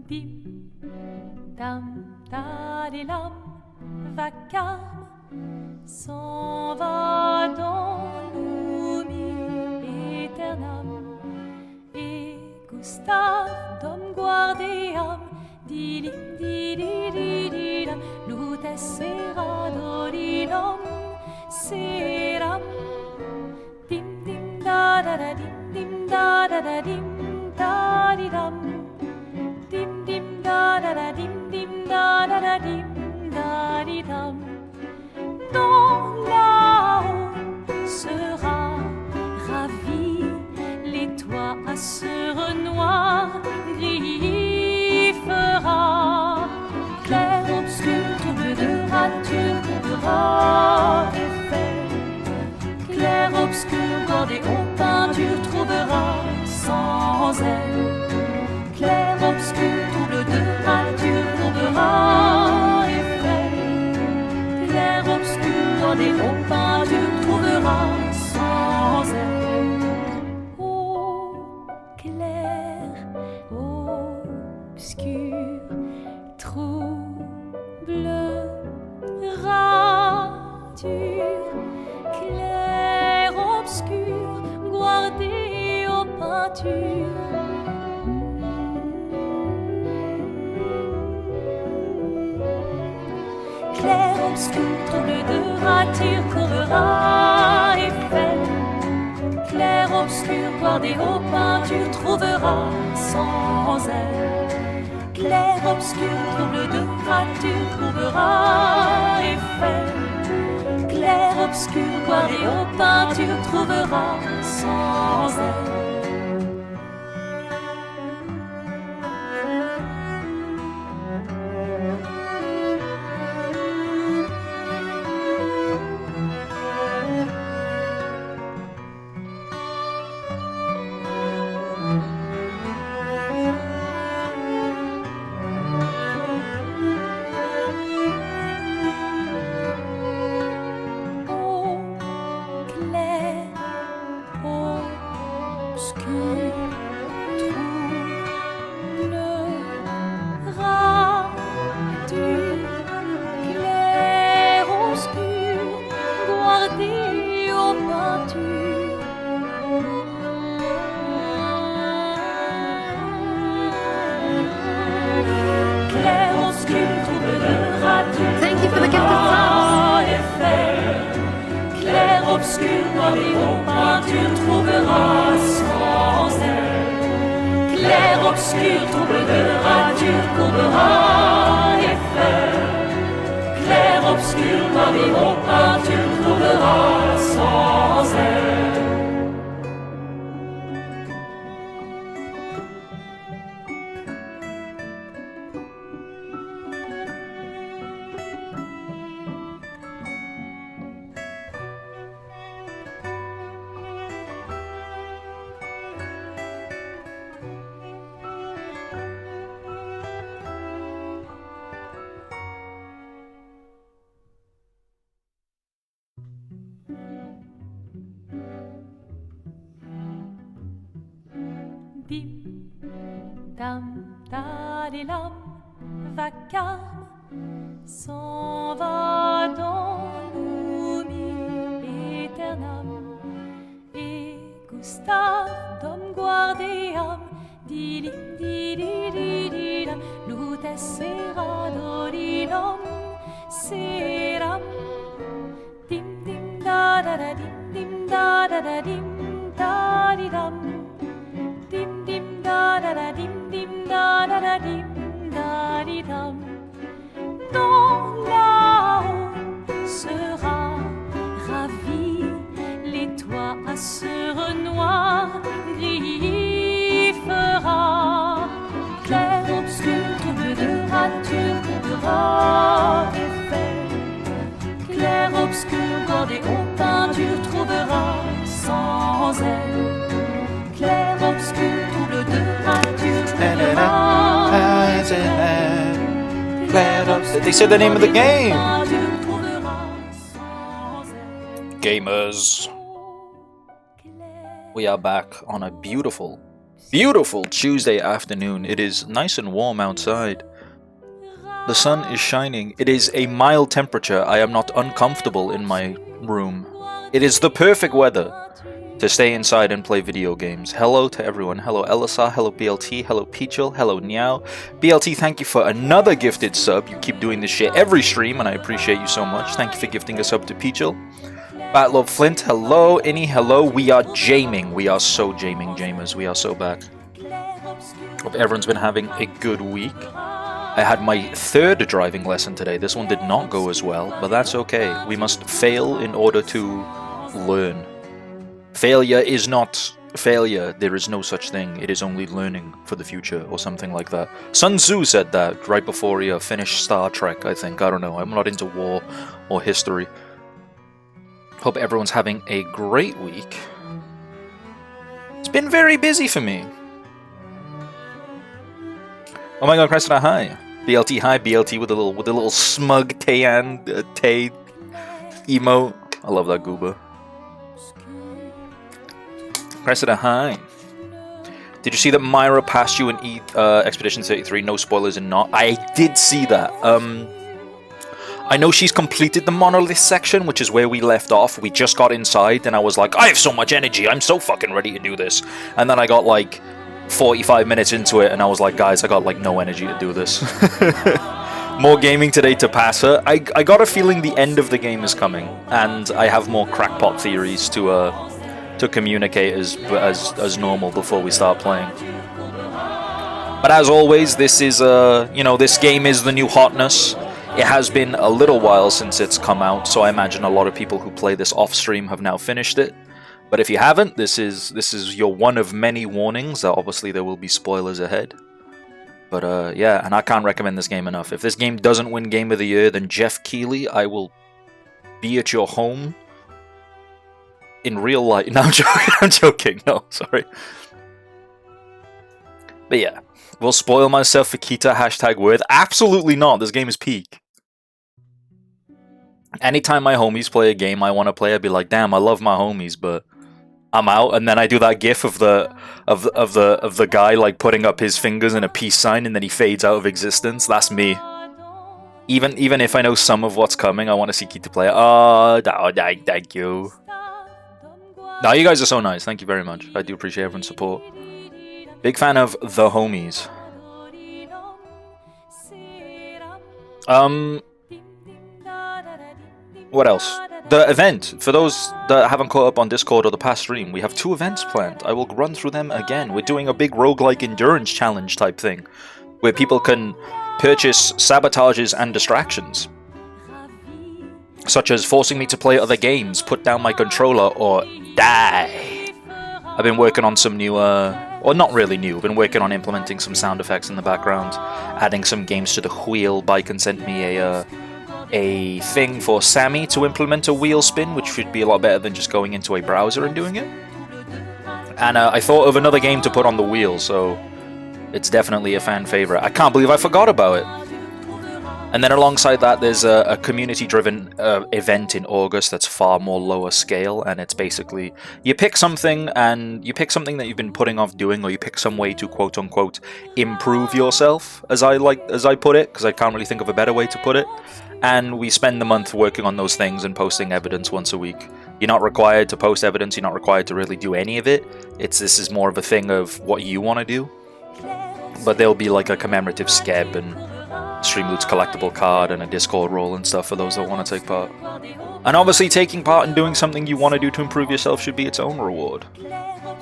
Dim, dam, dadilam, vacarme, s'en va dans l'oubli éternam. Et Gustave, dom guardiam, dilim, dididididam, lutes sera dodidam, seram. Dim, dim, da da da, dim, da da da, dim, da di dam. Dim, dim, da da da, dim, da da da, dim, da di dam. Dans là-haut sera ravi, les toits à sur noir gris fera. Clair, obscur, trouble de rature, couvrera effet. Clair, obscur, bordé aux peintures, trouvera sans elle. Clair, obscur, trouble de rature, couvrera effet. Clair, obscur, bordé aux peintures, trouvera sans elle. Oh, clair, obscur, trouble, rature. Clair, obscur, guardé aux peintures. Clair, obscur, trouble de rature, courera effet. Clair, obscur, guardé aux peintures, trouvera sans elle. Clair, obscur, trouble de rature, trouvera effet. Clair, obscur, guardé aux peintures, trouvera sans elle. Thank you for the gift of subs. Clair, obscur, guardé aux peintures, trouvera sans elle. Clair, obscur, trouble de rature, courbera effet. Clair, obscur, guardé aux peintures, trouvera sans elle. Dim, dam, dadilam, vacarme, s'en va dans l'oubli éternam. Et Gustave, dom guardiam, dilim, dididididam, lutes sera dodidam, seram. Dim, dim, da da da, dim, da da da, dim, da di dam. Dim, dim, da da da, dim, da da da, dim, da di dam. Dans là-haut sera ravi, les toits à sur noir gris fera. Clair, obscur, trouble de rature, couvrera effet. Clair, obscur, bordé aux peintures, trouvera sans elle. Clair, obscur, trouble de rature, trouvera effet. They said the name of the game. Gamers. We are back on a beautiful Beautiful Tuesday afternoon. It is nice and warm outside. The sun is shining. It is a mild temperature. I am not uncomfortable in my room. It is the perfect weather to stay inside and play video games. Hello to everyone. Hello Elisa. Hello BLT. Hello Peachel. Hello Niao. BLT, thank you for another gifted sub. You keep doing this shit every stream, and I appreciate you so much. Thank you for gifting a sub to Peachel. Batlove Flint, hello. Innie, hello. We are jaming. We are so jaming, jamers. We are so back. Hope everyone's been having a good week. I had my third driving lesson today. This one did not go as well, but that's okay. We must fail in order to learn. Failure is not failure. There is no such thing. It is only learning for the future or something like that. Sun Tzu said that right before he finished Star Trek, I think. I don't know. I'm not into war or history. Hope everyone's having a great week. It's been very busy for me. Oh my god, Cressida, hi. BLT, hi. BLT with a little smug Tay emote. I love that goober. Cressida, hi. Did you see that Myra passed you in Expedition 33? No spoilers and not. I did see that. I know she's completed the monolith section, which is where we left off. We just got inside, and I was like, I have so much energy. I'm so fucking ready to do this. And then I got like 45 minutes into it, and I was like, guys, I got like no energy to do this. More gaming today to pass her. I got a feeling the end of the game is coming, and I have more crackpot theories to communicate as normal before we start playing. But as always, this is this game is the new hotness. It has been a little while since it's come out, so I imagine a lot of people who play this off stream have now finished it. But if you haven't, this is your one of many warnings. Obviously, there will be spoilers ahead. But yeah, and I can't recommend this game enough. If this game doesn't win Game of the Year, then Jeff Keighley, I will be at your home in real life. No, I'm joking. I'm joking. No, sorry. But yeah, will spoil myself for Kita #worth? Absolutely not. This game is peak. Anytime my homies play a game I want to play, I'd be like, damn, I love my homies, but I'm out. And then I do that gif of the guy like putting up his fingers in a peace sign, and then he fades out of existence. That's me. Even if I know some of what's coming, I want to see Kita play. Oh, thank you. No, you guys are so nice. Thank you very much. I do appreciate everyone's support. Big fan of the homies. What else? The event. For those that haven't caught up on Discord or the past stream, we have 2 events planned. I will run through them again. We're doing a big roguelike endurance challenge type thing, where people can purchase sabotages and distractions, such as forcing me to play other games, put down my controller, or die. I've been working on some new, or not really new, I've been working on implementing some sound effects in the background, adding some games to the wheel. Baiken sent me a thing for Sammy to implement a wheel spin, which should be a lot better than just going into a browser and doing it. And I thought of another game to put on the wheel, so it's definitely a fan favorite. I can't believe I forgot about it. And then alongside that, there's a community-driven event in August that's far more lower scale, and it's basically you pick something that you've been putting off doing, or you pick some way to quote-unquote improve yourself, as I put it, because I can't really think of a better way to put it. And we spend the month working on those things and posting evidence once a week. You're not required to post evidence. You're not required to really do any of it. This is more of a thing of what you want to do. But there'll be like a commemorative skeb and Streamloot's collectible card and a Discord role and stuff for those that want to take part. And obviously taking part in doing something you want to do to improve yourself should be its own reward.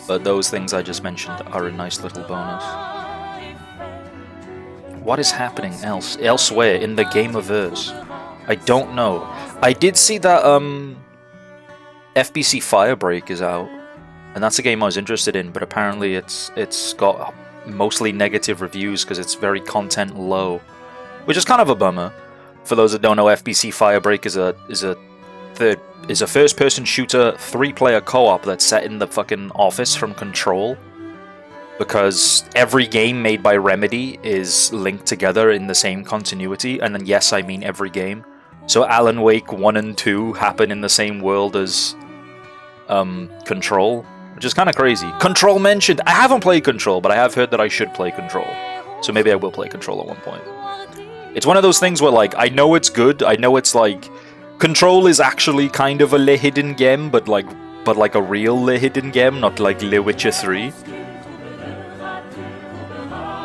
But those things I just mentioned are a nice little bonus. What is happening elsewhere in the Gameverse? I don't know. I did see that FBC Firebreak is out, and that's a game I was interested in, but apparently it's got mostly negative reviews because it's very content low, which is kind of a bummer. For those that don't know, FBC Firebreak is a first-person shooter 3-player co-op that's set in the fucking office from Control, because every game made by Remedy is linked together in the same continuity, and then yes, I mean every game. So Alan Wake 1 and 2 happen in the same world as Control, which is kind of crazy. Control mentioned. I haven't played Control, but I have heard that I should play Control. So maybe I will play Control at one point. It's one of those things where, like, I know it's good. I know it's like Control is actually kind of a le hidden gem, but like a real le hidden gem, not like Le Witcher 3.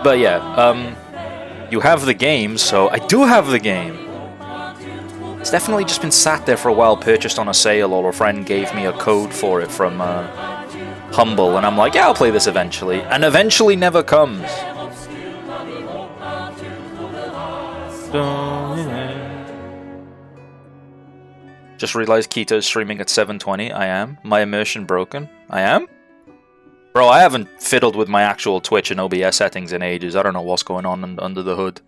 But yeah, you have the game, so I do have the game. It's definitely just been sat there for a while, purchased on a sale, or a friend gave me a code for it from Humble, and I'm like, yeah, I'll play this eventually. And eventually never comes. Just realized Kita is streaming at 7:20. I am. My immersion broken. I am? Bro, I haven't fiddled with my actual Twitch and OBS settings in ages. I don't know what's going on under the hood.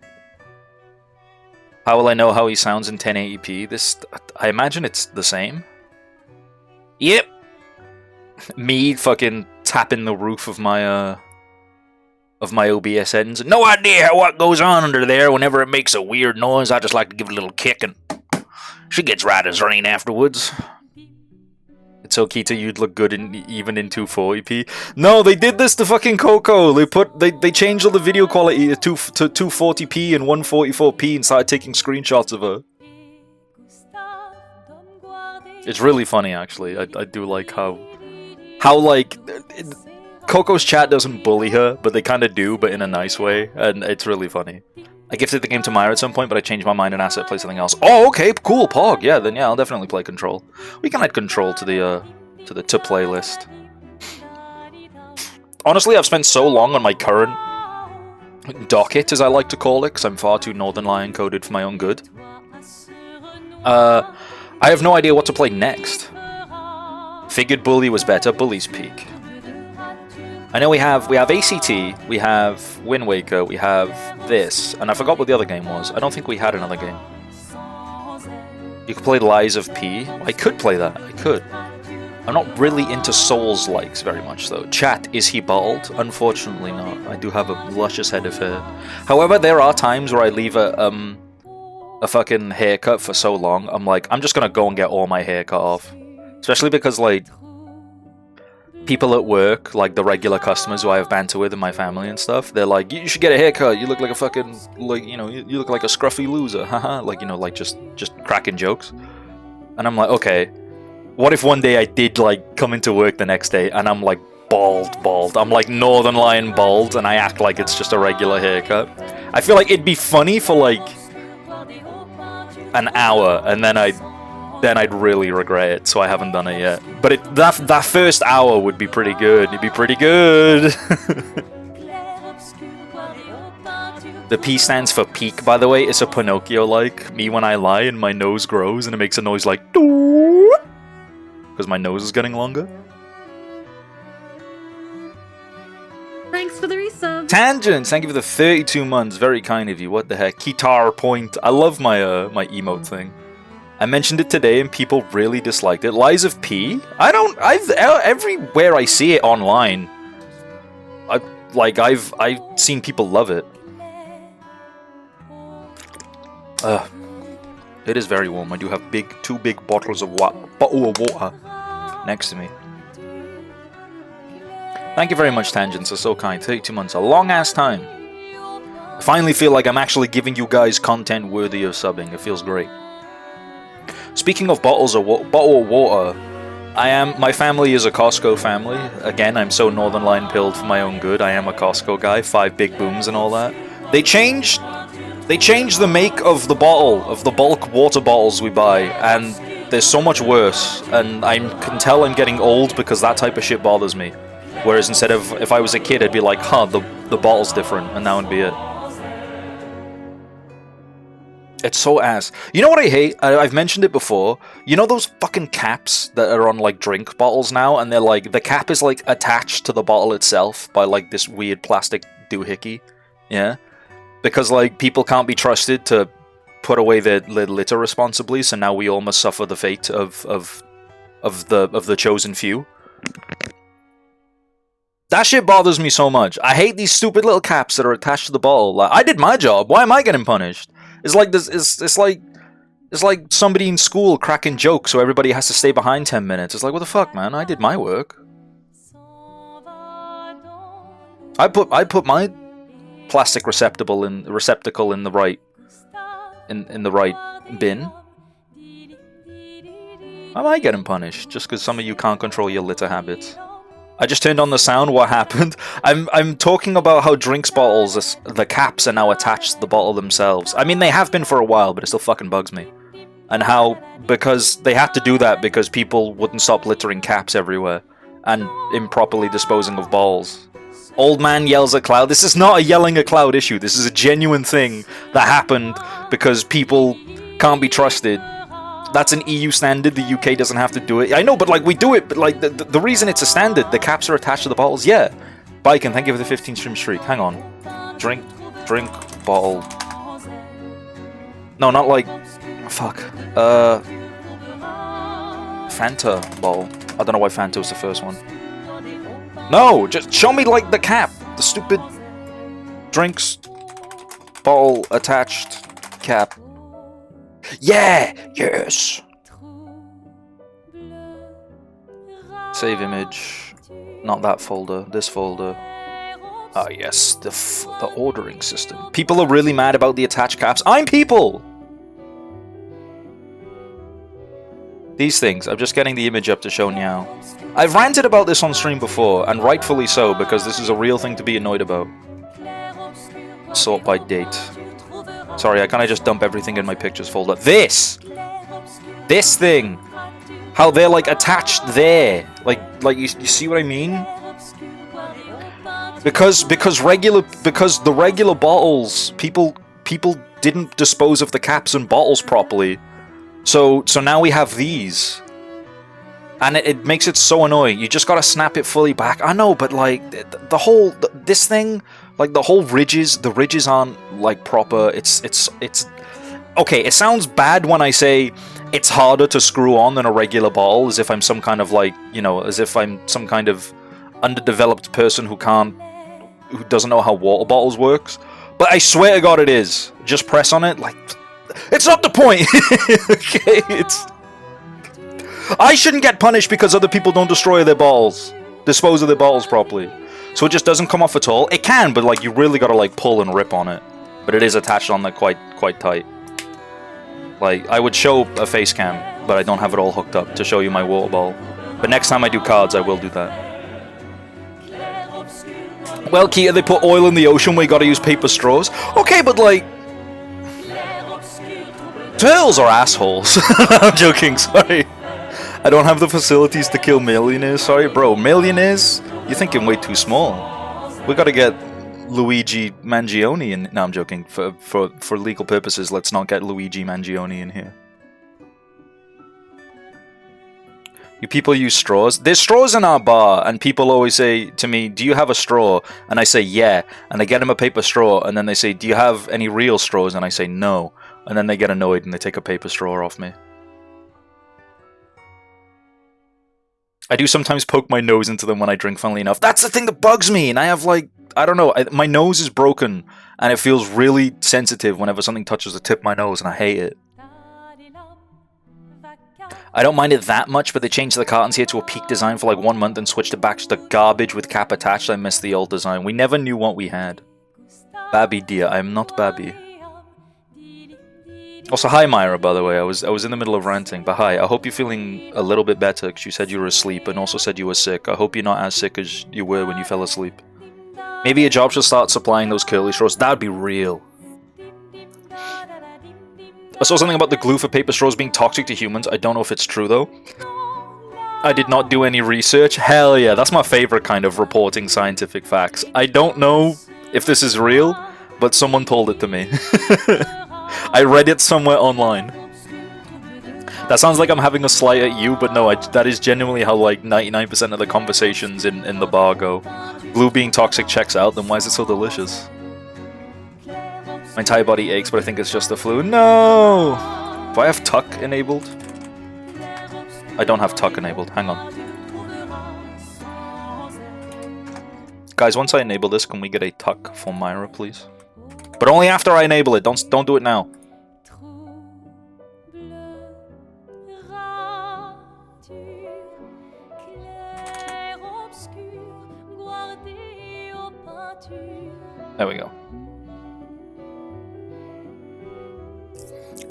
How will I know how he sounds in 1080p? I imagine it's the same. Yep. Me fucking tapping the roof of my OBS ends. No idea what goes on under there. Whenever it makes a weird noise, I just like to give it a little kick, and she gets right as rain afterwards. It's so Kita, you'd look good even in 240p. No, they did this to fucking Coco. They changed all the video quality to 240p and 144p and started taking screenshots of her. It's really funny, actually. I do like how like Coco's chat doesn't bully her, but they kind of do, but in a nice way, and it's really funny. I gifted the game to Myra at some point, but I changed my mind and asked her to play something else. Oh, okay, cool, Pog. Yeah, then yeah, I'll definitely play Control. We can add Control to the to-play list. Honestly, I've spent so long on my current docket, as I like to call it, because I'm far too Northern Lion coded for my own good. I have no idea what to play next. Figured Bully was better. Bully's peak. I know we have ACT, we have Wind Waker, we have this, and I forgot what the other game was. I don't think we had another game. You could play Lies of P. I could play that. I could. I'm not really into Souls-likes very much, though. Chat, is he bald? Unfortunately not. I do have a luscious head of hair. However, there are times where I leave a fucking haircut for so long, I'm like, I'm just gonna go and get all my hair cut off. Especially because, like, people at work, like the regular customers who I have banter with in my family and stuff, they're like, you should get a haircut, you look like a fucking, like, you know, you look like a scruffy loser, haha, like, you know, like, just cracking jokes. And I'm like, okay, what if one day I did, like, come into work the next day, and I'm, like, bald, I'm, like, Northern Lion bald, and I act like it's just a regular haircut. I feel like it'd be funny for, like, an hour, and then I'd really regret it, so I haven't done it yet. But that first hour would be pretty good. It'd be pretty good. The P stands for peak, by the way. It's a Pinocchio-like. Me when I lie and my nose grows and it makes a noise like doo, because my nose is getting longer. Thanks for the resub. Tangents, thank you for the 32 months. Very kind of you. What the heck? Guitar point. I love my my emote thing. I mentioned it today and people really disliked it. Lies of P? Everywhere I see it online, I've seen people love it. It is very warm. I do have two big bottles of water next to me. Thank you very much, Tangents. Are so kind. 32 months, a long ass time. I finally feel like I'm actually giving you guys content worthy of subbing. It feels great. Speaking of bottle of water, my family is a Costco family. Again, I'm so Northern Lion pilled for my own good. I am a Costco guy, 5 big booms and all that. They changed the make of the bottle, of the bulk water bottles we buy, and they're so much worse. And I can tell I'm getting old because that type of shit bothers me. Whereas instead of, if I was a kid, I'd be like, huh, the bottle's different, and that would be it. It's so ass. You know what I hate? I've mentioned it before. You know those fucking caps that are on, like, drink bottles now? And they're like, the cap is, like, attached to the bottle itself by, like, this weird plastic doohickey. Yeah? Because, like, people can't be trusted to put away their litter responsibly, so now we all must suffer the fate of the chosen few. That shit bothers me so much. I hate these stupid little caps that are attached to the bottle. Like, I did my job. Why am I getting punished? It's like this. It's like somebody in school cracking jokes, so everybody has to stay behind 10 minutes. It's like, what the fuck, man? I did my work. I put my plastic receptacle in the right in the right bin. Am I getting punished just because some of you can't control your litter habits? I just turned on the sound. What happened? I'm talking about how drinks bottles, the caps are now attached to the bottle themselves. I mean, they have been for a while, but it still fucking bugs me. And how, because they had to do that because people wouldn't stop littering caps everywhere and improperly disposing of bottles. Old man yells at cloud. This is not a yelling at cloud issue. This is a genuine thing that happened because people can't be trusted. That's an EU standard. The UK doesn't have to do it. I know, but like we do it. But like the reason it's a standard, the caps are attached to the bottles. Yeah. Biken, thank you for the 15 stream streak. Hang on. Drink bottle. No, not like. Fuck. Fanta bottle. I don't know why Fanta was the first one. No, just show me like the cap. The stupid drinks bottle attached cap. Yeah! Yes! Save image. Not that folder. This folder. Ah, yes. The ordering system. People are really mad about the attached caps. I'm people! These things. I'm just getting the image up to show now. I've ranted about this on stream before, and rightfully so, because this is a real thing to be annoyed about. Sort by date. Sorry, I kinda just dump everything in my pictures folder. This thing! How they're like attached there. Like you see what I mean? Because the regular bottles, people didn't dispose of the caps and bottles properly. So now we have these. And it makes it so annoying. You just gotta snap it fully back. I know, but like this thing, like the whole ridges, the ridges aren't like proper. It's okay. It sounds bad when I say it's harder to screw on than a regular bottle, as if I'm some kind of like, you know, as if I'm some kind of underdeveloped person who doesn't know how water bottles works. But I swear to God, it is. Just press on it, like it's not the point. Okay, I shouldn't get punished because other people don't dispose of their bottles properly. So it just doesn't come off at all. It can, but like you really gotta like pull and rip on it. But it is attached on there quite tight. Like I would show a face cam, but I don't have it all hooked up to show you my water bottle. But next time I do cards, I will do that. Well, Kita, they put oil in the ocean. We gotta use paper straws. Okay, but like turtles are assholes. I'm joking. Sorry. I don't have the facilities to kill millionaires. Sorry, bro. Millionaires? You're thinking way too small. We gotta get Luigi Mangione in. No, I'm joking. For legal purposes, let's not get Luigi Mangione in here. You people use straws? There's straws in our bar, and people always say to me, do you have a straw? And I say, yeah. And I get them a paper straw, and then they say, do you have any real straws? And I say, no. And then they get annoyed, and they take a paper straw off me. I do sometimes poke my nose into them when I drink, funnily enough. That's the thing that bugs me, and I have like, I don't know, my nose is broken, and it feels really sensitive whenever something touches the tip of my nose, and I hate it. I don't mind it that much, but they changed the cartons here to a peak design for like 1 month and switched it back to the garbage with cap attached. I miss the old design. We never knew what we had. Babby dear, I am not Babby. Also, hi Myra, by the way. I was in the middle of ranting, but hi. I hope you're feeling a little bit better, because you said you were asleep and also said you were sick. I hope you're not as sick as you were when you fell asleep. Maybe your job should start supplying those curly straws. That'd be real. I saw something about the glue for paper straws being toxic to humans. I don't know if it's true, though. I did not do any research. Hell yeah, that's my favorite kind of reporting scientific facts. I don't know if this is real, but someone told it to me. I read it somewhere online. That sounds like I'm having a slight at you, but no, that is genuinely how like 99% of the conversations in the bar go. Glue being toxic checks out, then why is it so delicious? My entire body aches, but I think it's just the flu. No! Do I have tuck enabled? I don't have tuck enabled. Hang on. Guys, once I enable this, can we get a tuck for Myra, please? But only after I enable it. Don't do it now. There we go.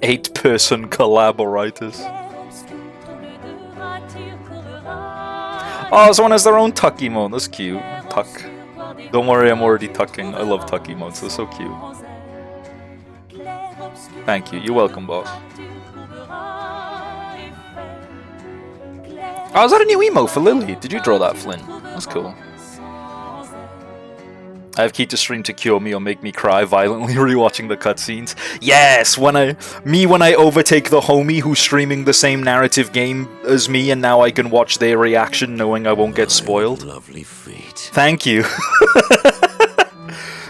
8-person collaborators. Oh, someone has their own tuck emote. That's cute. Tuck. Don't worry, I'm already tucking. I love tuck emotes. They're so cute. Thank you. You're welcome, boss. Oh, is that a new emote for Lily? Did you draw that, Flynn? That's cool. I have Kita stream to cure me or make me cry violently rewatching the cutscenes. Yes, when I overtake the homie who's streaming the same narrative game as me, and now I can watch their reaction knowing I won't get spoiled. Lovely feet. Thank you.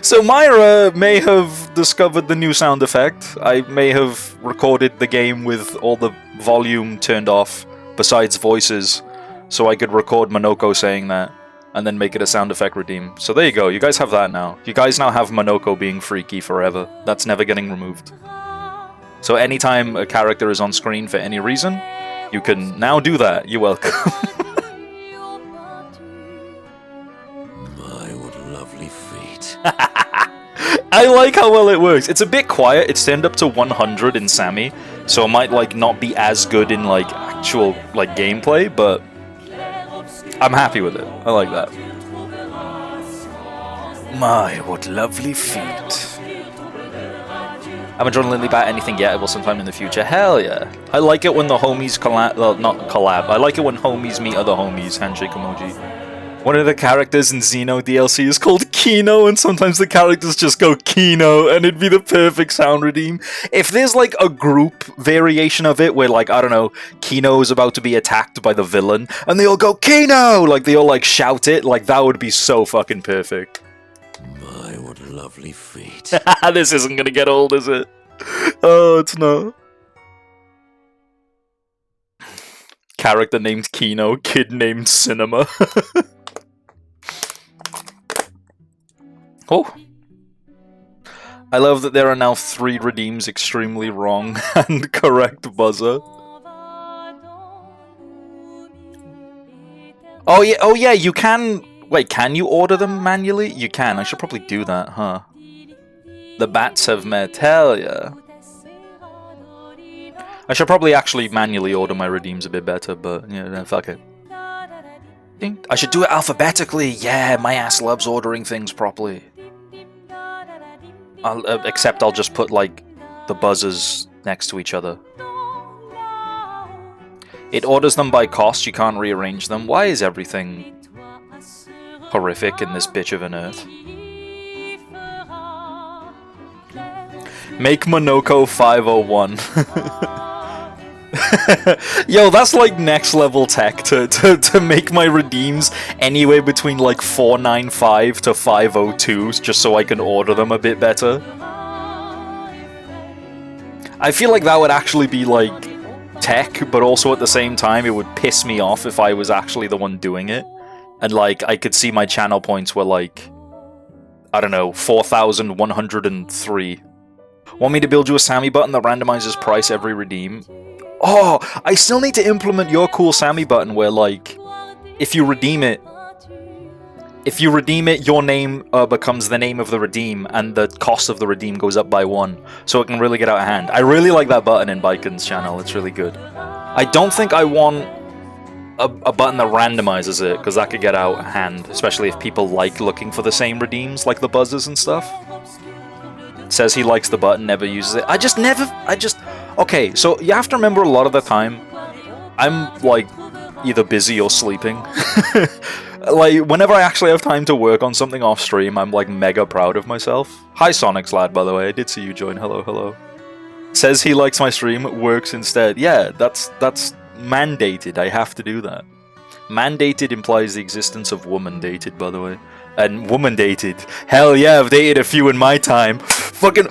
So Myra may have discovered the new sound effect. I may have recorded the game with all the volume turned off, besides voices, so I could record Monoko saying that. And then make it a sound effect redeem. So there you go, you guys have that now. You guys now have Monoko being freaky forever. That's never getting removed. So anytime a character is on screen for any reason, you can now do that. You're welcome. My, what lovely feet. I like how well it works. It's a bit quiet. It's turned up to 100 in Sammy, so it might like not be as good in like actual like gameplay, but I'm happy with it. I like that. My, what lovely feet. I haven't drawn Lily about anything yet. I will sometime in the future. Hell yeah. I like it when the homies collab. Well, not collab. I like it when homies meet other homies. Handshake emoji. One of the characters in Xeno DLC is called Kino, and sometimes the characters just go Kino, and it'd be the perfect sound redeem. If there's like a group variation of it where like, I don't know, Kino is about to be attacked by the villain, and they all go Kino! Like they all like shout it, like that would be so fucking perfect. My, what lovely feet. This isn't gonna get old, is it? Oh, it's not. Character named Kino, kid named Cinema. Oh. I love that there are now 3 redeems extremely wrong and correct buzzer. Oh yeah, you can... Wait, can you order them manually? You can, I should probably do that, huh? The bats have met, hell yeah. I should probably actually manually order my redeems a bit better, but, yeah, fuck it. I should do it alphabetically, yeah, my ass loves ordering things properly. Except I'll just put, like, the buzzers next to each other. It orders them by cost, you can't rearrange them. Why is everything horrific in this bitch of an earth? Make Monoko 501. Yo, that's like next level tech to make my redeems anywhere between like 495 to 502 just so I can order them a bit better. I feel like that would actually be like tech, but also at the same time it would piss me off if I was actually the one doing it. And like I could see my channel points were like, I don't know, 4,103. Want me to build you a Sammy button that randomizes price every redeem? Oh, I still need to implement your cool Sammy button where, like, if you redeem it, your name becomes the name of the redeem, and the cost of the redeem goes up by 1, so it can really get out of hand. I really like that button in Biken's channel, it's really good. I don't think I want a button that randomizes it, because that could get out of hand, especially if people like looking for the same redeems, like the buzzers and stuff. Says he likes the button, never uses it. Okay, so you have to remember a lot of the time, I'm, like, either busy or sleeping. Like, whenever I actually have time to work on something off stream, I'm, like, mega proud of myself. Hi, Sonic's lad, by the way. I did see you join. Hello, hello. Says he likes my stream, works instead. Yeah, that's mandated. I have to do that. Mandated implies the existence of woman dated, by the way. And woman dated. Hell yeah, I've dated a few in my time. Fucking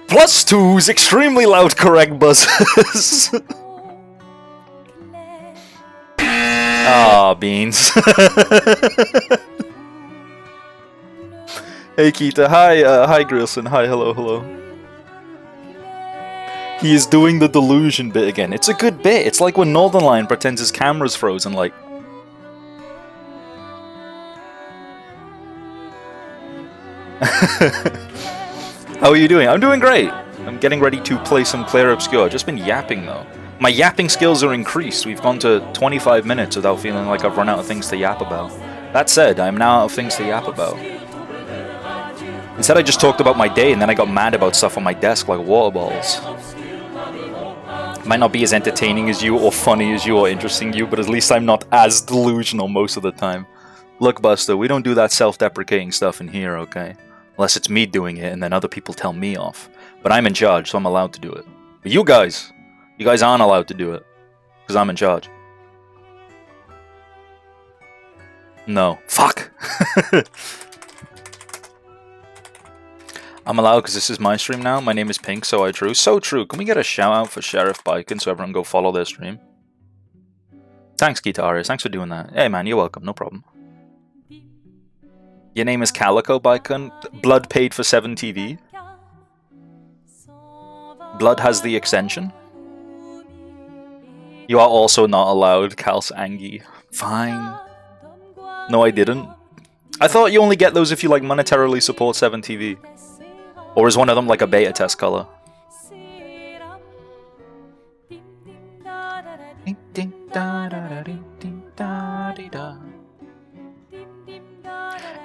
+2s, extremely loud correct buzzers. Ah, beans. Hey Kita, hi Grilson, hi, hello, hello. He is doing the delusion bit again. It's a good bit. It's like when Northern Lion pretends his camera's frozen, like... How are you doing? I'm doing great. I'm getting ready to play some Clair Obscur. I've just been yapping though. My yapping skills are increased. We've gone to 25 minutes without feeling like I've run out of things to yap about. That said, I'm now out of things to yap about. Instead I just talked about my day and then I got mad about stuff on my desk like water bottles. Might not be as entertaining as you or funny as you or interesting you, but at least I'm not as delusional most of the time. Look, Buster, we don't do that self-deprecating stuff in here, okay? Unless it's me doing it and then other people tell me off. But I'm in charge, so I'm allowed to do it. But you guys aren't allowed to do it. Because I'm in charge. No. Fuck! I'm allowed because this is my stream now. My name is Pink, so I true. So true. Can we get a shout out for Sheriff Biken so everyone go follow their stream? Thanks, KitaArias. Thanks for doing that. Hey man, you're welcome. No problem. Your name is Calico Biken. Blood paid for 7 TV. Blood has the extension. You are also not allowed, Kals Angie. Fine. No, I didn't. I thought you only get those if you like monetarily support 7 TV. Or is one of them like a beta test color?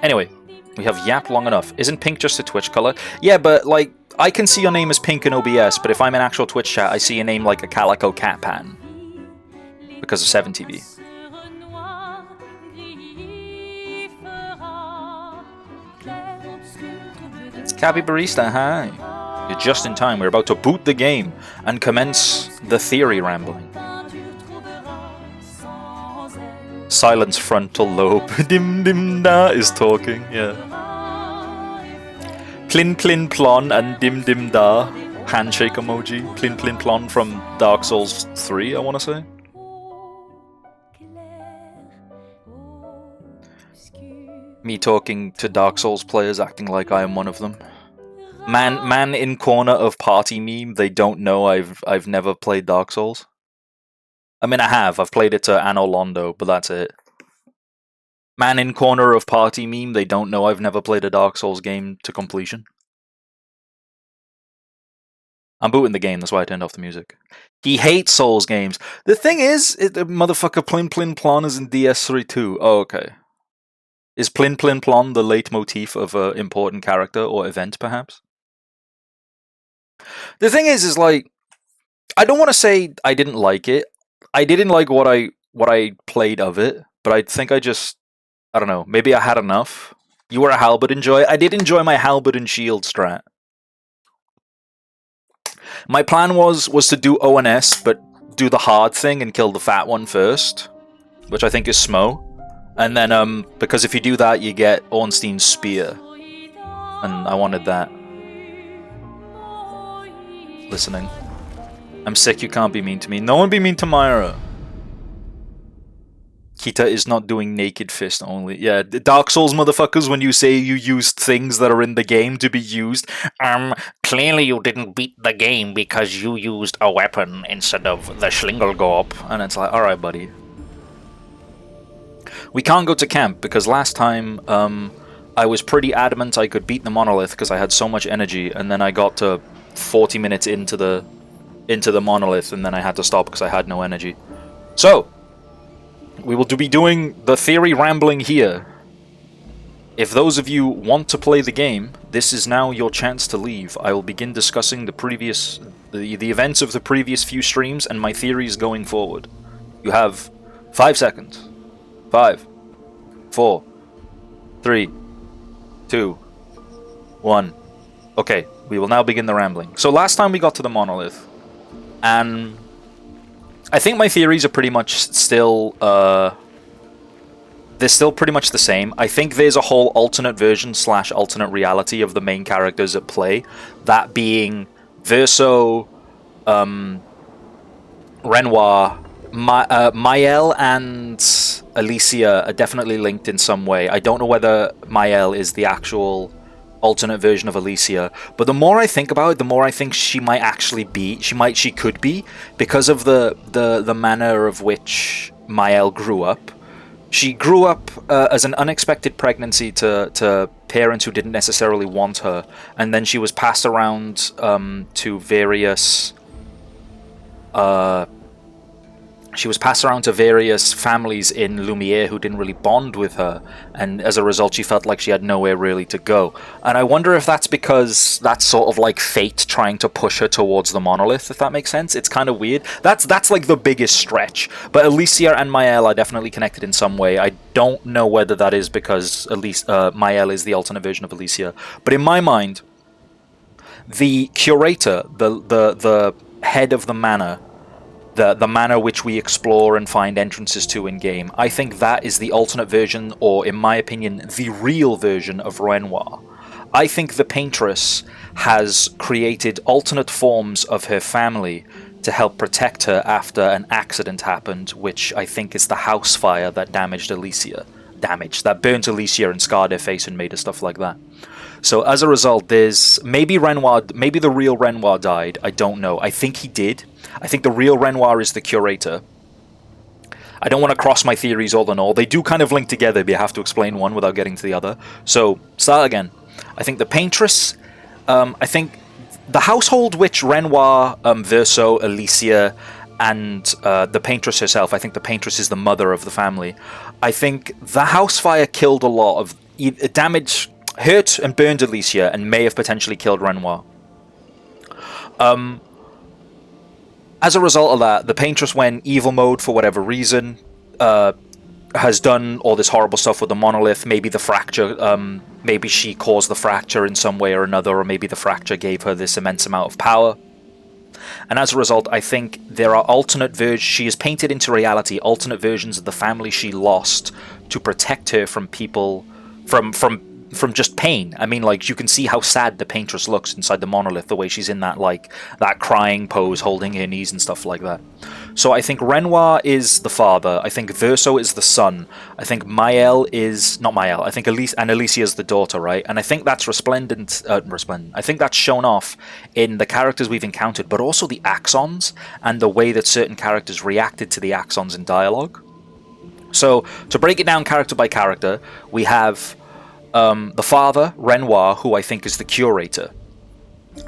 Anyway, we have yapped long enough. Isn't pink just a Twitch color? Yeah, but like, I can see your name as pink in OBS, but if I'm in actual Twitch chat, I see a name like a Calico Cat pattern. Because of 7 TV. Cabby Barista, hi. You're just in time. We're about to boot the game and commence the theory rambling. Silence frontal lobe. Dim dim da is talking, yeah. Plin plin plon and dim dim da. Handshake emoji. Plin plin plon from Dark Souls 3, I want to say. Me talking to Dark Souls players acting like I am one of them. Man in corner of party meme, they don't know I've never played Dark Souls. I mean I have, I've played it to Anno Londo, but that's it. Man in corner of party meme, they don't know I've never played a Dark Souls game to completion. I'm booting the game, that's why I turned off the music. He hates Souls games. The thing is, the motherfucker Plin Plin Plon is in DS3 too. Oh, okay. Is Plin Plin Plon the leitmotif of an important character or event, perhaps? The thing is like, I don't want to say I didn't like it. I didn't like what I played of it, but I think I don't know, maybe I had enough. You were a halberd enjoyer. I did enjoy my halberd and shield strat. My plan was to do ONS, but do the hard thing and kill the fat one first, which I think is Smo. And then, because if you do that, you get Ornstein's spear. And I wanted that. Listening. I'm sick, you can't be mean to me. No one be mean to Myra. Kita is not doing naked fist only. Yeah, Dark Souls motherfuckers, when you say you used things that are in the game to be used. Clearly you didn't beat the game because you used a weapon instead of the Schlingelgorp. And it's like, alright buddy. We can't go to camp because last time I was pretty adamant I could beat the monolith because I had so much energy, and then I got to 40 minutes into the monolith and then I had to stop because I had no energy. So, we will be doing the theory rambling here. If those of you want to play the game, this is now your chance to leave. I will begin discussing the events of the previous few streams and my theories going forward. You have 5 seconds. 5, 4, 3, 2, 1. Okay, we will now begin the rambling. So last time we got to the monolith, and I think my theories are pretty much still, they're still pretty much the same. I think there's a whole alternate version / alternate reality of the main characters at play, that being Verso, Renoir, Mael and Alicia are definitely linked in some way. I don't know whether Mael is the actual alternate version of Alicia, but the more I think about it, the more I think she might actually be, she could be, because of the manner of which Mael grew up. She grew up as an unexpected pregnancy to parents who didn't necessarily want her, and then she was passed around to various families in Lumiere who didn't really bond with her, and as a result she felt like she had nowhere really to go. And I wonder if that's because that's sort of like fate trying to push her towards the monolith, if that makes sense. It's kind of weird. That's like the biggest stretch. But Alicia and Mael are definitely connected in some way. I don't know whether that is because Mael is the alternate version of Alicia. But in my mind, the curator, the head of the manor, the manor which we explore and find entrances to in-game, I think that is the alternate version, or in my opinion, the real version of Renoir. I think the Paintress has created alternate forms of her family to help protect her after an accident happened, which I think is the house fire that damaged Alicia. That burnt Alicia and scarred her face and made her stuff like that. So as a result, there's maybe the real Renoir died. I don't know. I think he did. I think the real Renoir is the curator. I don't want to cross my theories all in all. They do kind of link together, but you have to explain one without getting to the other. So, start again. I think the Paintress, I think the household which Renoir, Verso, Alicia, and the Paintress herself, I think the Paintress is the mother of the family. I think the house fire killed a lot of damage, hurt and burned Alicia, and may have potentially killed Renoir. As a result of that, the Paintress went evil mode for whatever reason, has done all this horrible stuff with the monolith. Maybe the fracture, maybe she caused the fracture in some way or another, or maybe the fracture gave her this immense amount of power. And as a result, I think there are alternate versions. She has painted into reality alternate versions of the family she lost to protect her from people, from just pain. I mean, like, you can see how sad the Paintress looks inside the monolith, the way she's in that, like, that crying pose, holding her knees and stuff like that. So I think Renoir is the father. I think Verso is the son. I think Mael is... Not Mael. I think Alicia is the daughter, right? And I think that's resplendent. I think that's shown off in the characters we've encountered, but also the axons and the way that certain characters reacted to the axons in dialogue. So, to break it down character by character, we have... the father, Renoir, who I think is the curator.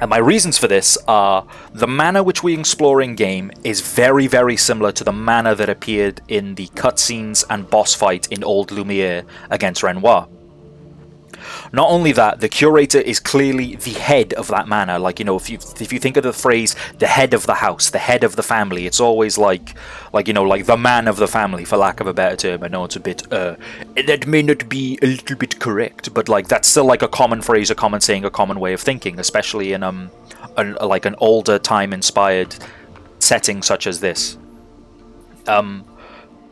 And my reasons for this are the manner which we explore in-game is very, very similar to the manner that appeared in the cutscenes and boss fight in Old Lumiere against Renoir. Not only that, the curator is clearly the head of that manor. Like, you know, if you think of the phrase the head of the house, the head of the family, it's always like you know, like the man of the family, for lack of a better term. I know it's a bit that may not be a little bit correct, but like that's still like a common phrase, a common saying, a common way of thinking, especially in like an older time inspired setting such as this.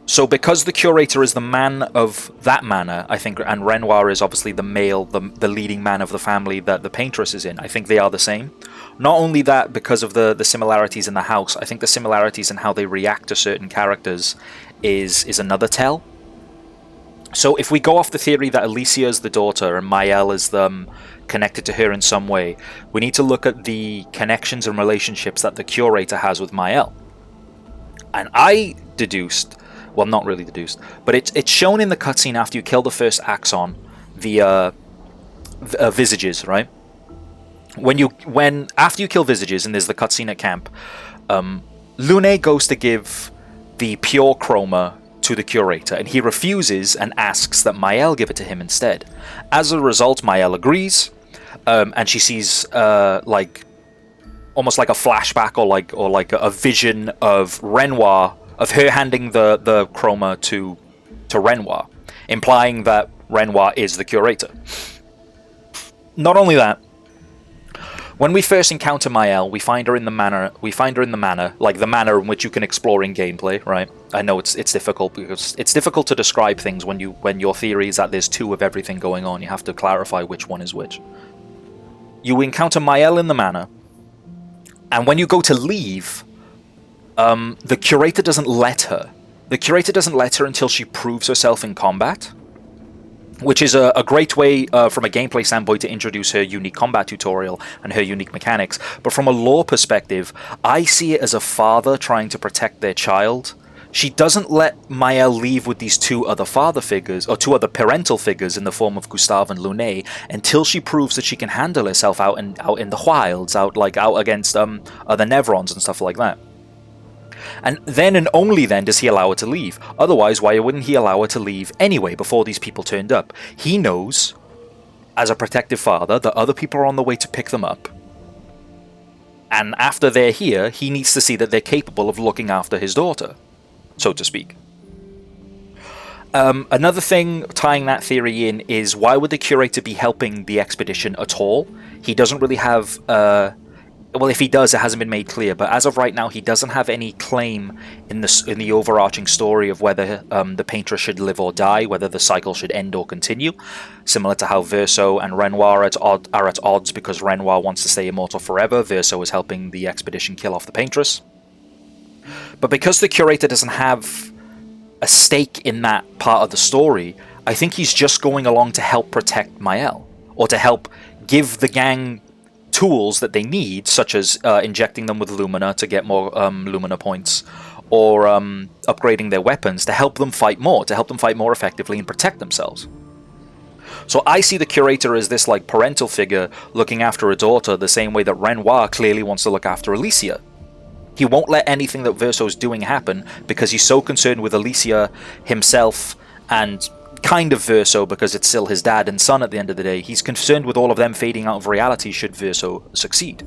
So because the curator is the man of that manor, I think, and Renoir is obviously the male, the leading man of the family that the Paintress is in, I think they are the same. Not only that, because of the similarities in the house, I think the similarities in how they react to certain characters is another tell. So if we go off the theory that Alicia is the daughter and Mael is connected to her in some way, we need to look at the connections and relationships that the curator has with Mael. And I deduced... Well, not really deduced, but it's shown in the cutscene after you kill the first Axon, the Visages, right? After you kill Visages and there's the cutscene at camp, Lune goes to give the pure chroma to the curator, and he refuses and asks that Mael give it to him instead. As a result, Mael agrees, and she sees like almost like a flashback or like a vision of Renoir. Of her handing the chroma to Renoir, implying that Renoir is the curator. Not only that, when we first encounter Mael, we find her in the manor. Like the manor in which you can explore in gameplay, right? I know it's difficult because it's difficult to describe things when your theory is that there's two of everything going on. You have to clarify which one is which. You encounter Mael in the manor, and when you go to leave. The curator doesn't let her. The curator doesn't let her until she proves herself in combat, which is a great way from a gameplay standpoint to introduce her unique combat tutorial and her unique mechanics. But from a lore perspective, I see it as a father trying to protect their child, she doesn't let Maëlle leave with these two other father figures, or two other parental figures in the form of Gustave and Luné, until she proves that she can handle herself out in the wilds, out against other Nevrons and stuff like that. And then and only then does he allow her to leave. Otherwise, why wouldn't he allow her to leave anyway before these people turned up? He knows, as a protective father, that other people are on the way to pick them up. And after they're here, he needs to see that they're capable of looking after his daughter, so to speak. Another thing tying that theory in is, why would the curator be helping the expedition at all? He doesn't really have... well, if he does, it hasn't been made clear, but as of right now, he doesn't have any claim in the overarching story of whether the painter should live or die, whether the cycle should end or continue, similar to how Verso and Renoir are at odds because Renoir wants to stay immortal forever. Verso is helping the expedition kill off the paintress. But because the curator doesn't have a stake in that part of the story, I think he's just going along to help protect Maëlle, or to help give the gang tools that they need, such as injecting them with Lumina to get more Lumina points, or upgrading their weapons to help them fight more effectively and protect themselves. So I see the curator as this like parental figure looking after a daughter the same way that Renoir clearly wants to look after Alicia. He won't let anything that Verso's doing happen because he's so concerned with Alicia himself, and kind of Verso because it's still his dad and son at the end of the day. He's concerned with all of them fading out of reality should Verso succeed.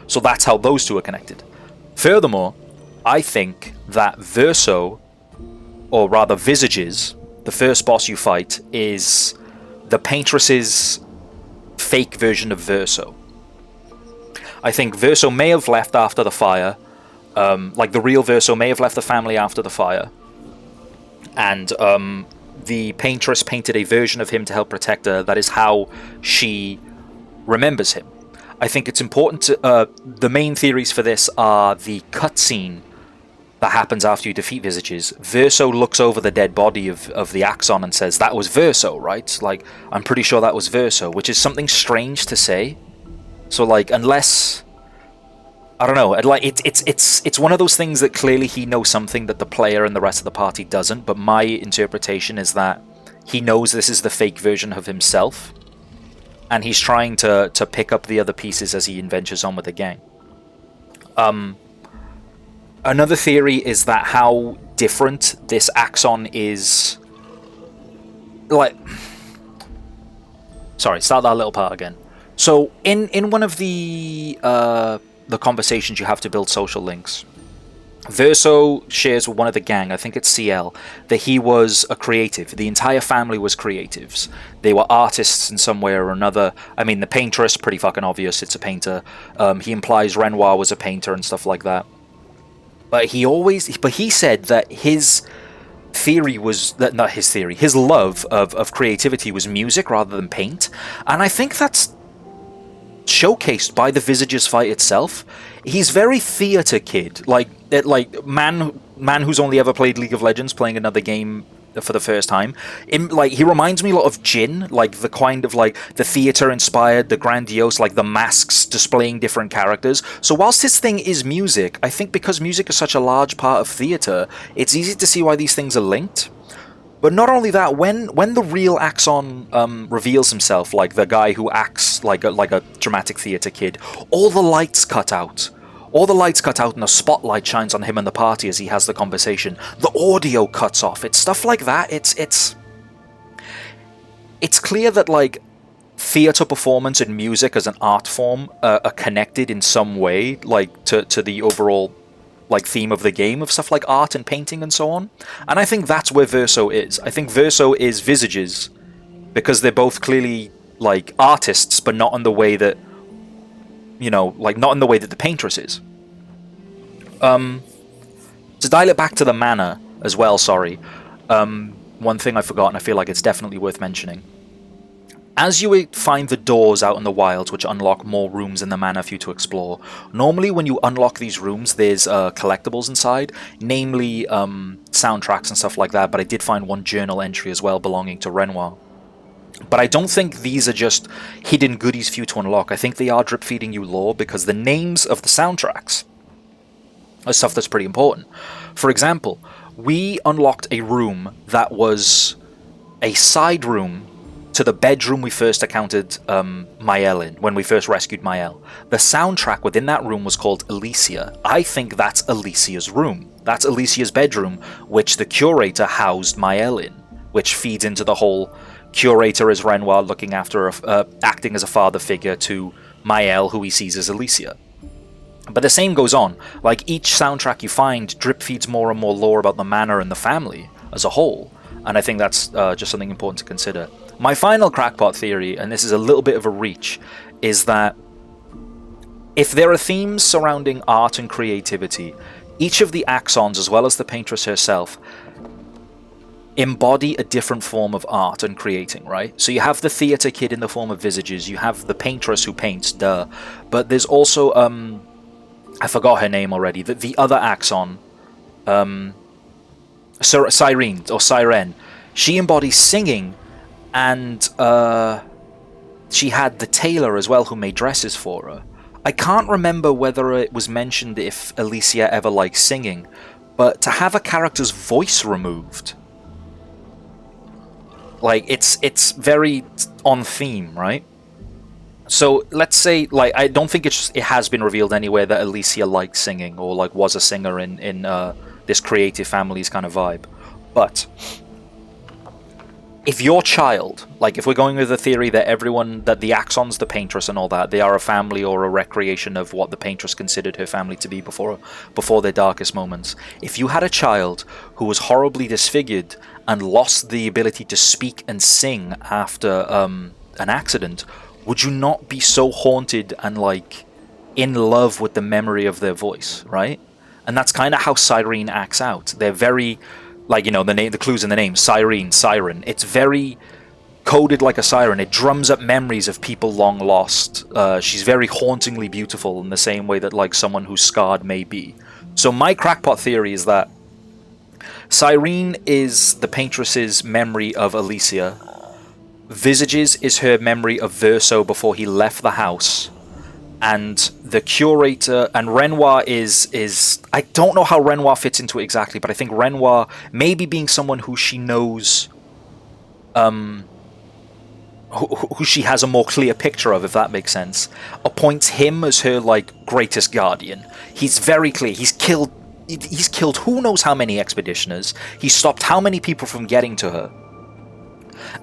So that's how those two are connected. Furthermore, I think that Verso, or rather Visages, the first boss you fight, is the paintress's fake version of Verso. I think Verso may have left after the fire, like the real Verso may have left the family after the fire, and the paintress painted a version of him to help protect her. That is how she remembers him. I think it's important to... the main theories for this are the cutscene that happens after you defeat Visages. Verso looks over the dead body of the Axon and says, "That was Verso, right? Like, I'm pretty sure that was Verso," which is something strange to say. So, like, unless... I don't know, like it's one of those things that clearly he knows something that the player and the rest of the party doesn't, but my interpretation is that he knows this is the fake version of himself, and he's trying to pick up the other pieces as he ventures on with the gang. Another theory is that how different this Axon is... Like... Sorry, start that little part again. So, in one of the conversations you have to build social links, Verso shares with one of the gang, I think it's CL, that he was a creative. The entire family was creatives. They were artists in some way or another. I mean, the paintress, pretty fucking obvious, it's a painter. He implies Renoir was a painter and stuff like that. But he said that his theory was, not his theory, his love of creativity was music rather than paint. And I think that's showcased by the Visages fight itself. He's very theater kid, like man who's only ever played League of Legends playing another game for the first time. He reminds me a lot of Jin, like the kind of like the theater inspired, the grandiose, like the masks displaying different characters. So whilst this thing is music, I think because music is such a large part of theater, it's easy to see why these things are linked. But not only that, when the real Axon reveals himself, like the guy who acts like a dramatic theater kid, all the lights cut out. All the lights cut out and a spotlight shines on him and the party as he has the conversation. The audio cuts off. It's stuff like that. It's clear that like theater performance and music as an art form are connected in some way, like to the overall like theme of the game of stuff like art and painting and so on. And I think that's where Verso is. I think Verso is Visages because they're both clearly like artists, but not in the way that, you know, like not in the way that the paintress is. To dial it back to the mana as well, sorry. One thing I've forgotten, I feel like it's definitely worth mentioning. As you find the doors out in the wilds, which unlock more rooms in the manor for you to explore, normally when you unlock these rooms, there's collectibles inside, namely soundtracks and stuff like that, but I did find one journal entry as well belonging to Renoir. But I don't think these are just hidden goodies for you to unlock. I think they are drip-feeding you lore, because the names of the soundtracks stuff that's pretty important. For example, we unlocked a room that was a side room to the bedroom we first encountered Mael in, when we first rescued Mael. The soundtrack within that room was called Alicia. I think that's Alicia's room. That's Alicia's bedroom, which the curator housed Mael in, which feeds into the whole curator as Renoir looking after, acting as a father figure to Mael, who he sees as Alicia. But the same goes on. Like, each soundtrack you find drip feeds more and more lore about the manor and the family as a whole. And I think that's just something important to consider. My final crackpot theory, and this is a little bit of a reach, is that if there are themes surrounding art and creativity, each of the axons, as well as the paintress herself, embody a different form of art and creating, right? So you have the theatre kid in the form of visages, you have the paintress who paints, duh. But there's also, I forgot her name already, the other axon, Siren. She embodies singing, and she had the tailor as well who made dresses for her. I can't remember whether it was mentioned if Alicia ever liked singing, but to have a character's voice removed, like, it's very on theme, right? So let's say, like, I don't think it has been revealed anywhere that Alicia liked singing or like was a singer in this creative family's kind of vibe. But if your child, like, if we're going with the theory that that the Axons, the paintress and all that, they are a family or a recreation of what the paintress considered her family to be before their darkest moments. If you had a child who was horribly disfigured and lost the ability to speak and sing after an accident, would you not be so haunted and, like, in love with the memory of their voice, right? And that's kind of how Siren acts out. They're very, like, you know, the clues in the name, siren. It's very coded like a siren. It drums up memories of people long lost. She's very hauntingly beautiful in the same way that, like, someone who's scarred may be. So my crackpot theory is that Siren is the paintress's memory of Alicia. Visages is her memory of Verso before he left the house. And the curator and Renoir is I don't know how Renoir fits into it exactly, but I think Renoir, maybe being someone who she knows, who she has a more clear picture of, if that makes sense, appoints him as her, like, greatest guardian. He's very clear. He's killed who knows how many expeditioners. He stopped how many people from getting to her.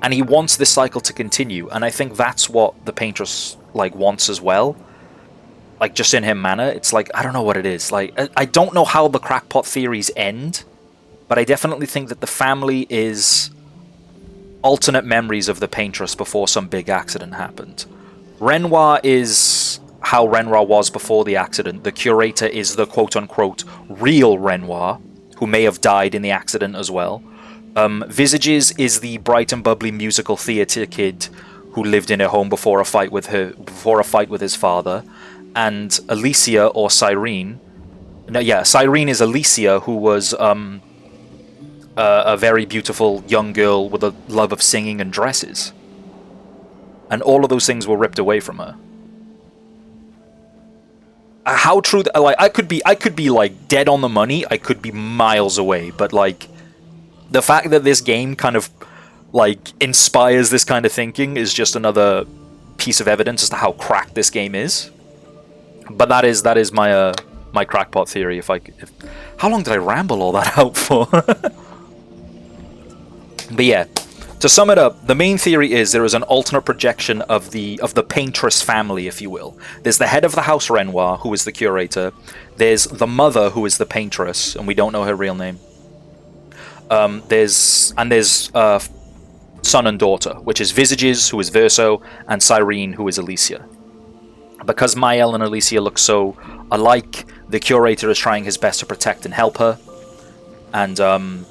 And he wants this cycle to continue, and I think that's what the paintress, like, wants as well. Like, just in her manner, it's like, I don't know what it is. Like, I don't know how the crackpot theories end, but I definitely think that the family is alternate memories of the paintress before some big accident happened. Renoir is how Renoir was before the accident. The curator is the quote-unquote real Renoir, who may have died in the accident as well. Visages is the bright and bubbly musical theatre kid who lived in her home before a fight with his father. And Alicia, or Siren... No, yeah, Siren is Alicia, who was a very beautiful young girl with a love of singing and dresses. And all of those things were ripped away from her. How true... Like, I could be, like, dead on the money. I could be miles away. But, like, the fact that this game kind of, like, inspires this kind of thinking is just another piece of evidence as to how cracked this game is. But that is my my crackpot theory. How long did I ramble all that out for? But yeah, to sum it up, the main theory is there is an alternate projection of the paintress family, if you will. There's the head of the house, Renoir, who is the curator. There's the mother, who is the paintress, and we don't know her real name. There's son and daughter, which is Visages, who is Verso, and Siren, who is Alicia. Because Mael and Alicia look so alike, the curator is trying his best to protect and help her. And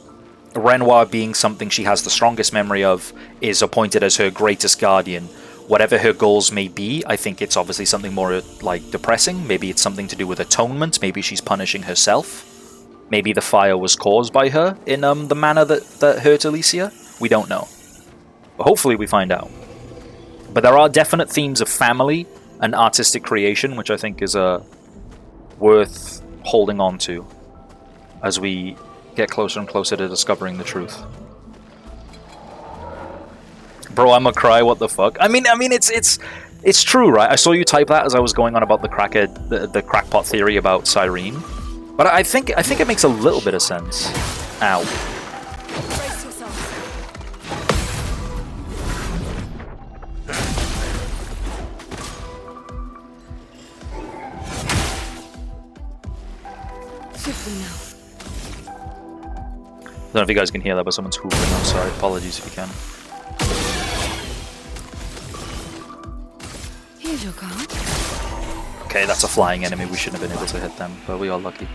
Renoir, being something she has the strongest memory of, is appointed as her greatest guardian. Whatever her goals may be, I think it's obviously something more, like, depressing. Maybe it's something to do with atonement. Maybe she's punishing herself. Maybe the fire was caused by her in the manner that hurt Alicia. We don't know. But hopefully we find out. But there are definite themes of family and artistic creation, which I think is worth holding on to as we get closer and closer to discovering the truth. Bro, I'm a cry. What the fuck? I mean, it's true, right? I saw you type that as I was going on about the crackpot theory about Cyrene, but I think it makes a little bit of sense. Ow. Brace yourself. Swiftly now. I don't know if you guys can hear that, but someone's hoovering outside. Apologies if you can. Here's your card. Okay, that's a flying enemy. We shouldn't have been able to hit them, but we are lucky.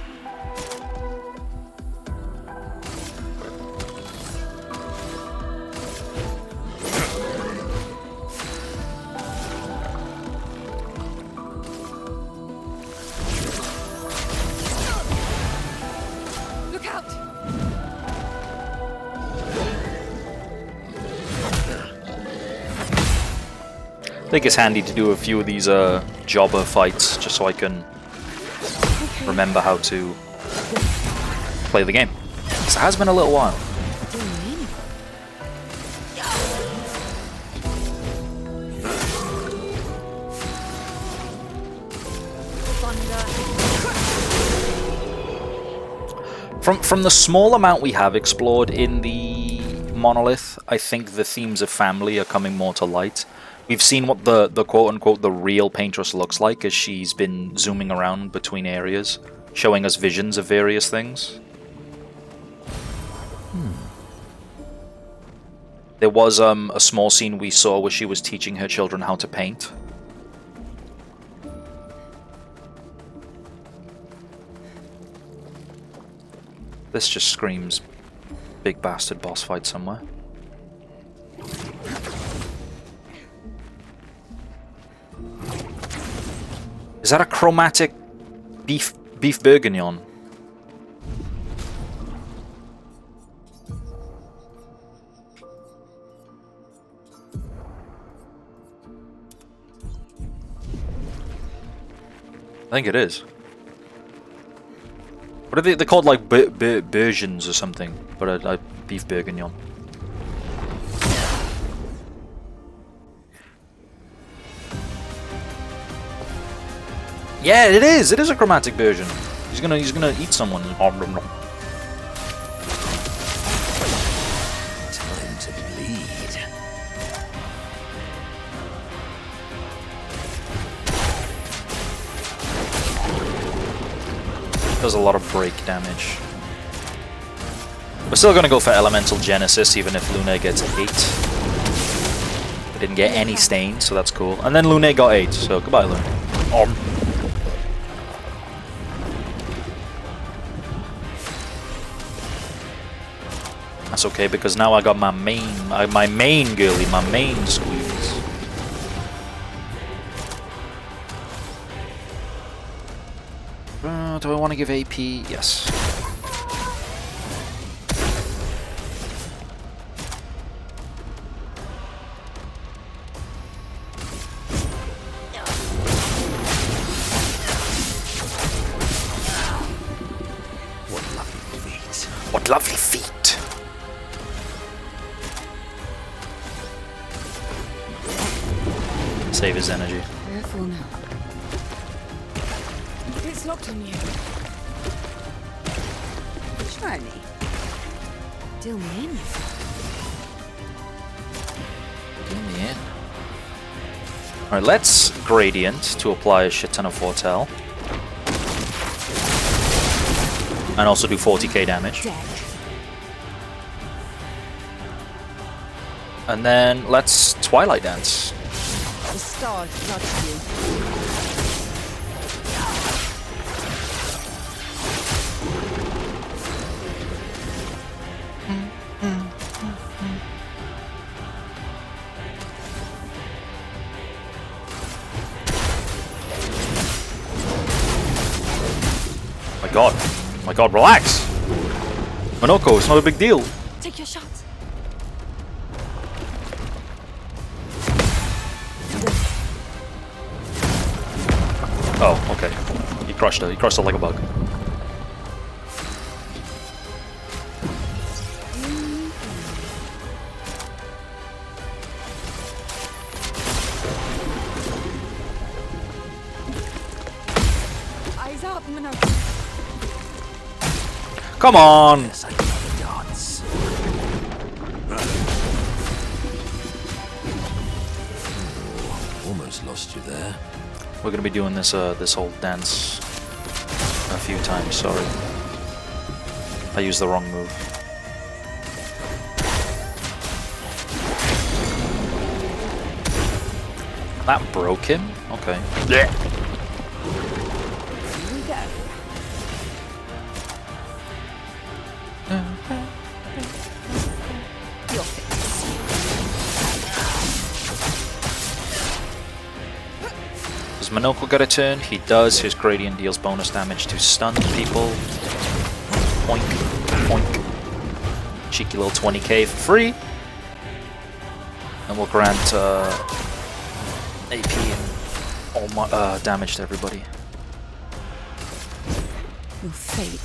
Look out! I think it's handy to do a few of these jobber fights just so I can remember how to play the game. 'Cause it has been a little while. From the small amount we have explored in the monolith, I think the themes of family are coming more to light. We've seen what the quote-unquote the real paintress looks like as she's been zooming around between areas, showing us visions of various things. There was a small scene we saw where she was teaching her children how to paint. This just screams big bastard boss fight somewhere. Is that a chromatic beef bourguignon? I think it is. What are they? They're called like bourgeons or something, but a beef bourguignon. Yeah, it is. It is a chromatic version. He's gonna eat someone. Time to bleed. Does a lot of break damage. We're still gonna go for Elemental Genesis, even if Lune gets 8. I didn't get any stains, so that's cool. And then Lune got 8, so goodbye, Lune. That's okay, because now I got my main girly, my main squeeze. Do I want to give AP? Yes. What lovely feet. What lovely feet! Save his energy. Careful now. It's locked on you. Try me. Deal me in. Alright, let's Gradient to apply a shit ton of Foretell. And also do 40k damage. Dead. And then let's Twilight Dance. The stars judge you. My god, relax! Monoko, it's not a big deal. Take your shot. Oh, okay. He crushed it like a bug. up, Minnow. Come on! Yes, I love a dance. Almost lost you there. We're gonna be doing this this whole dance a few times, sorry. I used the wrong move. That broke him? Okay. Here we go. Your fix. Does Monocle get a turn? He does. His gradient deals bonus damage to stun people. Poink, poink. Cheeky little 20k for free. And we'll grant AP and all my damage to everybody. Your fate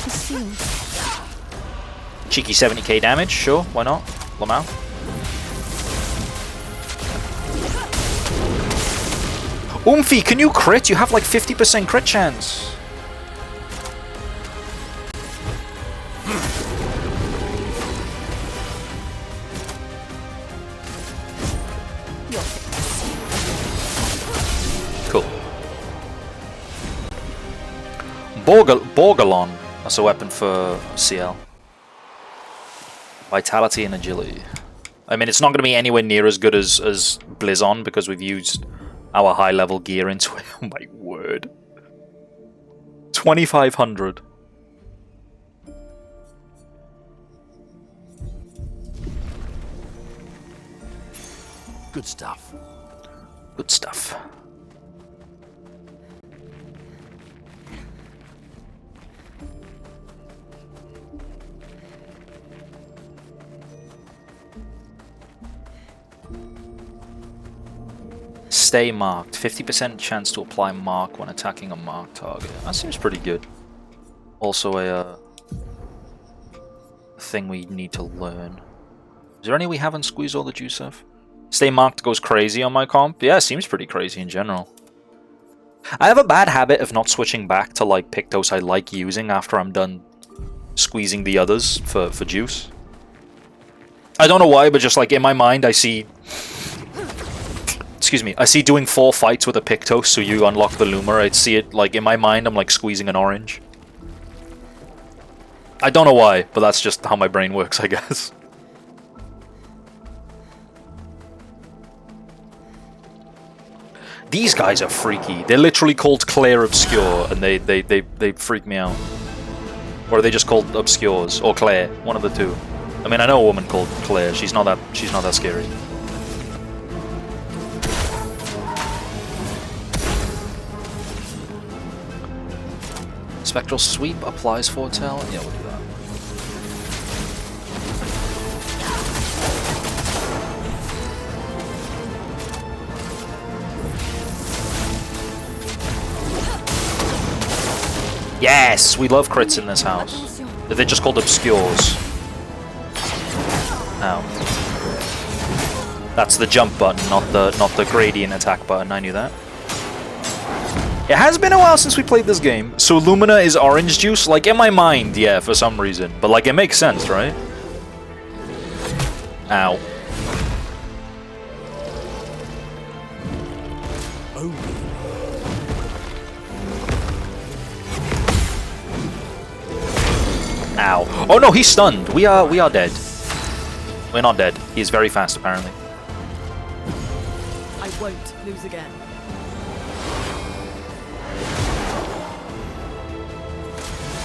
is sealed. Cheeky 70k damage, sure, why not? Lamau. Oomphy, can you crit? You have like 50% crit chance. Your fix. Cool. Borgalon. That's a weapon for CL. Vitality and agility. I mean, it's not going to be anywhere near as good as Blizzon because we've used our high level gear into it. Oh my word. 2500. Good stuff. Good stuff. Stay marked. 50% chance to apply mark when attacking a marked target. That seems pretty good. Also a thing we need to learn. Is there any we haven't squeezed all the juice of? Stay marked goes crazy on my comp. Yeah, it seems pretty crazy in general. I have a bad habit of not switching back to like Pictos I like using after I'm done squeezing the others for juice. I don't know why, but just like in my mind I see... Excuse me, I see doing 4 fights with a Pictos so you unlock the Luma. I see it like in my mind I'm like squeezing an orange. I don't know why, but that's just how my brain works, I guess. These guys are freaky. They're literally called Clair Obscur, and they freak me out. Or are they just called Obscures or Clair? One of the two. I mean, I know a woman called Clair. She's not that scary. Spectral Sweep applies Foretell. Yeah, we'll do that. Yes, we love crits in this house. They're just called Obscures. Ow. That's the jump button, not the gradient attack button. I knew that. It has been a while since we played this game, so Lumina is orange juice. Like in my mind, yeah, for some reason, but like it makes sense, right? Ow. Ow. Oh no, he's stunned. We are dead. We're not dead. He is very fast, apparently. I won't lose again.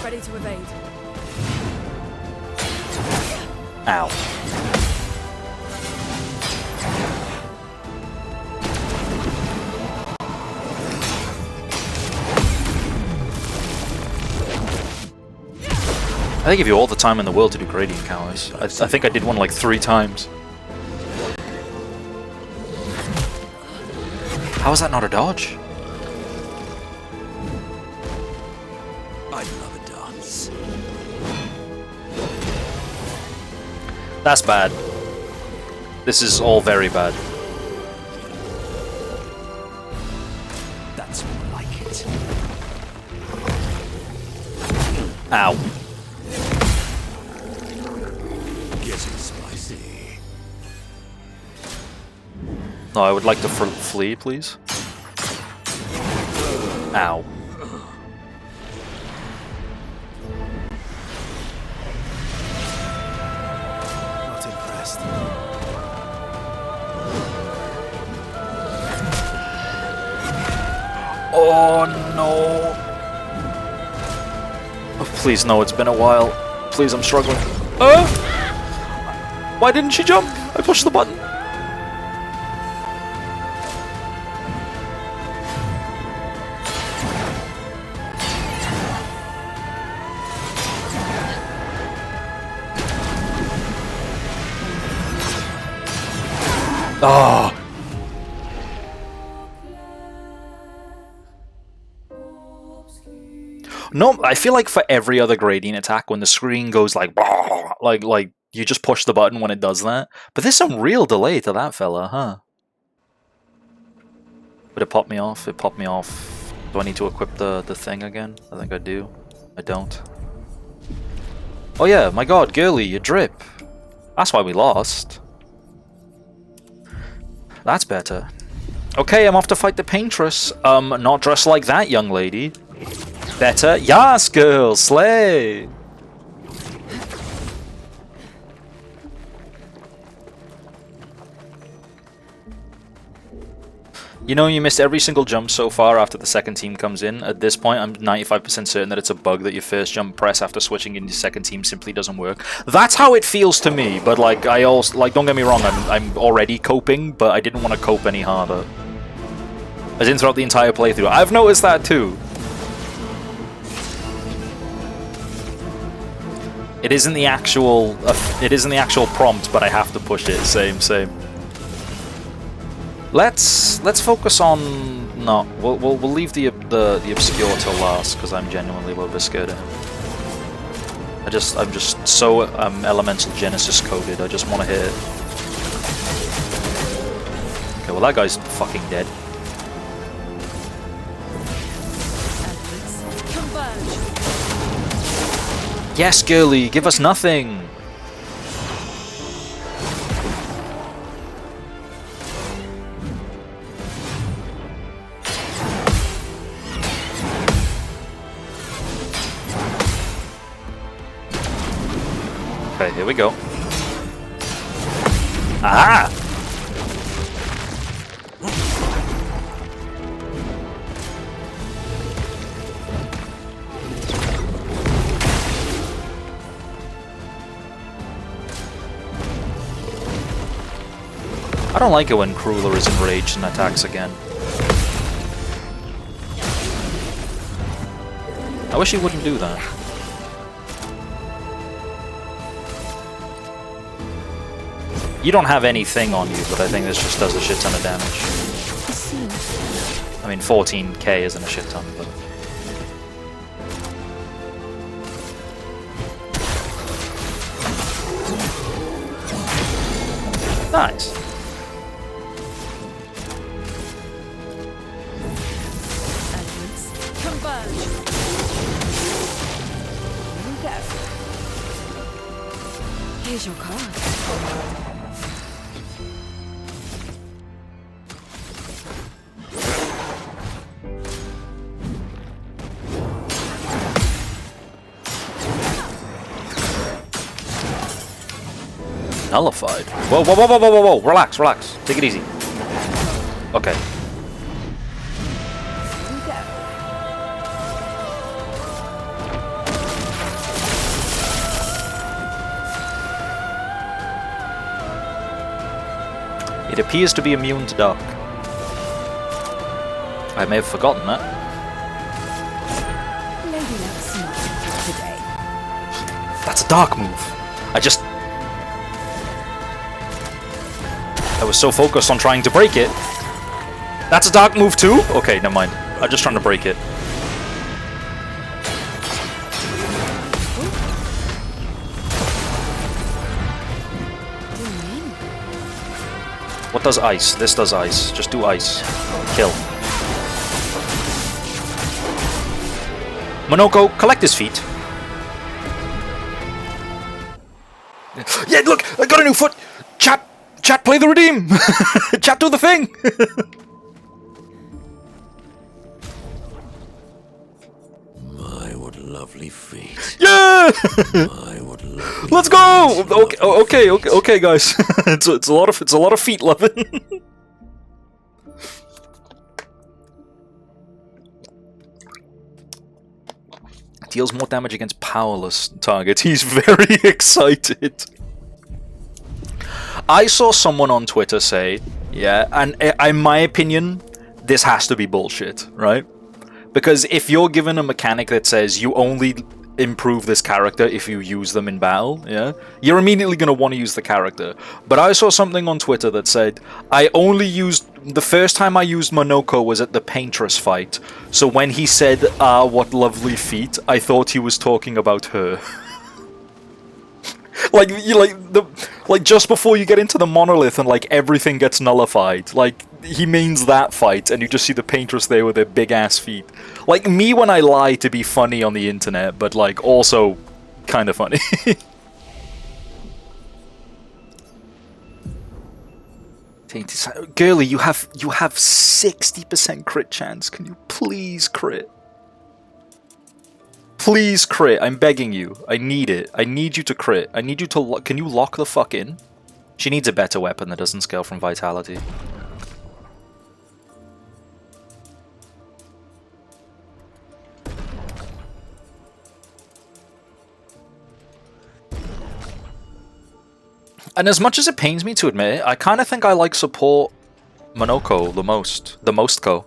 Ready to evade. Ow. I give you all the time in the world to do gradient counters. I think I did one like 3 times. How is that not a dodge? I love a dance. That's bad. This is all very bad. That's what Ow. Getting spicy. No, I would like to flee, please. Ow. Not impressed. Oh no. Oh, please, no, it's been a while. Please, I'm struggling. Why didn't she jump? I pushed the button. Oh. No, I feel like for every other gradient attack, when the screen goes like you just push the button when it does that. But there's some real delay to that fella, huh? But it popped me off. It popped me off. Do I need to equip the thing again? I think I do. I don't. Oh yeah, my god, girly, you drip. That's why we lost. That's better. Okay, I'm off to fight the paintress. Not dressed like that, young lady. Better? Yes, girl, slay! You know, you missed every single jump so far after the second team comes in. At this point, I'm 95% certain that it's a bug that your first jump press after switching into your second team simply doesn't work. That's how it feels to me, but like, I also, like, don't get me wrong, I'm already coping, but I didn't want to cope any harder. As in throughout the entire playthrough. I've noticed that too. It isn't the actual prompt, but I have to push it. Same. Let's focus on no. We'll leave the obscure till last because I'm genuinely a little bit scared of him. I'm just so elemental Genesis coded. I just want to hit it. Okay, well that guy's fucking dead. Yes, girly, give us nothing. Okay, here we go. Aha! I don't like it when Crueler is enraged and attacks again. I wish he wouldn't do that. You don't have anything on you, but I think this just does a shit ton of damage. I mean, 14k isn't a shit ton, but... Nice. Here's your card. Nullified. Whoa. Relax. Take it easy. Okay. It appears to be immune to dark. I may have forgotten that. Maybe not smart today. That's a dark move. I was so focused on trying to break it. That's a dark move too? Okay, never mind. I'm just trying to break it. What does ice? This does ice. Just do ice. Kill. Monoko, collect his feet. Yeah, look, I got a new foot. Chat, play the redeem. Chat, do the thing. My, what lovely feet. Yeah. My, what lovely Let's go. Okay, guys. it's a lot of feet loving. Deals more damage against powerless targets. He's very excited. I saw someone on Twitter say, yeah, and in my opinion, this has to be bullshit, right? Because if you're given a mechanic that says you only improve this character if you use them in battle, yeah, you're immediately going to want to use the character. But I saw something on Twitter that said, the first time I used Monoko was at the Paintress fight, so when he said, ah, what lovely feet, I thought he was talking about her. like just before you get into the monolith and like everything gets nullified, like he means that fight, and you just see the Paintress there with their big ass feet. Like me when I lie to be funny on the internet, but like also kind of funny. Girly, you have 60% crit chance. Can you please crit? Please crit. I'm begging you. I need it. I need you to crit. I need you to can you lock the fuck in? She needs a better weapon that doesn't scale from vitality. And as much as it pains me to admit it, I kind of think I like support Monoko the most co.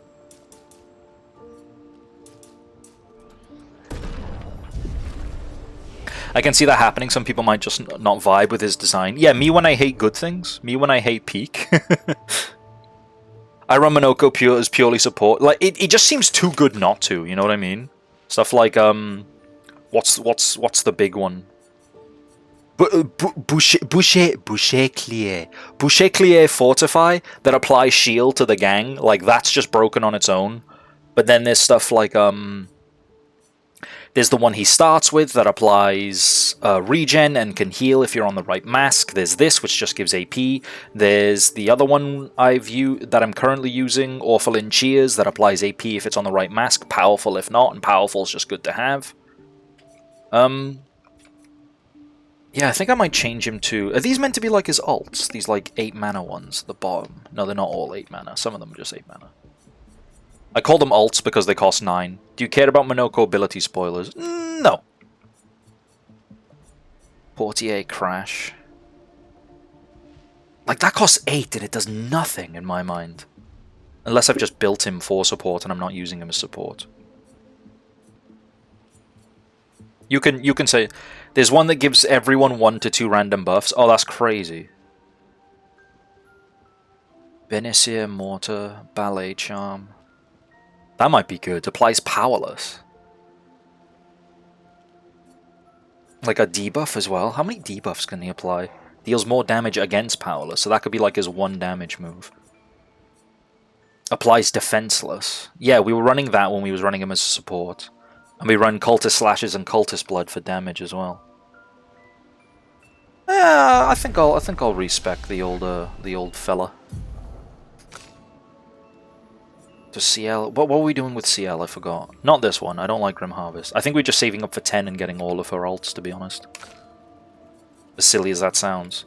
I can see that happening. Some people might just not vibe with his design. Yeah, me when I hate good things. Me when I hate peak. I run Monoko as purely support. Like it just seems too good not to. You know what I mean? Stuff like what's the big one? Boucher Clair Fortify that applies shield to the gang. Like that's just broken on its own. But then there's stuff like there's the one he starts with that applies regen and can heal if you're on the right mask. There's this, which just gives AP. There's the other one that I'm currently using, Orphelin Cheers, that applies AP if it's on the right mask. Powerful if not, and powerful is just good to have. Yeah, I think I might change him to... Are these meant to be like his alts? These like 8 mana ones at the bottom? No, they're not all 8 mana. Some of them are just 8 mana. I call them alts because they cost 9. Do you care about Monoko ability spoilers? No. Portier Crash. Like, that costs 8 and it does nothing in my mind. Unless I've just built him for support and I'm not using him as support. You can say... There's one that gives everyone 1 to 2 random buffs. Oh, that's crazy. Benessier, Mortar, Ballet Charm. That might be good. Applies powerless. Like a debuff as well. How many debuffs can he apply? Deals more damage against powerless, so that could be like his 1 damage move. Applies defenseless. Yeah, we were running that when we was running him as support. And we run Cultist Slashes and Cultist Blood for damage as well. Yeah, I think I'll respec the old fella. To CL, what were we doing with CL? I forgot. Not this one. I don't like Grim Harvest. I think we're just saving up for 10 and getting all of her alts, to be honest. As silly as that sounds.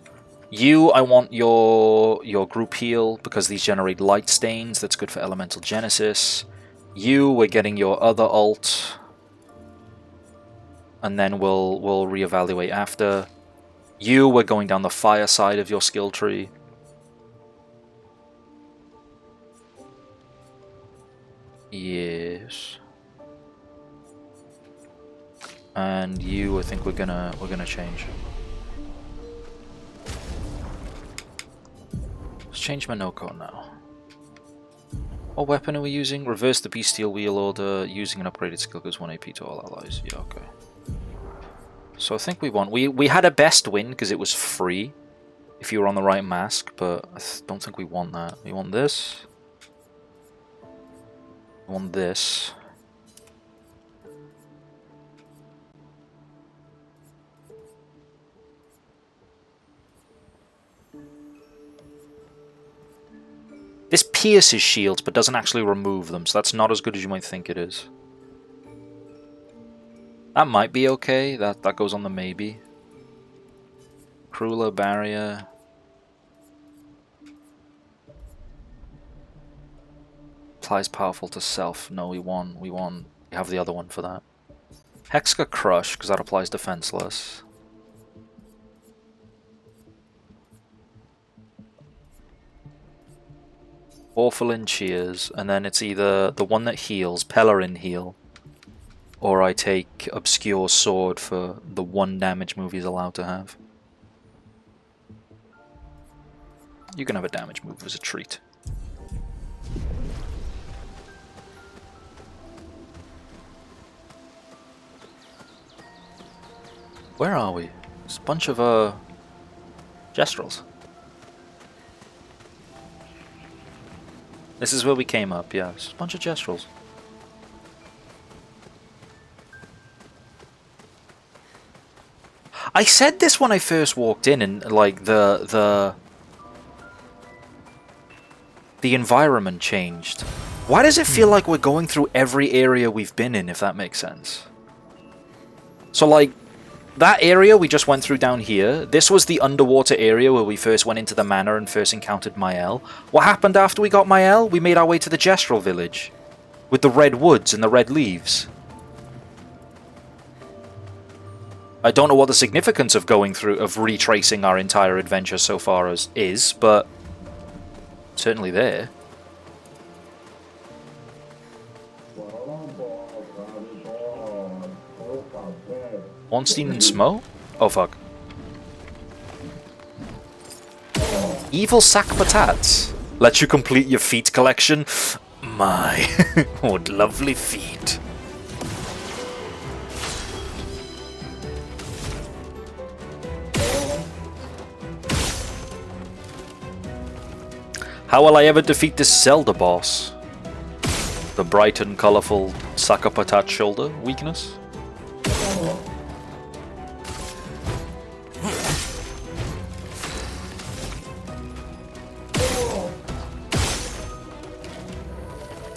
You, I want your group heal because these generate light stains. That's good for Elemental Genesis. You, we're getting your other alt. And then we'll reevaluate after. You, we're going down the fire side of your skill tree. Yes. And you, I think we're gonna change. Let's change Monoko now. What weapon are we using? Reverse the Bestial Wheel Order. Using an upgraded skill goes 1 AP to all allies. Yeah, okay. So I think we had a best win because it was free if you were on the right mask, but I don't think we want that. We want this. We want this. This pierces shields, but doesn't actually remove them, so that's not as good as you might think it is. That might be okay. That goes on the maybe. Crueler barrier. Applies powerful to self. No, we want. We have the other one for that. Hexka Crush, because that applies defenseless. Orphalin Cheers, and then it's either the one that heals, Pellerin Heal, or I take Obscure Sword for the 1 damage move he's allowed to have. You can have a damage move as a treat. Where are we? There's a bunch of Jestrels. This is where we came up, yeah. There's a bunch of Jestrels. I said this when I first walked in, and like the environment changed. Why does it feel like we're going through every area we've been in, if that makes sense? So like, that area we just went through down here, this was the underwater area where we first went into the manor and first encountered Mael. What happened after we got Mael? We made our way to the Jestrel village. With the red woods and the red leaves. I don't know what the significance of going through, of retracing our entire adventure so far is, but certainly there. Ornstein and Smo? Oh fuck. Evil Sack Patats. Let you complete your feet collection. My, what lovely feet. How will I ever defeat this Zelda boss? The bright and colourful Sack Patat shoulder weakness?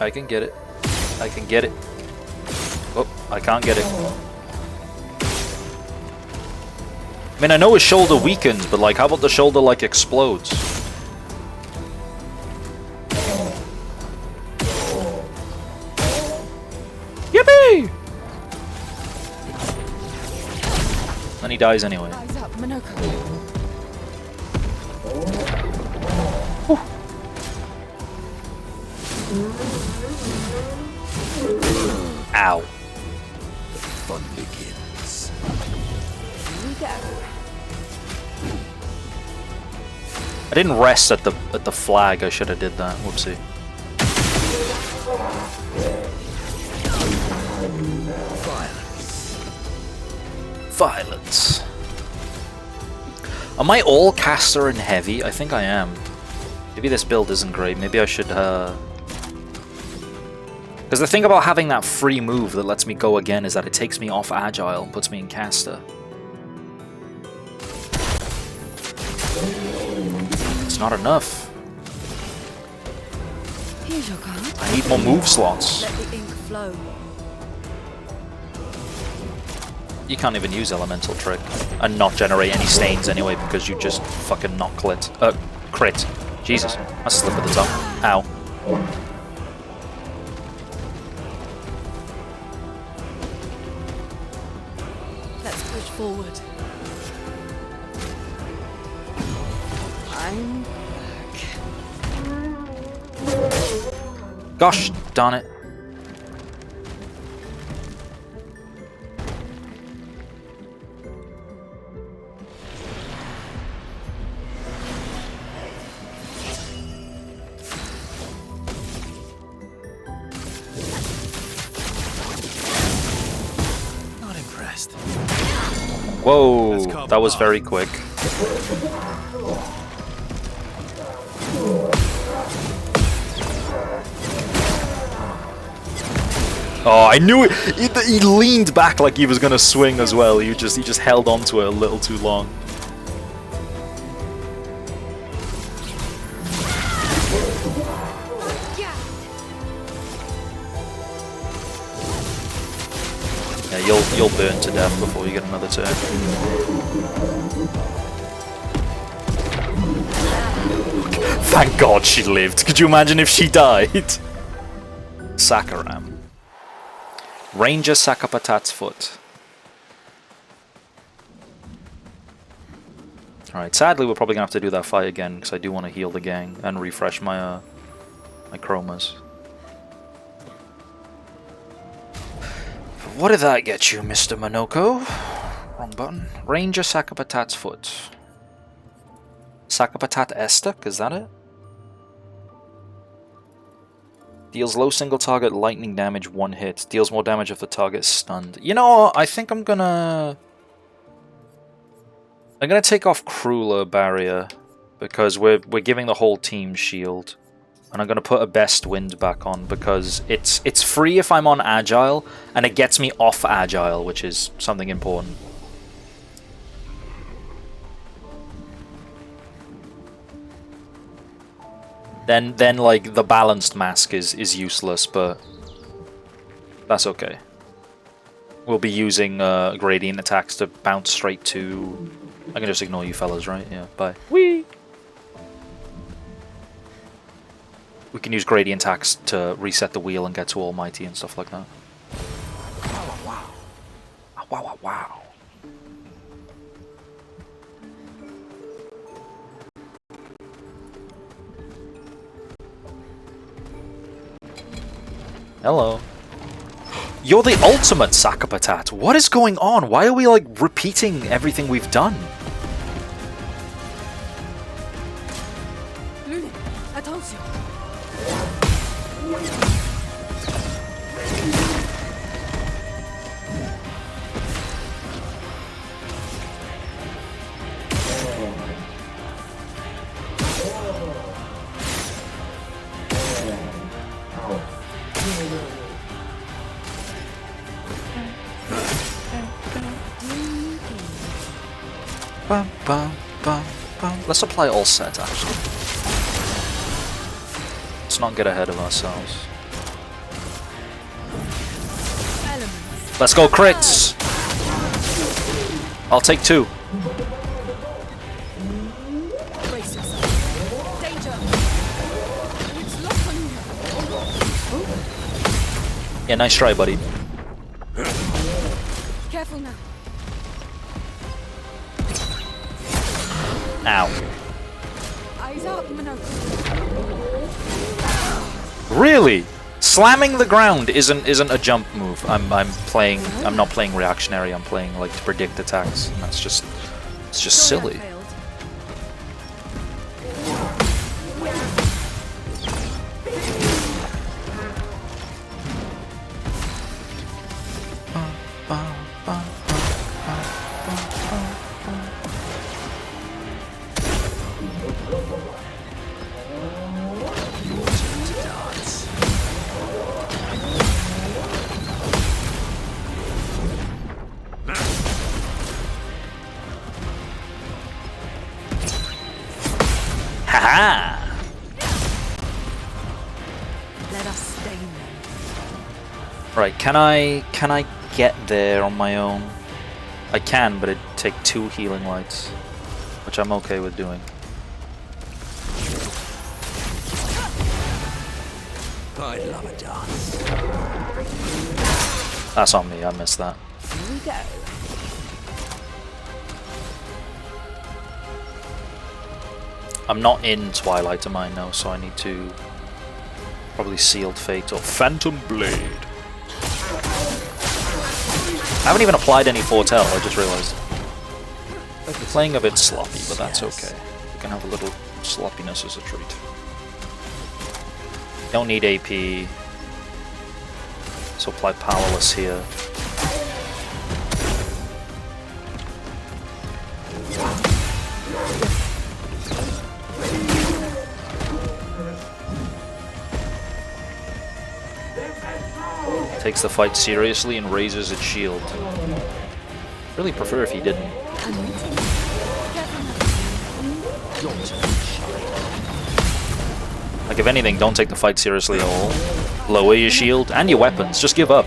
I can get it. I can get it. Oh, I can't get it. I mean, I know his shoulder weakens, but like, how about the shoulder like explodes? Yippee! Then he dies anyway. Eyes up, Minoko. Ow. The fun begins. Here we go. I didn't rest at the flag. I should have did that. Whoopsie. Violence. Am I all caster and heavy? I think I am. Maybe this build isn't great. Maybe I should because the thing about having that free move that lets me go again is that it takes me off agile and puts me in caster. It's not enough. Here's your card. I need more move slots. Let the ink flow. You can't even use Elemental Trick and not generate any stains anyway because you just fucking not crit. Jesus, that's a slip at the top. Ow. Let's push forward. I'm Gosh darn it. Not impressed. Whoa, that was very quick. Oh, I knew it! He leaned back like he was gonna swing as well. He just held onto it a little too long. Yeah, you'll burn to death before you get another turn. Thank God she lived. Could you imagine if she died? Sakaram. Ranger Sakapatat's foot. Alright, sadly we're probably gonna have to do that fight again because I do want to heal the gang and refresh my my chromas. What did that get you, Mr. Monoko? Wrong button. Ranger Sakapatat's foot. Sakapatat Estek, is that it? Deals low single target lightning damage, 1 hit. Deals more damage if the target is stunned. You know, I think I'm gonna take off Crueler Barrier because we're giving the whole team shield. And I'm gonna put a Best Wind back on because it's free if I'm on Agile, and it gets me off Agile, which is something important. Then like the balanced mask is useless, but that's okay. We'll be using gradient attacks to bounce straight to. I can just ignore you fellas, right? Yeah, bye. Whee! We can use gradient attacks to reset the wheel and get to Almighty and stuff like that. Wow, wow, wow. Wow, wow, wow. Hello. You're the ultimate Sakapatat. What is going on? Why are we like repeating everything we've done? Luna, I told you. Bum, bum, bum, bum. Let's apply all set, actually. Let's not get ahead of ourselves. Elements. Let's go crits! I'll take 2. Brace yourself. Danger. It's locked on you. Yeah, nice try, buddy. Careful now. Ow. Eyes up, Monoko. Really? Slamming the ground isn't a jump move. I'm not playing reactionary, I'm playing like to predict attacks. And it's just Sorry I silly. failed. Haha! Let us stain them. Right, can I get there on my own? I can, but it'd take 2 healing lights, which I'm okay with doing. I'd love a dance. That's on me, I missed that. Here we go. I'm not in Twilight of Mine now, so I need to probably Sealed Fate or Phantom Blade. I haven't even applied any Foretell, I just realized. Playing a bit sloppy, but that's okay. You can have a little sloppiness as a treat. Don't need AP, so apply Powerless here. Takes the fight seriously and raises its shield. Really prefer if he didn't. Like, if anything, don't take the fight seriously at all. Lower your shield and your weapons. Just give up.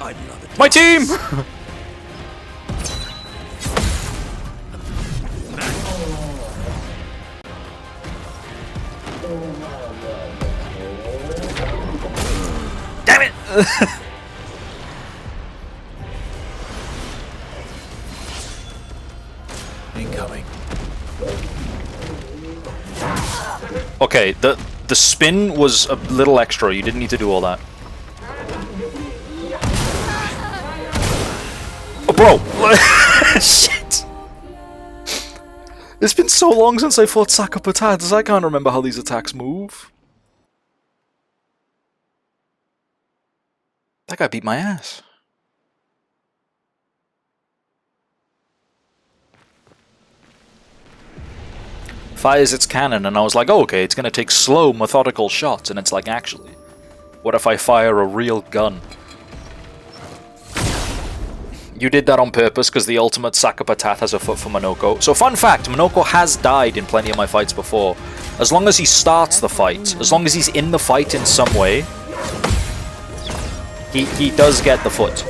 I'd love it. My team! Damn it! Incoming. Okay, the spin was a little extra. You didn't need to do all that. Oh, bro! Shit! It's been so long since I fought Sakapatats, I can't remember how these attacks move. That guy beat my ass. Fires its cannon, and I was like, oh, okay, it's gonna take slow, methodical shots, and it's like, actually, what if I fire a real gun? You did that on purpose because the ultimate Sakapatat has a foot for Monoko. So fun fact, Monoko has died in plenty of my fights before. As long as he starts the fight, as long as he's in the fight in some way, he does get the foot.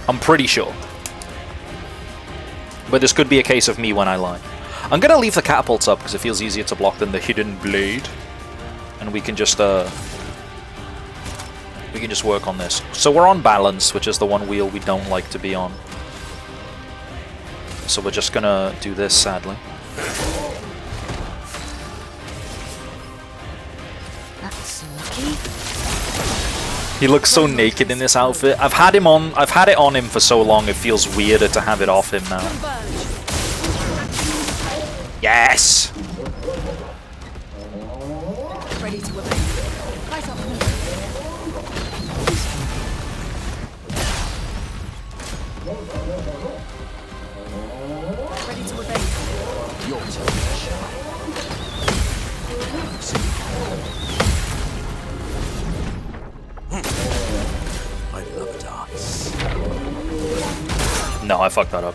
I'm pretty sure. But this could be a case of me when I lie. I'm gonna leave the catapults up because it feels easier to block than the hidden blade. And we can just work on this. So we're on balance, which is the one wheel we don't like to be on. So we're just gonna do this, sadly. That's lucky. He looks so naked in this outfit. I've had it on him for so long it feels weirder to have it off him now. Yes! Ready to obey. Light up. Ready to obey. Your turn. I'd love a dance. No, I fucked that up.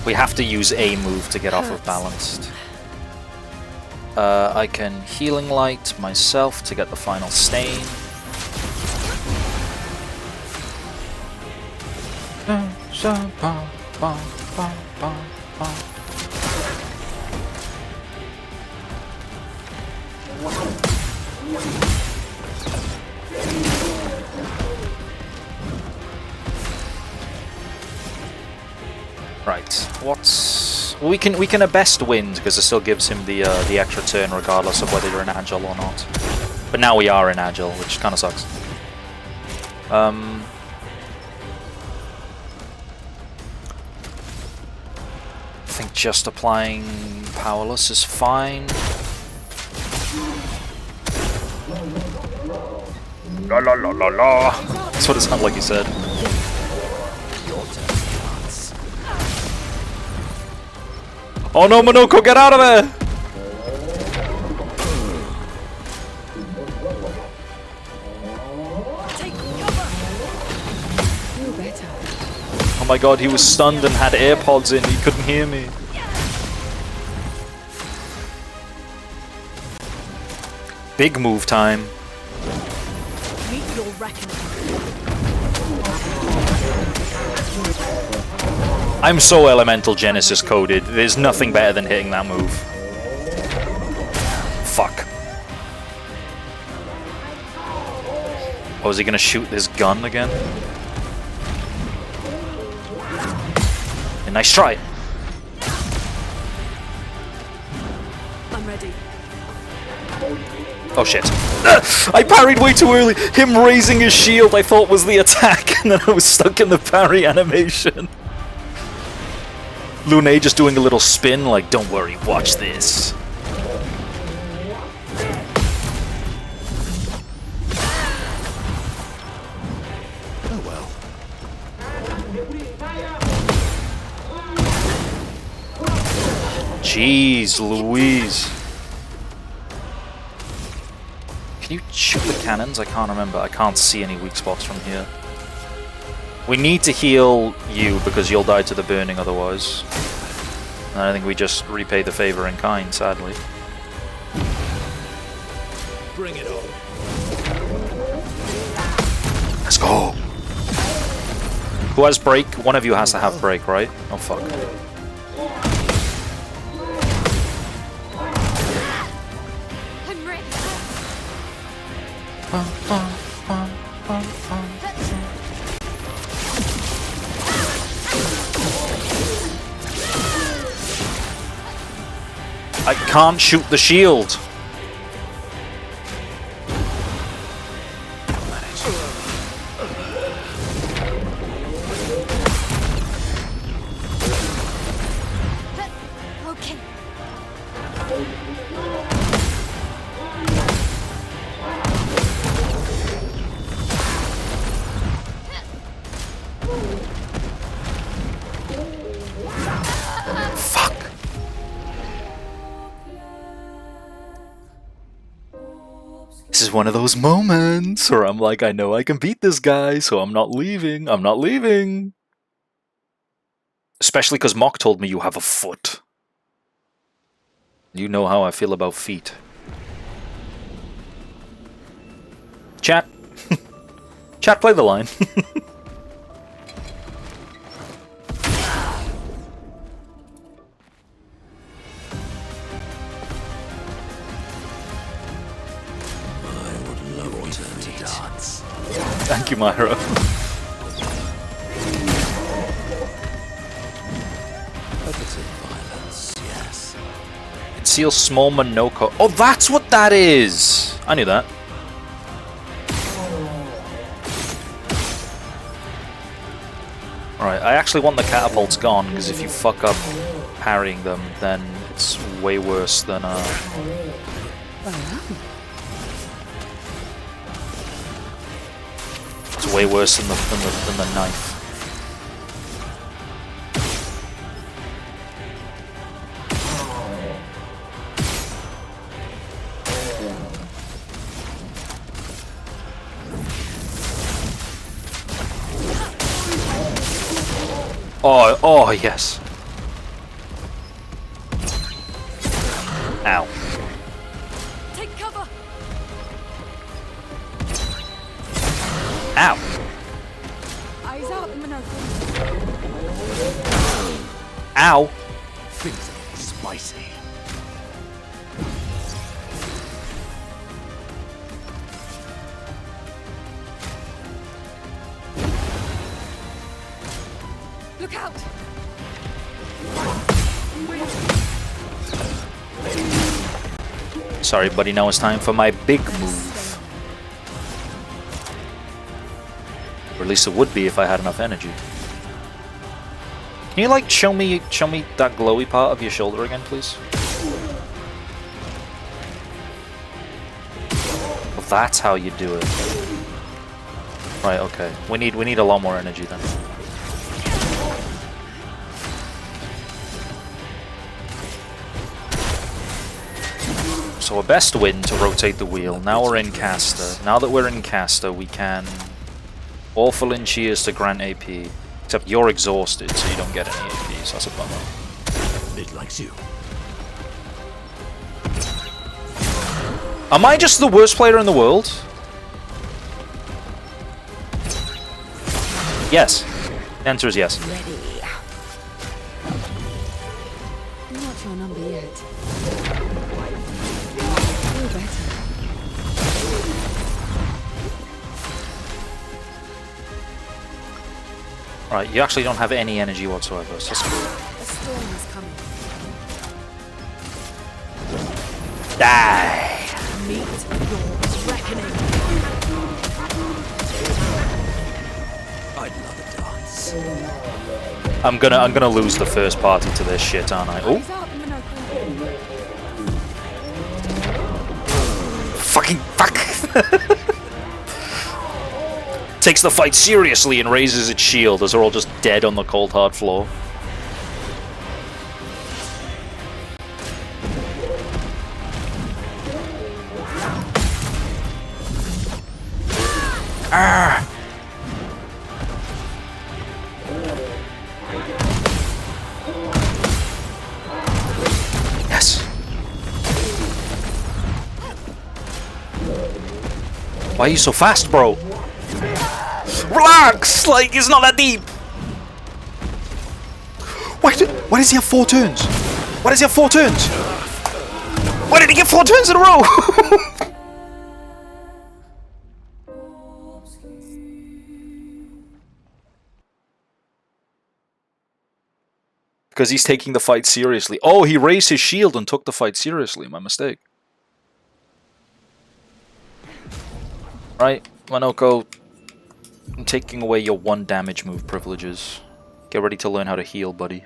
We have to use a move to get off of balanced. I can Healing Light myself to get the final stain. Right, what's... We can a best wind because it still gives him the extra turn regardless of whether you're in agile or not. But now we are in agile, which kind of sucks. I think just applying Powerless is fine. La la la la la. That's what it sounded like you said. Oh no, Monoko, get out of there! Take cover. Feel better. Oh my god, he was stunned and had AirPods in, he couldn't hear me. Big move time. Meet your reckoning. I'm so Elemental Genesis coded, there's nothing better than hitting that move. Fuck. Oh, is he gonna shoot this gun again? A nice try. I'm ready. Oh shit. I parried way too early! Him raising his shield I thought was the attack, and then I was stuck in the parry animation. Lune just doing a little spin like, don't worry, watch this. Oh well. Jeez Louise. Can you shoot the cannons? I can't remember. I can't see any weak spots from here. We need to heal you because you'll die to the burning otherwise. And I think we just repay the favor in kind, sadly. Bring it on. Let's go! Who has break? One of you has to have break, right? Oh fuck. I'm ready. I can't shoot the shield! Okay. Fuck! This is one of those moments where I'm like, I know I can beat this guy, so I'm not leaving. I'm not leaving. Especially because Mock told me you have a foot. You know how I feel about feet. Chat. Chat, play the line. Thank you, Myra. Violence, yes. Conceal small Monoko. Oh, that's what that is! I knew that. Alright, I actually want the catapults gone, because if you fuck up parrying them, then it's way worse than, It's way worse than the knife. Oh, yes. Ow. Take cover. Ow. Eyes out, Monoko. Ow. Things are spicy. Look out. Sorry, buddy, now it's time for my big move. Or at least it would be if I had enough energy. Can you, like, show me that glowy part of your shoulder again, please? Well, that's how you do it. Right, okay. We need a lot more energy then. So a best win to rotate the wheel. Now we're in caster. Now that we're in caster, we can awful in cheers to grant AP. Except you're exhausted, so you don't get any AP, so that's a bummer. It likes you. Am I just the worst player in the world? Yes. The answer is yes. Ready. Not your number yet. Feel better. Right, you actually don't have any energy whatsoever, so that's cool. A storm is coming. Die! Meet your reckoning. I'd love a dance. I'm gonna lose the first party to this shit, aren't I? Oh, Eyes out, Monoko. fucking fuck! Takes the fight seriously and raises its shield as they're all just dead on the cold hard floor. Yes. Why are you so fast, bro? Relax! Like, it's not that deep! Why does he have 4 turns? Why does he have 4 turns? Why did he get 4 turns in a row? Because he's taking the fight seriously. Oh, he raised his shield and took the fight seriously. My mistake. Right, Manoko. I'm taking away your 1 damage move privileges. Get ready to learn how to heal, buddy.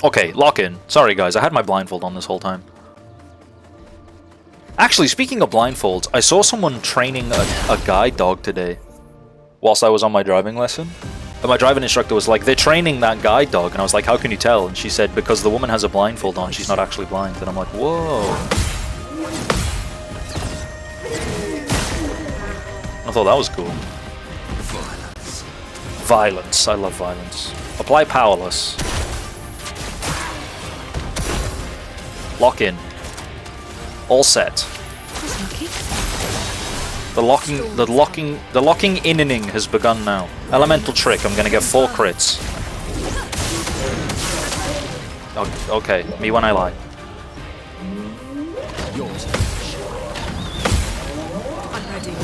Okay, lock in. Sorry guys, I had my blindfold on this whole time. Actually, speaking of blindfolds, I saw someone training a guide dog today whilst I was on my driving lesson. And my driving instructor was like, they're training that guide dog. And I was like, how can you tell? And she said, because the woman has a blindfold on, she's not actually blind. And I'm like, whoa. I thought that was cool. Violence. Violence. I love violence. Apply powerless. Lock in. All set. The locking inning has begun now. Elemental trick, I'm gonna get 4 crits. Okay, me when I lie. Yours. I'm ready.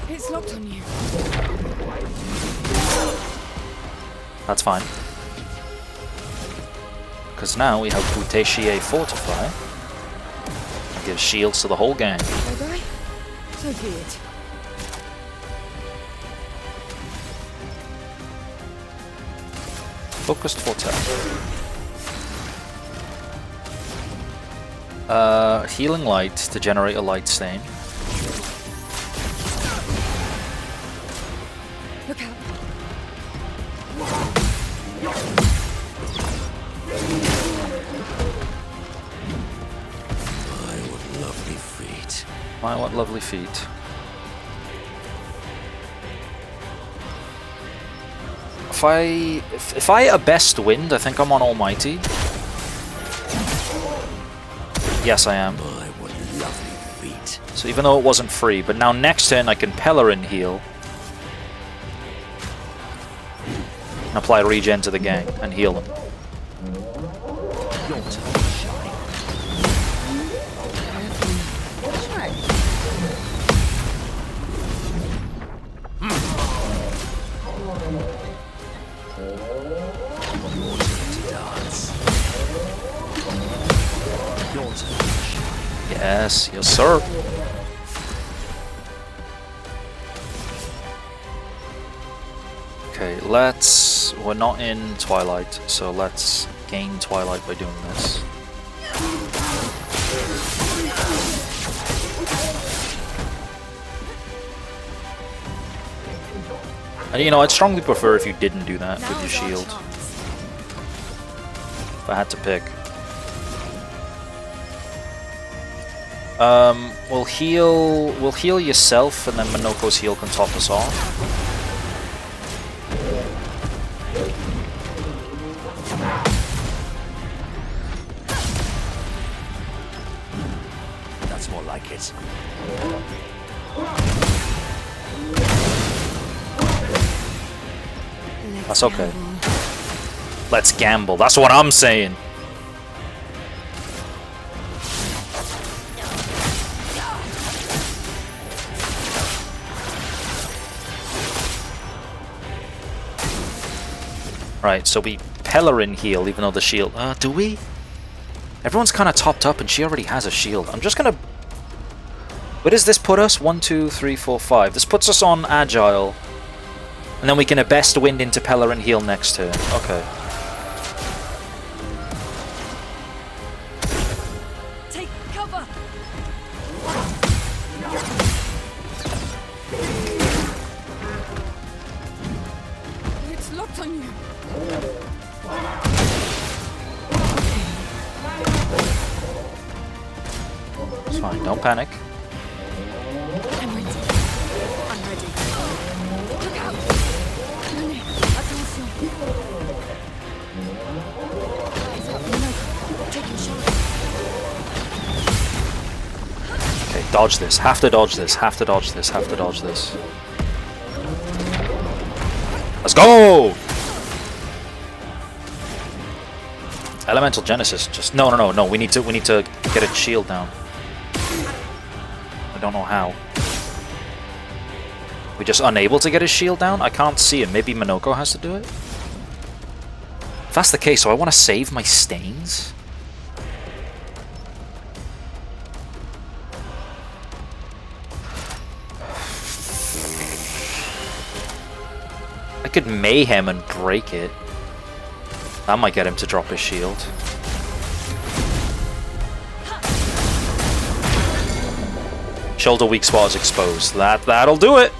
It's locked on you. That's fine. Because now we have Boutessier Fortify. That gives shields to the whole gang. Bye-bye. So be it. Focused Fortet. Healing Light to generate a light stain. Look out. My, what lovely feet. My, what lovely feet. If I a best wind, I think I'm on Almighty. Yes, I am. My, what lovely feet. So even though it wasn't free, but now next turn I can Pellerin heal. And apply regen to the gang and heal them. Your turn to shine. Your turn to dance. Your turn to shine. Yes, yes sir. Okay, we're not in Twilight, so let's gain Twilight by doing this. And you know, I'd strongly prefer if you didn't do that with your shield. If I had to pick. We'll heal yourself, and then Minoko's heal can top us off. That's more like it. That's okay. Let's gamble. That's what I'm saying. Right, so we Pellerin heal, even though the shield... do we? Everyone's kind of topped up, and she already has a shield. I'm just gonna... Where does this put us? 1, 2, 3, 4, 5. This puts us on Agile. And then we can best wind into Pellerin heal next turn. Okay. Take Cover! It's locked on you. It's fine, don't panic. I'm ready. I'm ready. Look out! René, attention. Eyes up, Minoko. Take your shot. Okay, dodge this. Have to dodge this. Have to dodge this. Have to dodge this. Let's go! Elemental Genesis. Just no. We need to get its shield down. I don't know how. We're just unable to get his shield down? I can't see him. Maybe Minoko has to do it? If that's the case, so I want to save my stains? I could mayhem and break it. That might get him to drop his shield. Shoulder weak spot is exposed. That'll do it.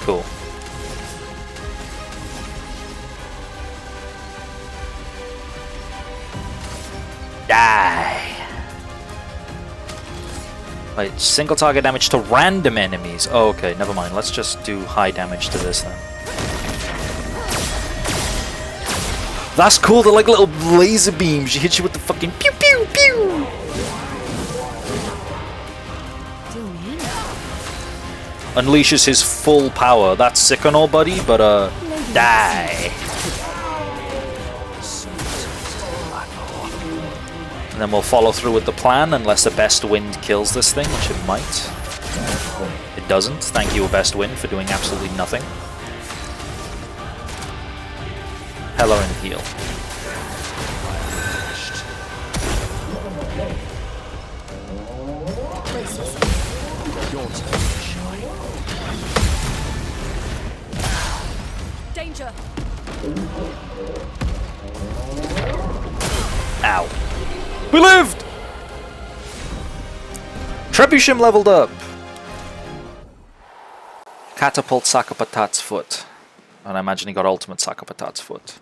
Cool. Die. Wait, single target damage to random enemies. Oh, okay, never mind. Let's just do high damage to this then. That's cool. They're like little laser beams. She hits you with the fucking pew pew pew. Unleashes his full power. That's sick and all, buddy, but die. And then we'll follow through with the plan unless the best wind kills this thing, which it might. It doesn't. Thank you, best wind, for doing absolutely nothing. Hello and heal. Your turn to shine. Danger! Ow. We lived! Trebuchem leveled up. Catapult Sakapatat's foot. And I imagine he got ultimate Sakapatat's foot.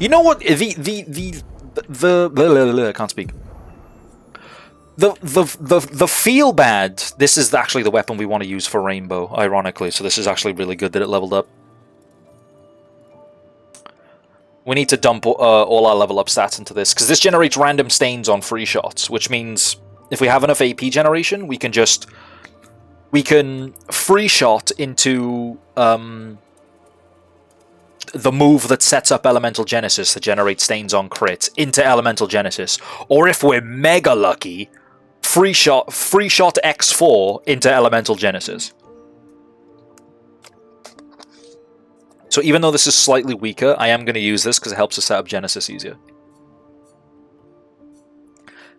You know what? I can't speak. The feel bad. This is actually the weapon we want to use for Rainbow, ironically. So this is actually really good that it leveled up. We need to dump all our level up stats into this, because this generates random stains on free shots, which means if we have enough AP generation, we can free shot into the move that sets up Elemental Genesis to generate stains on crits into Elemental Genesis. Or if we're mega lucky, free shot X4 into Elemental Genesis. So even though this is slightly weaker, I am going to use this because it helps us set up Genesis easier.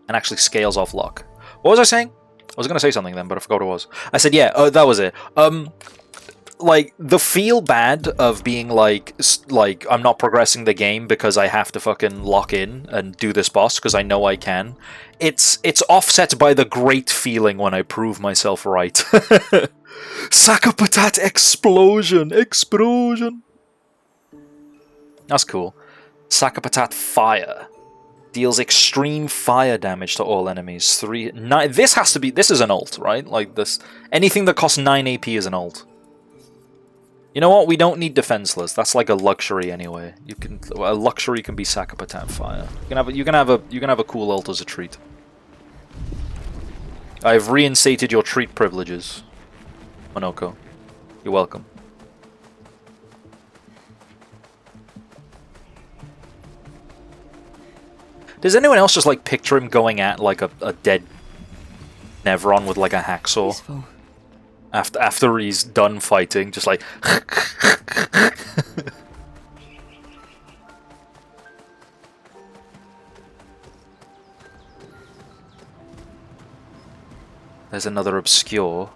And actually scales off luck. What was I saying? I was going to say something then, but I forgot what it was. I said, yeah, that was it. Like, the feel bad of being like, I'm not progressing the game because I have to fucking lock in and do this boss because I know I can. It's offset by the great feeling when I prove myself right. Sakapatat explosion! Explosion! That's cool. Sakapatat fire. Deals extreme fire damage to all enemies. This has to be... This is an ult, right? Like this... Anything that costs 9 AP is an ult. You know what? We don't need defenseless. That's like a luxury anyway. A luxury can be Sakapatat fire. You can have a cool ult as a treat. I've reinstated your treat privileges, Minoko. You're welcome. Does anyone else just like picture him going at like a dead Nevron with like a hacksaw? Peaceful. After he's done fighting, just like there's another Obscur.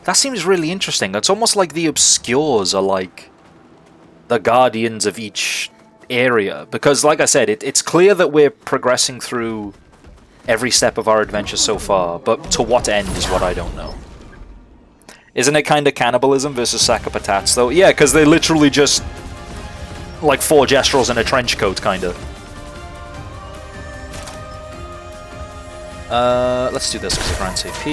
That seems really interesting. It's almost like the Obscures are like the guardians of each area. Because, like I said, it's clear that we're progressing through every step of our adventure so far, but to what end is what I don't know. Isn't it kind of cannibalism versus sack of patats, though? Yeah, because they literally just like 4 gestrels in a trench coat, kind of. Let's do this because it grants AP.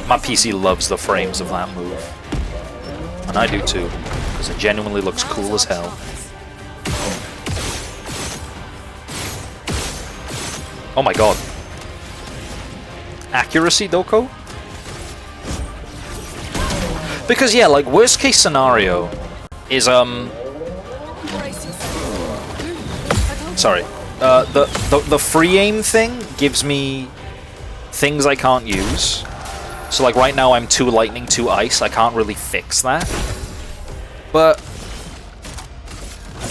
My PC loves the frames of that move. And I do too, because it genuinely looks cool as hell. Oh my god. Accuracy, Doko? Because yeah, like worst case scenario is sorry. The free aim thing gives me things I can't use. So like right now I'm 2 lightning, 2 ice. I can't really fix that. But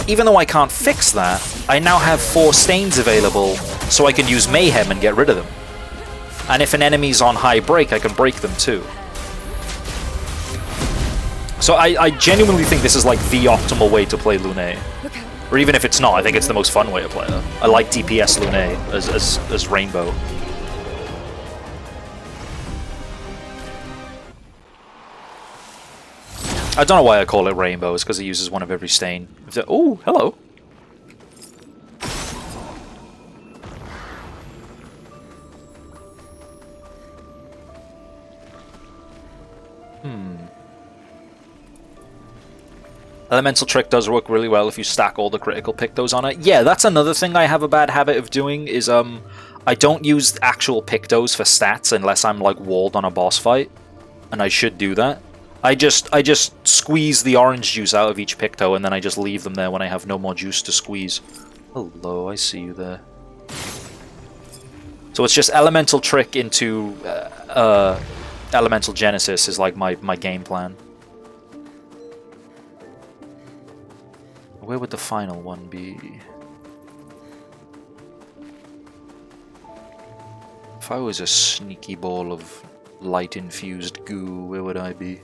even though I can't fix that, I now have 4 stains available, so I can use mayhem and get rid of them. And if an enemy's on high break, I can break them too. So I genuinely think this is like the optimal way to play Lune. Or even if it's not, I think it's the most fun way to play her. I like DPS Lune as Rainbow. I don't know why I call it Rainbow, it's because it uses one of every stain. Oh, hello! Elemental Trick does work really well if you stack all the critical Pictos on it. Yeah, that's another thing I have a bad habit of doing, is I don't use actual Pictos for stats unless I'm like walled on a boss fight. And I should do that. I just squeeze the orange juice out of each Picto and then I just leave them there when I have no more juice to squeeze. Hello, I see you there. So it's just Elemental Trick into Elemental Genesis is like my game plan. Where would the final one be? If I was a sneaky ball of light-infused goo, where would I be?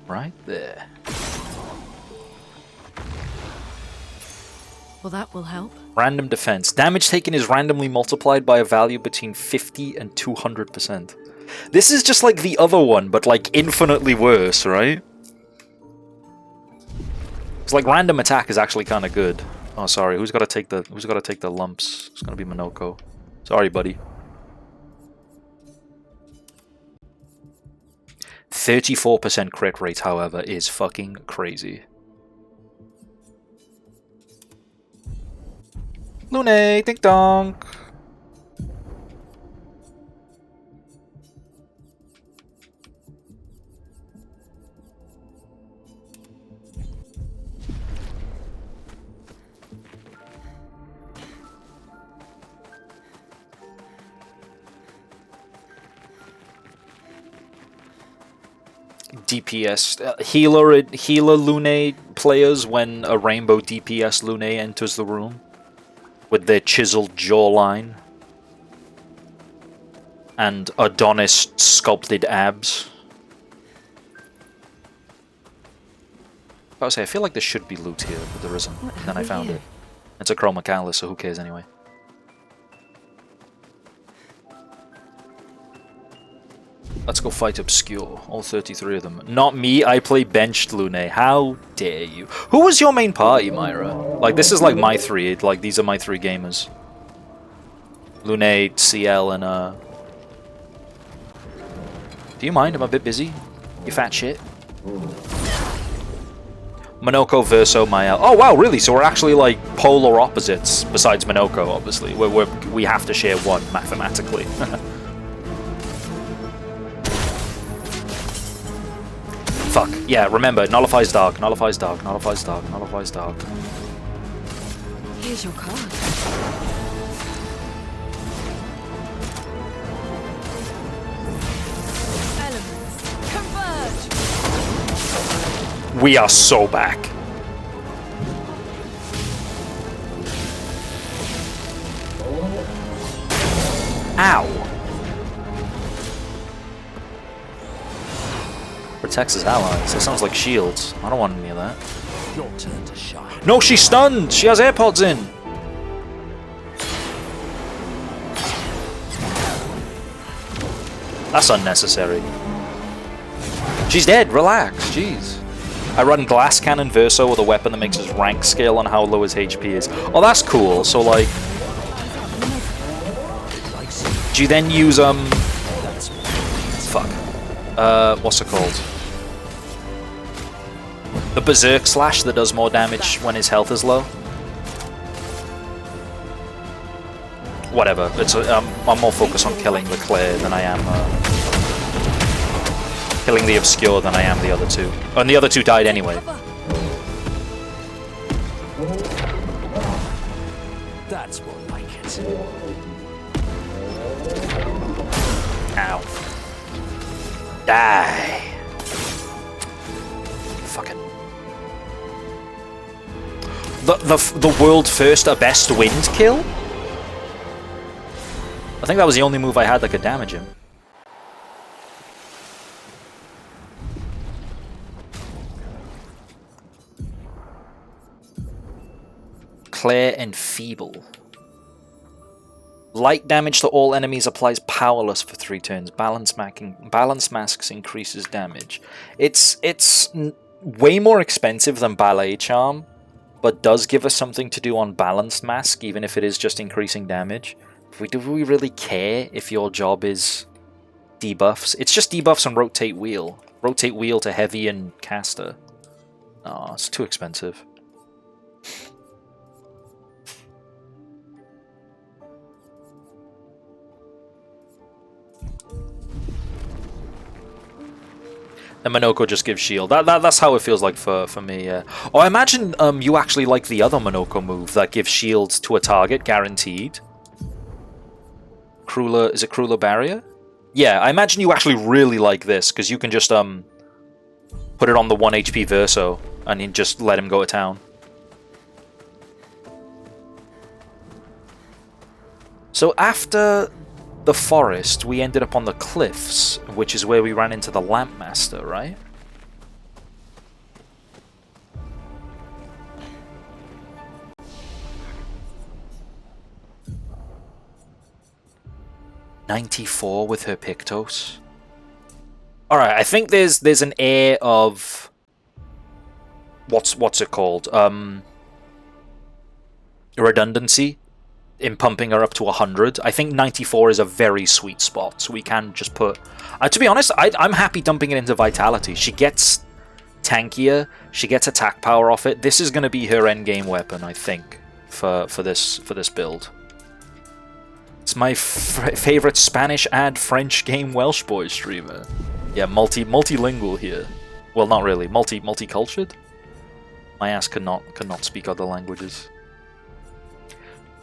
Right there. Well, that will help. Random defense. Damage taken is randomly multiplied by a value between 50 and 200%. This is just like the other one, but like infinitely worse, right? It's like random attack is actually kind of good. Oh, sorry. Who's got to take the lumps? It's gonna be Minoko. Sorry, buddy. 34% crit rate, however, is fucking crazy. Lune, ding dong. DPS healer Lune players when a rainbow DPS Lune enters the room with their chiseled jawline and Adonis sculpted abs. I was say I feel like there should be loot here, but there isn't. And then I found it. It's a Chroma Catalyst, so who cares anyway? Let's go fight Obscur, all 33 of them. Not me, I play benched Lune. How dare you? Who was your main party, Myra? Like, this is like my 3, like, these are my 3 gamers. Lune, CL, and, Do you mind? I'm a bit busy. You fat shit. Minoko, Verso, Mael. Oh, wow, really? So we're actually, like, polar opposites, besides Minoko, obviously. We have to share one, mathematically. Fuck. Yeah, remember, nullifies dark, nullifies dark, nullifies dark, nullifies dark. Here's your card. We are so back. Ow. Protects his allies. That sounds like shields. I don't want any of that. Your turn to shine. No, she's stunned! She has AirPods in! That's unnecessary. She's dead, relax, jeez. I run Glass Cannon Verso with a weapon that makes his rank scale on how low his HP is. Oh, that's cool, so like... Do you then use, fuck. What's it called? The Berserk Slash that does more damage when his health is low? Whatever, it's I'm more focused on killing the Clair than I am killing the Obscur than I am the other two. Oh, and the other two died anyway. That's more like it. Ow. Die. Fucking. The world first a best wind kill? I think that was the only move I had that could damage him. Clair and Feeble. Light damage to all enemies applies powerless for 3 turns. Balance masks increases damage. It's way more expensive than Ballet Charm, but does give us something to do on Balanced Mask, even if it is just increasing damage. Do we really care if your job is debuffs? It's just debuffs and Rotate Wheel. Rotate Wheel to Heavy and Caster. Oh, it's too expensive. And Monoko just gives shield. That's how it feels like for me, yeah. Oh, I imagine you actually like the other Monoko move that gives shields to a target, guaranteed. Crueler, is it Crueler Barrier? Yeah, I imagine you actually really like this, because you can just put it on the 1 HP Verso, and you just let him go to town. So after the forest, we ended up on the cliffs, which is where we ran into the Lampmaster, right? '94 with her Pictos. All right, I think there's an air of what's it called? Redundancy in pumping her up to 100. I think 94 is a very sweet spot, so we can just put... to be honest, I'm happy dumping it into Vitality. She gets tankier, she gets attack power off it. This is going to be her endgame weapon, I think, for this build. It's my favorite Spanish and French game Welsh boy streamer. Yeah, multilingual here. Well, not really. Multicultured? My ass cannot speak other languages.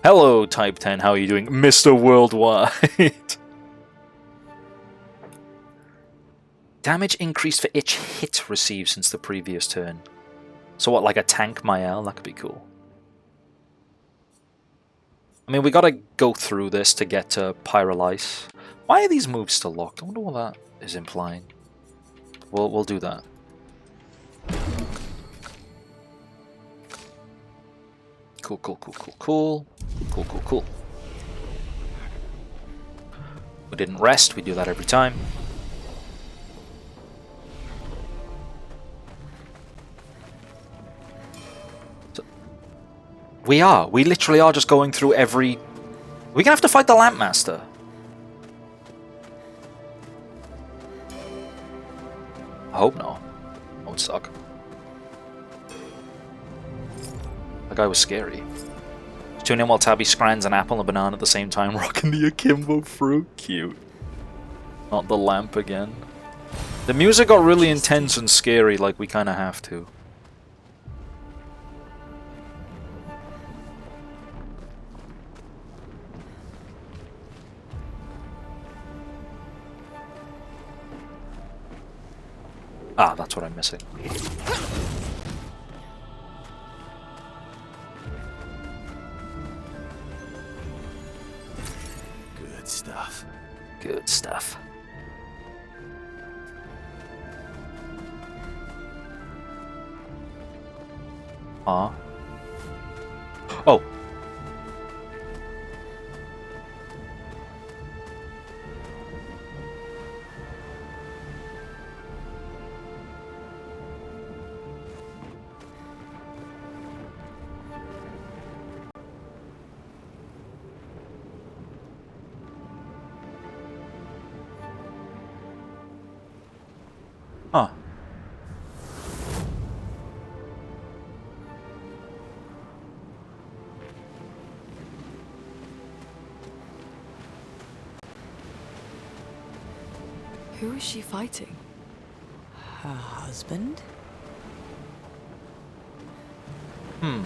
Hello, Type 10. How are you doing, Mr. Worldwide? Damage increased for each hit received since the previous turn. So what, like a tank Mael? That could be cool. I mean, we gotta go through this to get to Pyrolyse. Why are these moves still locked? I wonder what that is implying. We'll do that. Cool. We didn't rest, we do that every time. So, we literally are just going through every... We're gonna have to fight the Lampmaster. I hope not. That would suck. That guy was scary. Tune in while Tabby scrans an apple and a banana at the same time, rocking the akimbo fruit. Cute. Not the lamp again. The music got really intense and scary, like we kind of have to. Ah, that's what I'm missing. Good stuff. Oh. Huh. Who is she fighting? Her husband? Hmm.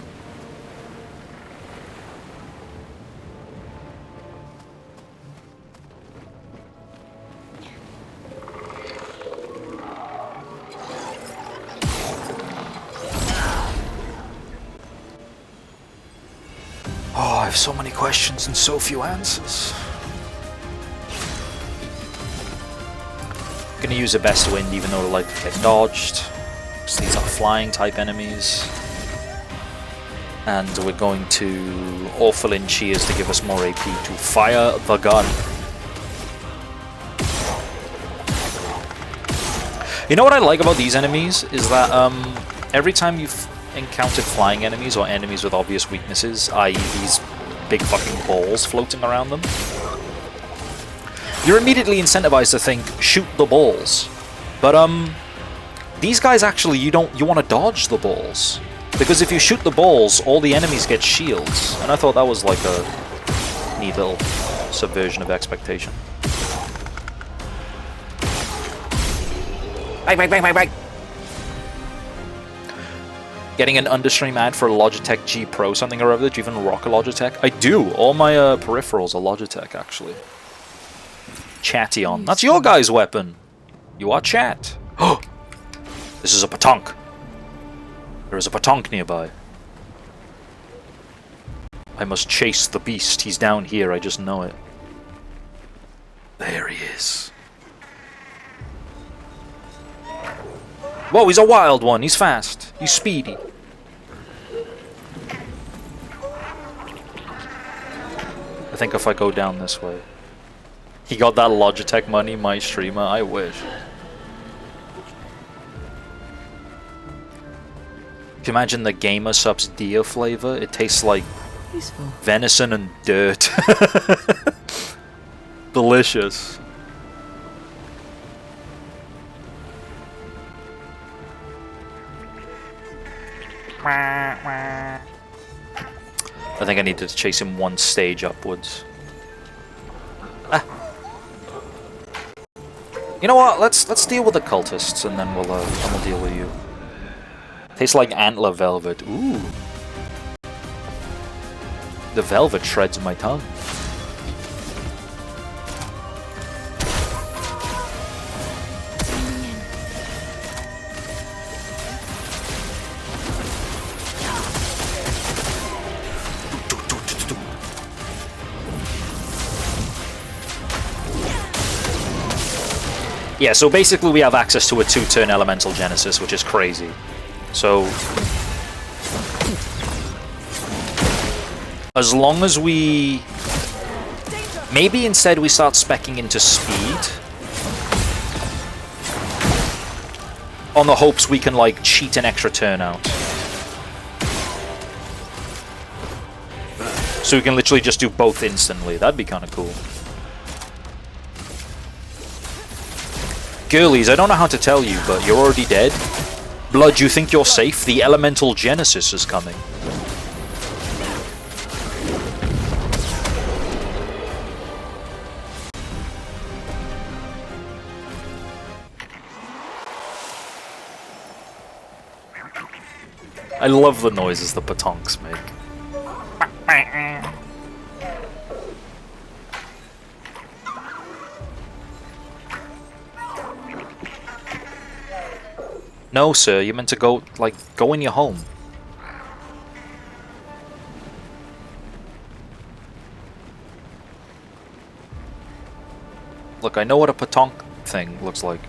Oh, I have so many questions and so few answers. Gonna use a best wind even though the light will get dodged. Because these are flying type enemies. And we're going to awful in cheers to give us more AP to fire the gun. You know what I like about these enemies is that every time you've encountered flying enemies or enemies with obvious weaknesses, i.e. these big fucking balls floating around them, you're immediately incentivized to think, shoot the balls. But these guys actually, you want to dodge the balls. Because if you shoot the balls, all the enemies get shields. And I thought that was like a neat little subversion of expectation. Bang. Getting an understream ad for a Logitech G Pro something or other. Do you even rock a Logitech? I do. All my peripherals are Logitech, actually. Chatty on. That's your guy's weapon. You are chat. Oh, this is a patonk. There is a patonk nearby. I must chase the beast. He's down here. I just know it. There he is. Whoa, he's a wild one. He's fast. He's speedy. I think if I go down this way. He got that Logitech money, my streamer. I wish. If you imagine the Gamer Subs deer flavor, it tastes like Useful. venison and dirt. Delicious. I think I needed to chase him one stage upwards. Ah. You know what? Let's deal with the cultists and then we'll deal with you. Tastes like antler velvet. Ooh. The velvet shreds my tongue. Yeah, so basically we have access to a 2-turn elemental genesis, which is crazy. So as long as we maybe instead we start speccing into speed on the hopes we can like cheat an extra turn out. So we can literally just do both instantly. That'd be kind of cool. Girlies, I don't know how to tell you, but you're already dead. Blood, you think you're safe? The elemental genesis is coming. I love the noises the patonks make. No, sir, you're meant to go, like, go in your home. Look, I know what a petanque thing looks like.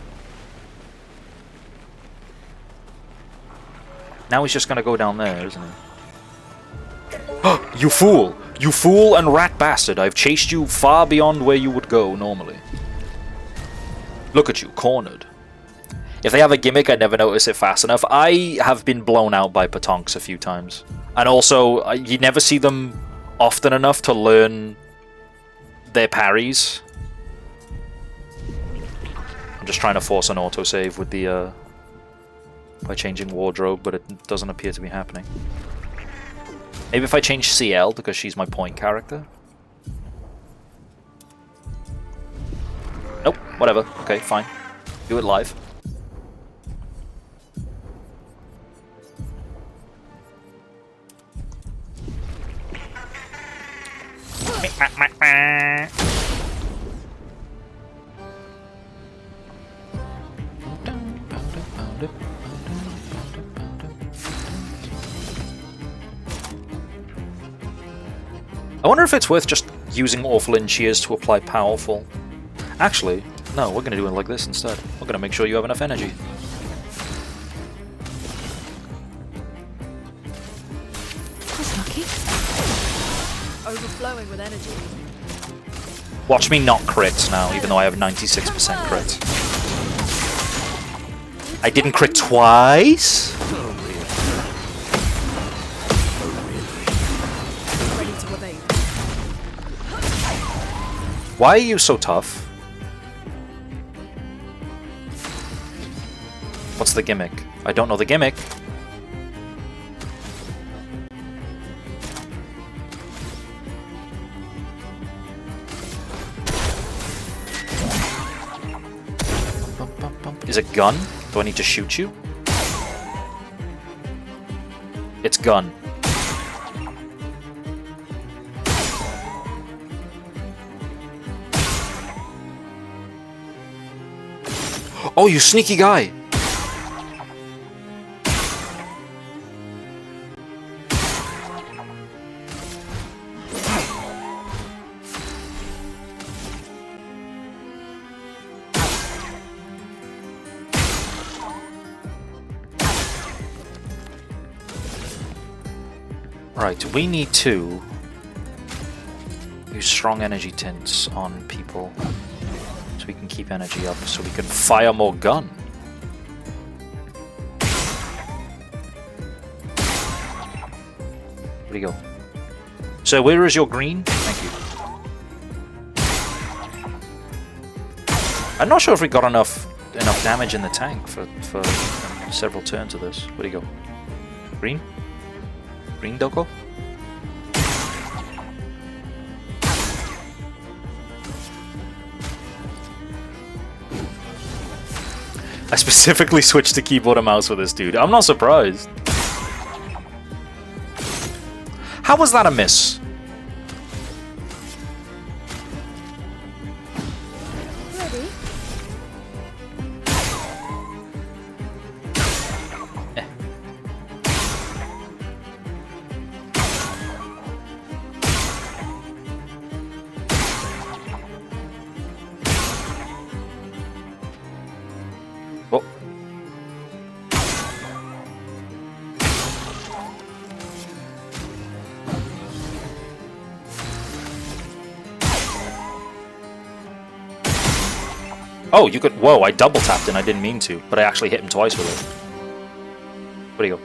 Now he's just gonna go down there, isn't he? You fool! You fool and rat bastard! I've chased you far beyond where you would go normally. Look at you, cornered. If they have a gimmick, I never notice it fast enough. I have been blown out by petanques a few times. And also, you never see them often enough to learn their parries. I'm just trying to force an autosave with the, by changing wardrobe, but it doesn't appear to be happening. Maybe if I change CL, because she's my point character. Nope, whatever. Okay, fine. Do it live. I wonder if it's worth just using Awful in Cheers to apply Powerful. Actually, no, we're going to do it like this instead. We're going to make sure you have enough energy. That's lucky. Overflowing with energy. Watch me not crit now, even though I have 96% crit. I didn't crit twice? Ready to evade. Why are you so tough? What's the gimmick? I don't know the gimmick. Is it gun? Do I need to shoot you? It's gun. Oh, you sneaky guy! Right, we need to use strong energy tints on people so we can keep energy up, so we can fire more gun. Where'd he go? So where is your green? Thank you. I'm not sure if we got enough damage in the tank for several turns of this. Where'd he go? Green? Green Doko? I specifically switched to keyboard and mouse with this dude. I'm not surprised. How was that a miss? Ready? Oh. Oh, you could. Whoa, I double tapped and I didn't mean to, but I actually hit him twice with it. Where'd he go?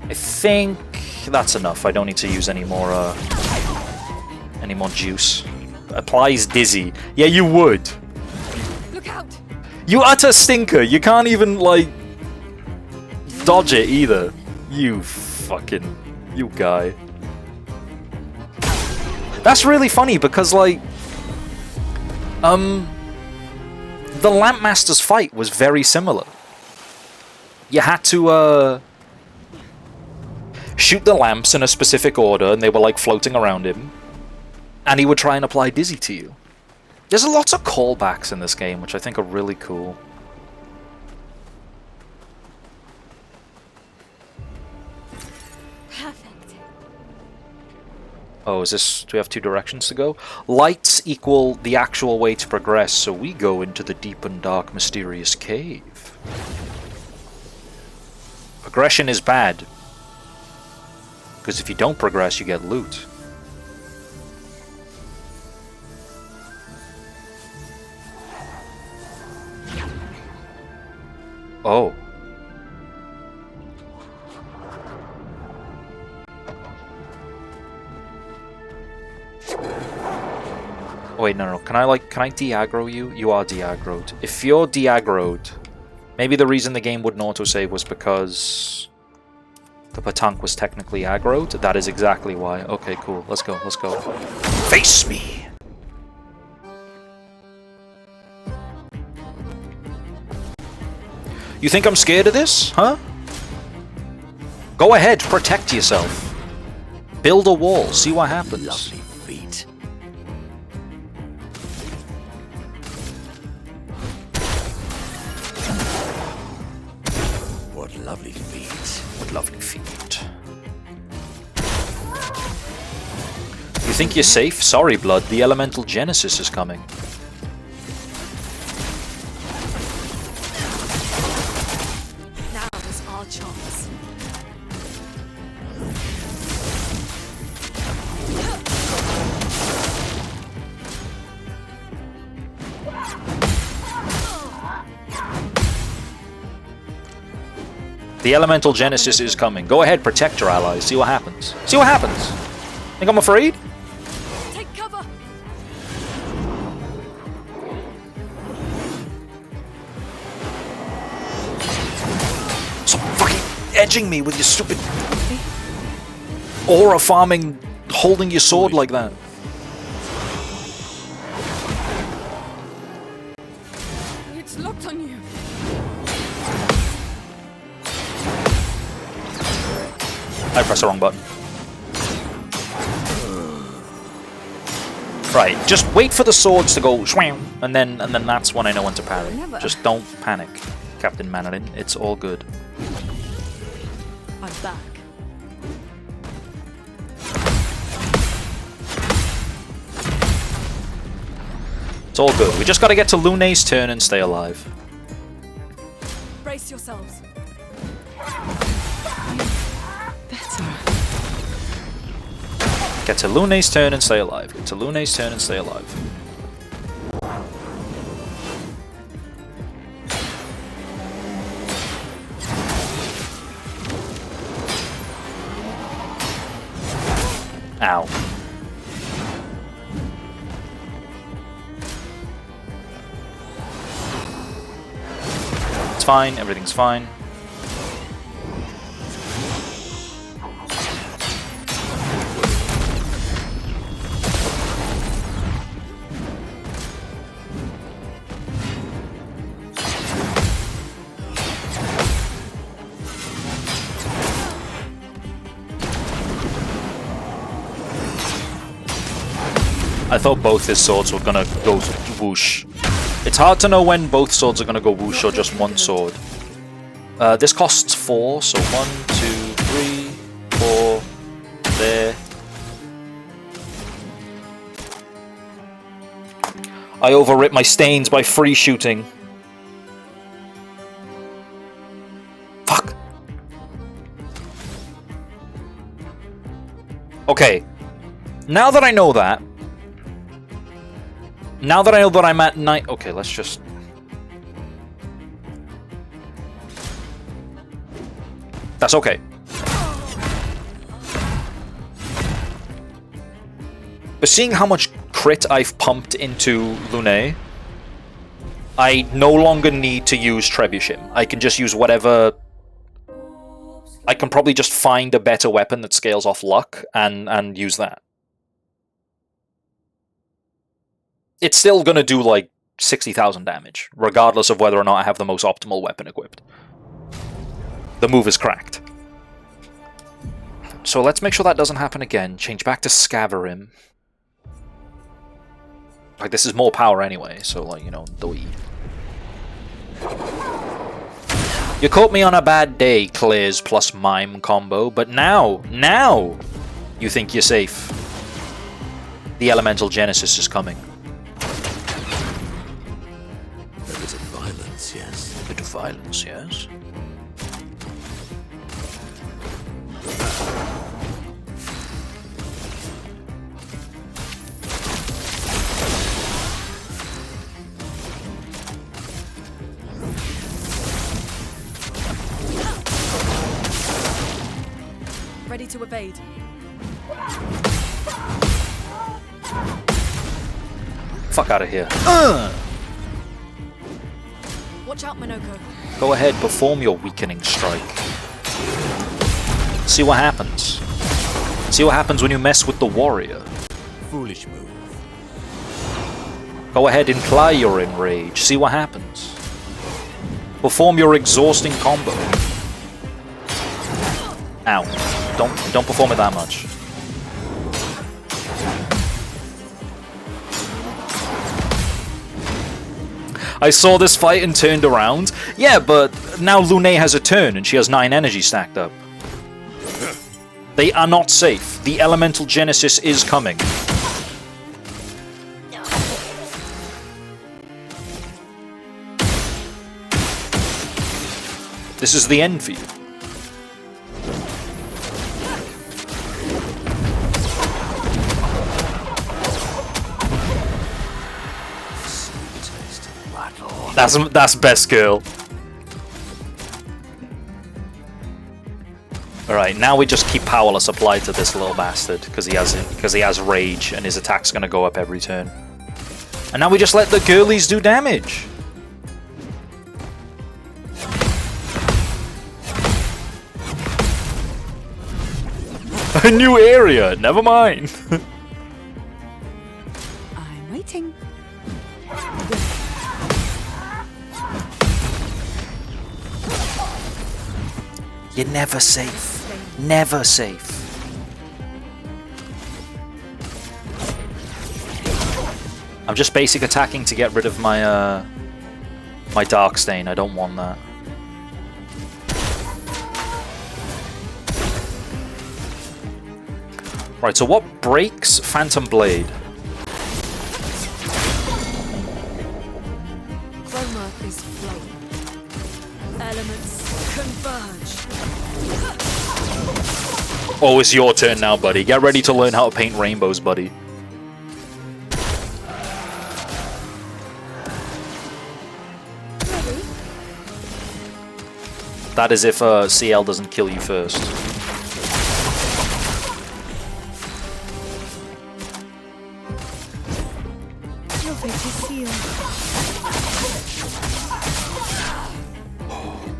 I think that's enough. I don't need to use any more juice. Applies dizzy. Yeah, you would. Look out! You utter stinker. You can't even like dodge it either. You guy. That's really funny because like the Lampmaster's fight was very similar. You had to shoot the lamps in a specific order and they were like floating around him. And he would try and apply dizzy to you. There's lots of callbacks in this game, which I think are really cool. Perfect. Oh, is this... do we have two directions to go? Lights equal the actual way to progress, so we go into the deep and dark mysterious cave. Progression is bad. Because if you don't progress, you get loot. Oh. Oh, wait, no. Can I de-aggro you? You are de-aggroed. If you're de-aggroed, maybe the reason the game wouldn't autosave was because the Patank was technically aggroed. That is exactly why. Okay, cool. Let's go. Let's go. Face me! You think I'm scared of this? Huh? Go ahead, protect yourself. Build a wall, see what happens. Lovely feet. What lovely feet. What lovely feet. You think you're safe? Sorry, Blood. The Elemental Genesis is coming. Now is our chance. The Elemental Genesis is coming. Go ahead, protect your allies. See what happens. See what happens. Think I'm afraid? Take cover. Stop fucking edging me with your stupid aura farming, holding your sword like that. It's locked on you. I pressed the wrong button. Right, just wait for the swords to go swam, and then that's when I know when to parry. Never. Just don't panic, Captain Manarin. It's all good. I'm back. It's all good. We just gotta get to Lune's turn and stay alive. Brace yourselves. Get to Lune's turn and stay alive. Get to Lune's turn and stay alive. Ow. It's fine, everything's fine. I thought both his swords were gonna go whoosh. It's hard to know when both swords are gonna go whoosh or just one sword. This costs 4, so 1, 2, 3, 4, there. I overwrit my stains by free shooting. Fuck. Okay. Now that I know that, I'm at night. Okay, let's just. That's okay. But seeing how much crit I've pumped into Lune, I no longer need to use Trebuchet. I can just use whatever. I can probably just find a better weapon that scales off luck and use that. It's still gonna do like 60,000 damage, regardless of whether or not I have the most optimal weapon equipped. The move is cracked. So let's make sure that doesn't happen again. Change back to Scaverim. Like, this is more power anyway, so, like, you know, doi. You caught me on a bad day, Clair's plus mime combo, but now you think you're safe. The Elemental Genesis is coming. A bit of violence, yes. A bit of violence, yes. Ready to evade. Fuck out of here. Watch out, Minoko. Go ahead, perform your weakening strike. See what happens. See what happens when you mess with the warrior. Foolish move. Go ahead, imply your enrage. See what happens. Perform your exhausting combo. Ow. Don't perform it that much. I saw this fight and turned around. Yeah, but now Lune has a turn and she has 9 energy stacked up. They are not safe. The Elemental Genesis is coming. This is the end for you. That's best girl. Alright, now we just keep powerless applied to this little bastard because he has rage and his attack's gonna go up every turn. And now we just let the girlies do damage. A new area, never mind. I'm waiting. You're never safe. Never safe. I'm just basic attacking to get rid of my my Dark Stain. I don't want that. Right, so what breaks Phantom Blade? Chroma is flowing. Elements converge. Oh, it's your turn now, buddy. Get ready to learn how to paint rainbows, buddy. Ready? That is if CL doesn't kill you first. Your fate is sealed.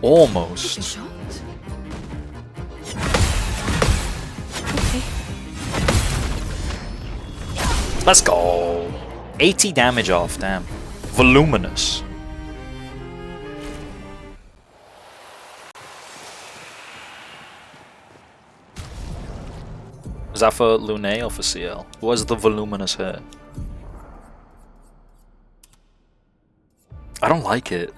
Almost. Shot? Let's go. 80 damage off, damn. Voluminous. Is that for Lune or for CL? Who has the voluminous hair? I don't like it.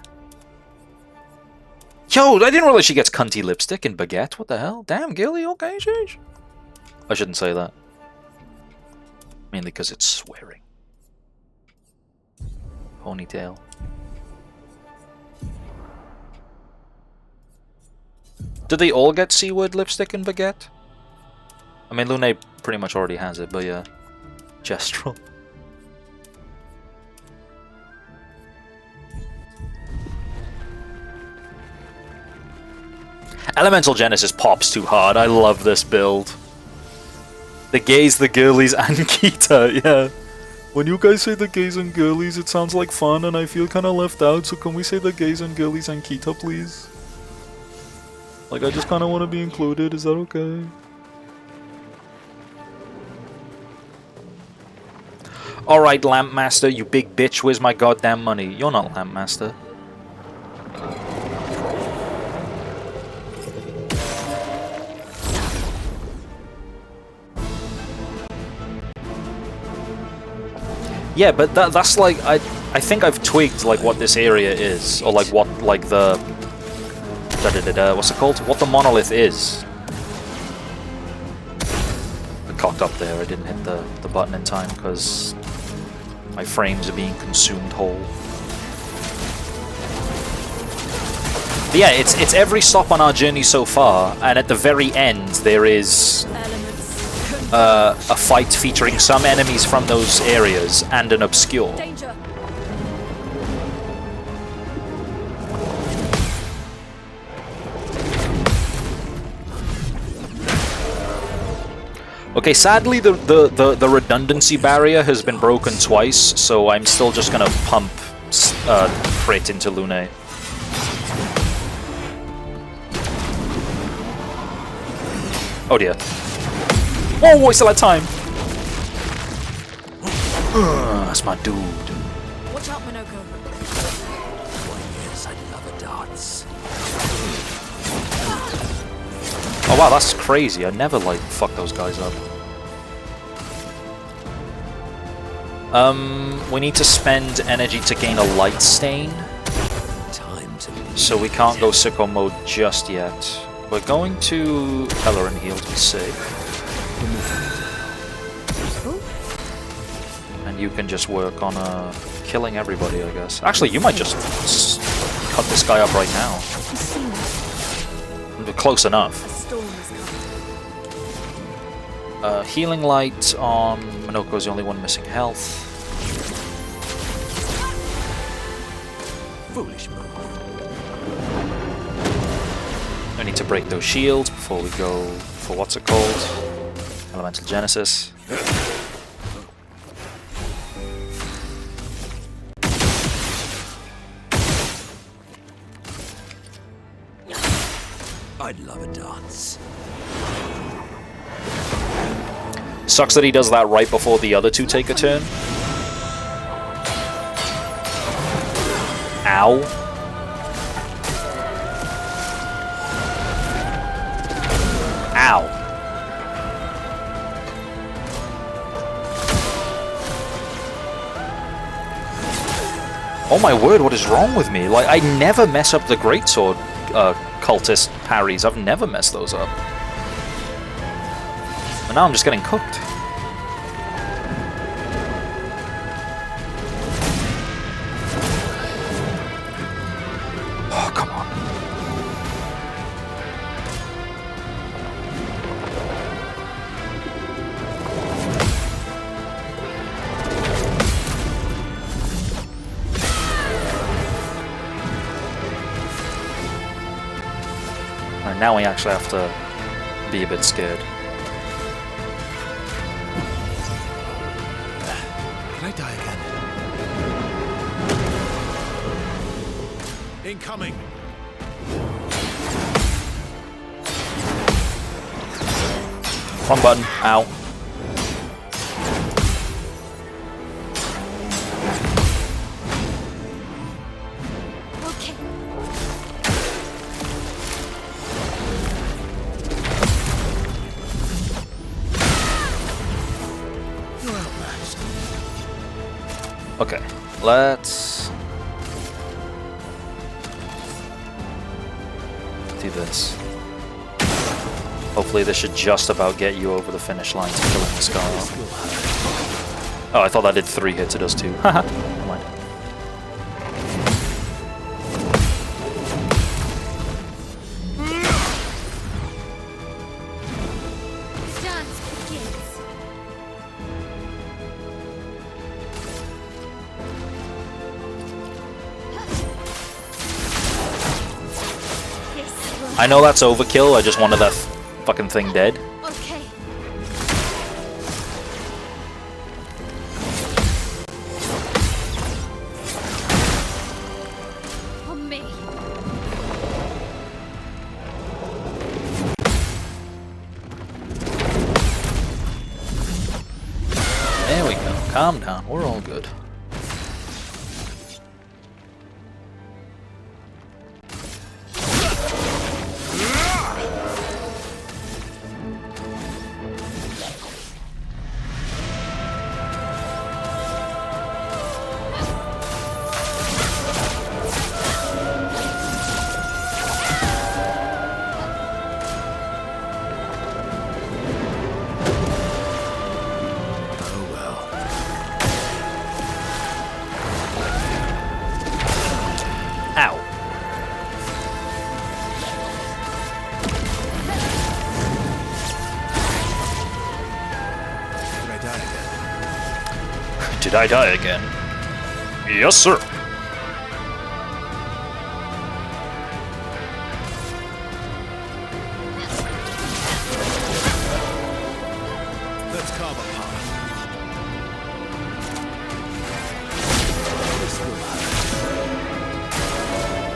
Yo, I didn't realize she gets cunty lipstick in Baguette. What the hell? Damn, Gilly, okay, sheesh. I shouldn't say that. Mainly because it's swearing. Ponytail. Did they all get C-word lipstick in Baguette? I mean, Lune pretty much already has it, but yeah. Gestural. Elemental Genesis pops too hard. I love this build. The gays, the girlies, and Kita, yeah. When you guys say the gays and girlies, it sounds like fun, and I feel kind of left out, so can we say the gays and girlies and Kita, please? Like, I just kind of want to be included, is that okay? Alright, Lampmaster, you big bitch, where's my goddamn money? You're not Lampmaster. Yeah, but that's like, I think I've twigged like what this area is, or like what like the what's it called? What the monolith is. I cocked up there. I didn't hit the button in time because my frames are being consumed whole. But yeah, it's every stop on our journey so far, and at the very end there is a fight featuring some enemies from those areas and an Obscur. Danger. Okay, sadly the redundancy barrier has been broken twice, so I'm still just gonna pump crit into Lune. Oh dear. Whoa, I still had time! That's my dude. Watch out, Minoko. Why, yes, I love a dance. Oh wow, that's crazy. I never, like, fuck those guys up. We need to spend energy to gain a light stain. Time to leave. So we can't go sicko mode just yet. We're going to color and heal to be safe. And you can just work on killing everybody, I guess. Actually, you might just cut this guy up right now. We're close enough. A storm is coming. Healing light on Minoko's the only one missing health. Foolish move. We need to break those shields before we go for what's it called? Elemental Genesis. I'd love a dance. Sucks that he does that right before the other two take a turn. Ow. Ow. Oh my word, what is wrong with me? Like, I never mess up the greatsword cultist parries. I've never messed those up. And now I'm just getting cooked. Oh, come on. And now we actually have to be a bit scared. Can I die again? Incoming! Wrong button. Ow. Okay. You're outmatched. Okay, let's do this. Hopefully this should just about get you over the finish line to killing this guy off. Oh, I thought that did 3 hits, it does 2. Haha, never mind. Dance begins. I know that's overkill, I just wanted that fucking thing dead. Okay. On me. There we go, calm down, we're all good. Did I die again? Yes, sir. Let's carve a path. This will hurt.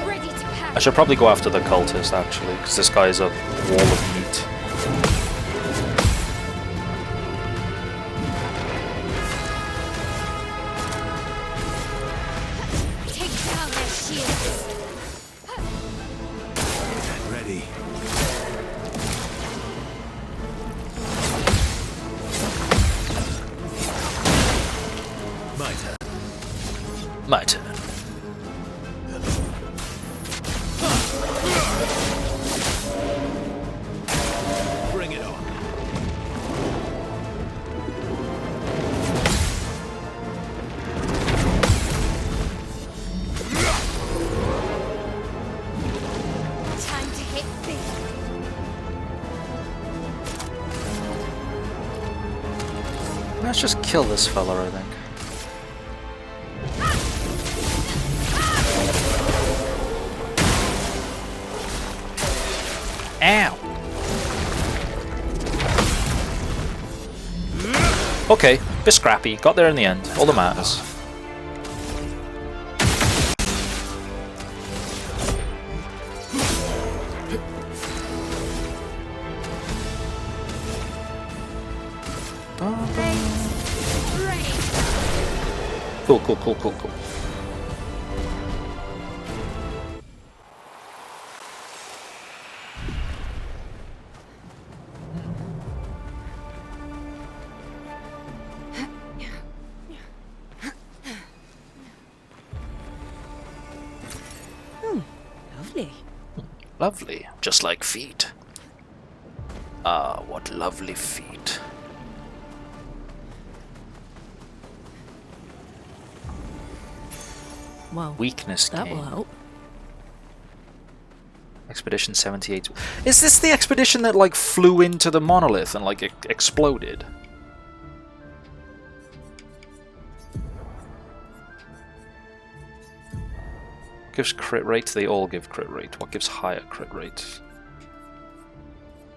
Ready to I pass. should probably go after the cultist, actually, because this guy's a wall of meat. Take down their shields. Ready. My turn. My turn. Bring it on. Time to hit big. Let's just kill this fella, I think. Ow! Okay, bit scrappy. Got there in the end. All that matters. Cool, cool, cool, cool, cool. Lovely. Lovely. Just like feet. Ah, what lovely feet. Well, Weakness that gain. will help. Expedition 78. Is this the expedition that like flew into the monolith and like exploded? Gives crit rate? They all give crit rate. What gives higher crit rate?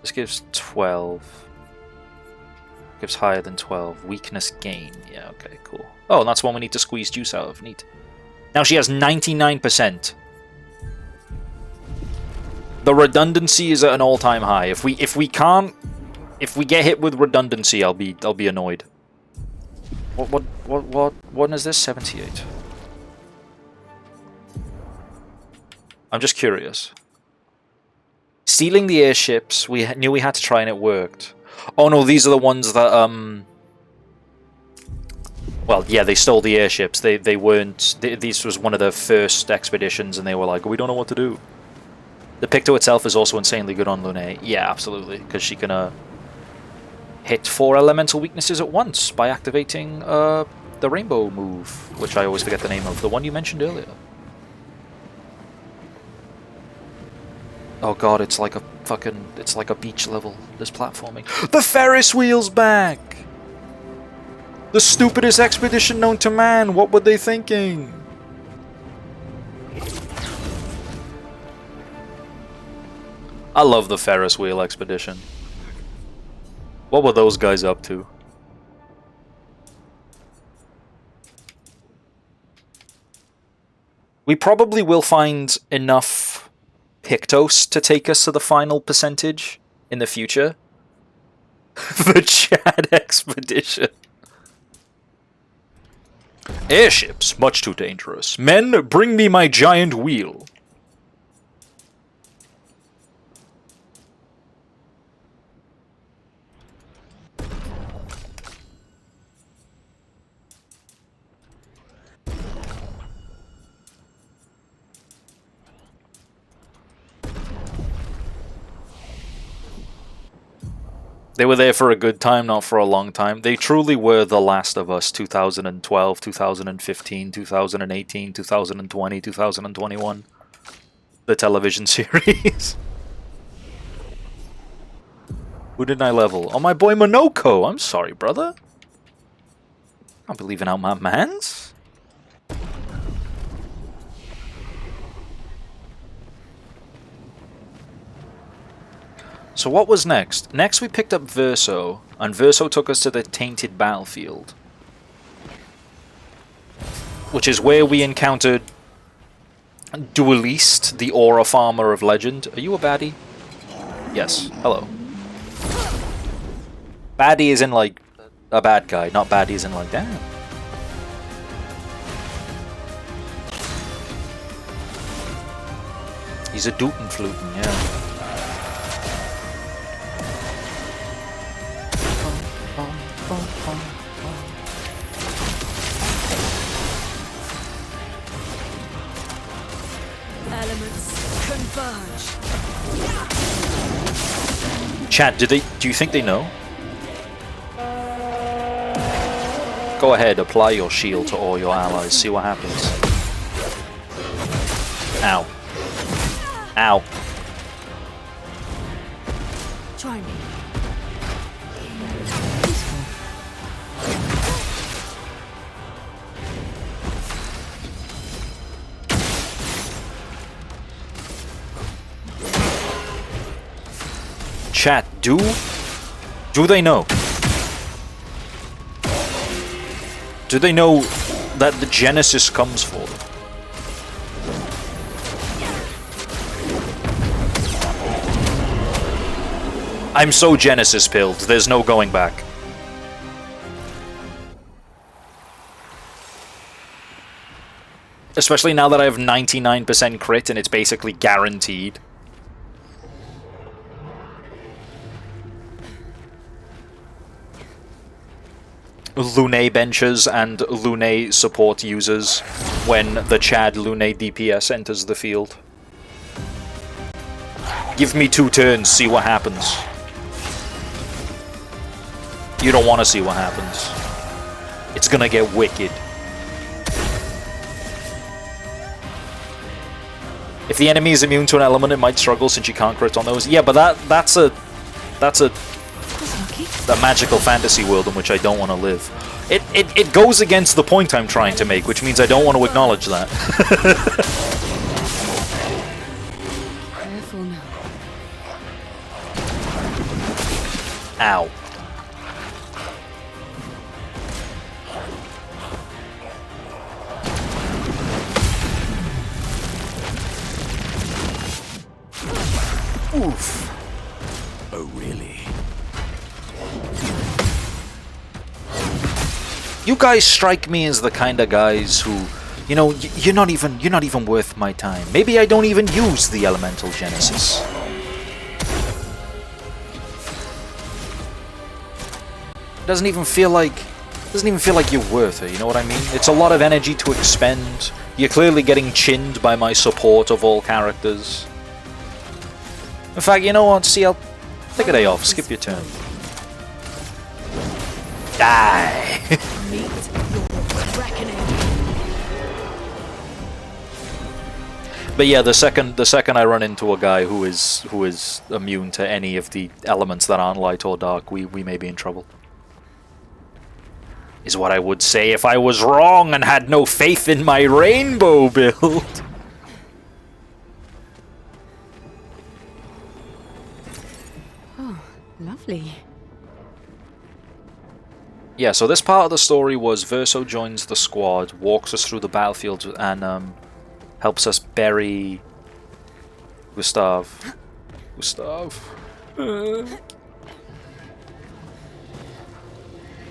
This gives 12. Gives higher than 12. Weakness gain. Yeah, okay, cool. Oh, and that's one we need to squeeze juice out of. Neat. Now she has 99%. The redundancy is at an all-time high. If we get hit with redundancy, I'll be annoyed. What is this? 78. I'm just curious. Stealing the airships, we knew we had to try and it worked. Oh no, these are the ones that well, yeah, they stole the airships. They weren't. This was one of the first expeditions, and they were like, we don't know what to do. The Picto itself is also insanely good on Lune. Yeah, absolutely, because she can hit 4 elemental weaknesses at once by activating the rainbow move, which I always forget the name of. The one you mentioned earlier. Oh god, it's like a fucking... It's like a beach level, this platforming. The Ferris wheel's back! The stupidest expedition known to man! What were they thinking? I love the Ferris wheel expedition. What were those guys up to? We probably will find enough Pictos to take us to the final percentage in the future. The Chad expedition. Airships, much too dangerous. Men, bring me my giant wheel. They were there for a good time, not for a long time. They truly were The Last of Us 2012, 2015, 2018, 2020, 2021. The television series. Who didn't I level? Oh, my boy Monoko. I'm sorry, brother. I'll be leaving out my mans. So what was next? Next we picked up Verso, and Verso took us to the Tainted Battlefield. Which is where we encountered Duelist, the Aura Farmer of Legend. Are you a baddie? Yes. Hello. Baddie is in like a bad guy, not baddie is in like damn. He's a dootin' flutin', yeah. Elements converge. Chat, do you think they know? Go ahead, apply your shield to all your allies, see what happens. Ow. Ow. Try me. Chat, do they know? Do they know that the Genesis comes for them? I'm so Genesis pilled, there's no going back. Especially now that I have 99% crit and it's basically guaranteed. Lune benchers and Lune support users when the Chad Lune DPS enters the field. Give me 2 turns, see what happens. You don't want to see what happens. It's gonna get wicked. If the enemy is immune to an element, it might struggle since you can't crit on those. Yeah, but that's a magical fantasy world in which I don't want to live. It goes against the point I'm trying to make, which means I don't want to acknowledge that. Careful now. Ow. Oof. Oh, really? You guys strike me as the kind of guys who, you know, you're not even worth my time. Maybe I don't even use the Elemental Genesis. Doesn't even feel like you're worth it, you know what I mean? It's a lot of energy to expend. You're clearly getting chinned by my support of all characters. In fact, you know what? See, I'll take a day off. Skip your turn. Die! Meet your reckoning. But yeah, the second I run into a guy who is immune to any of the elements that aren't light or dark, we may be in trouble. Is what I would say if I was wrong and had no faith in my rainbow build. Oh, lovely. Yeah, so this part of the story was Verso joins the squad, walks us through the battlefield, and helps us bury Gustav.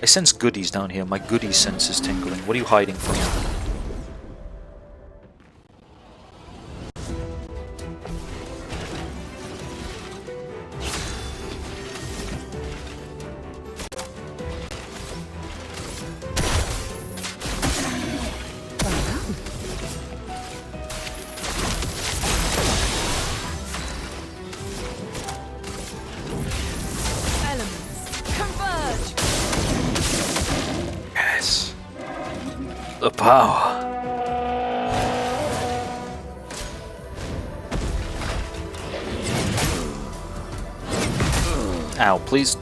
I sense goodies down here. My goodies sense is tingling. What are you hiding from me? The power. Ow, please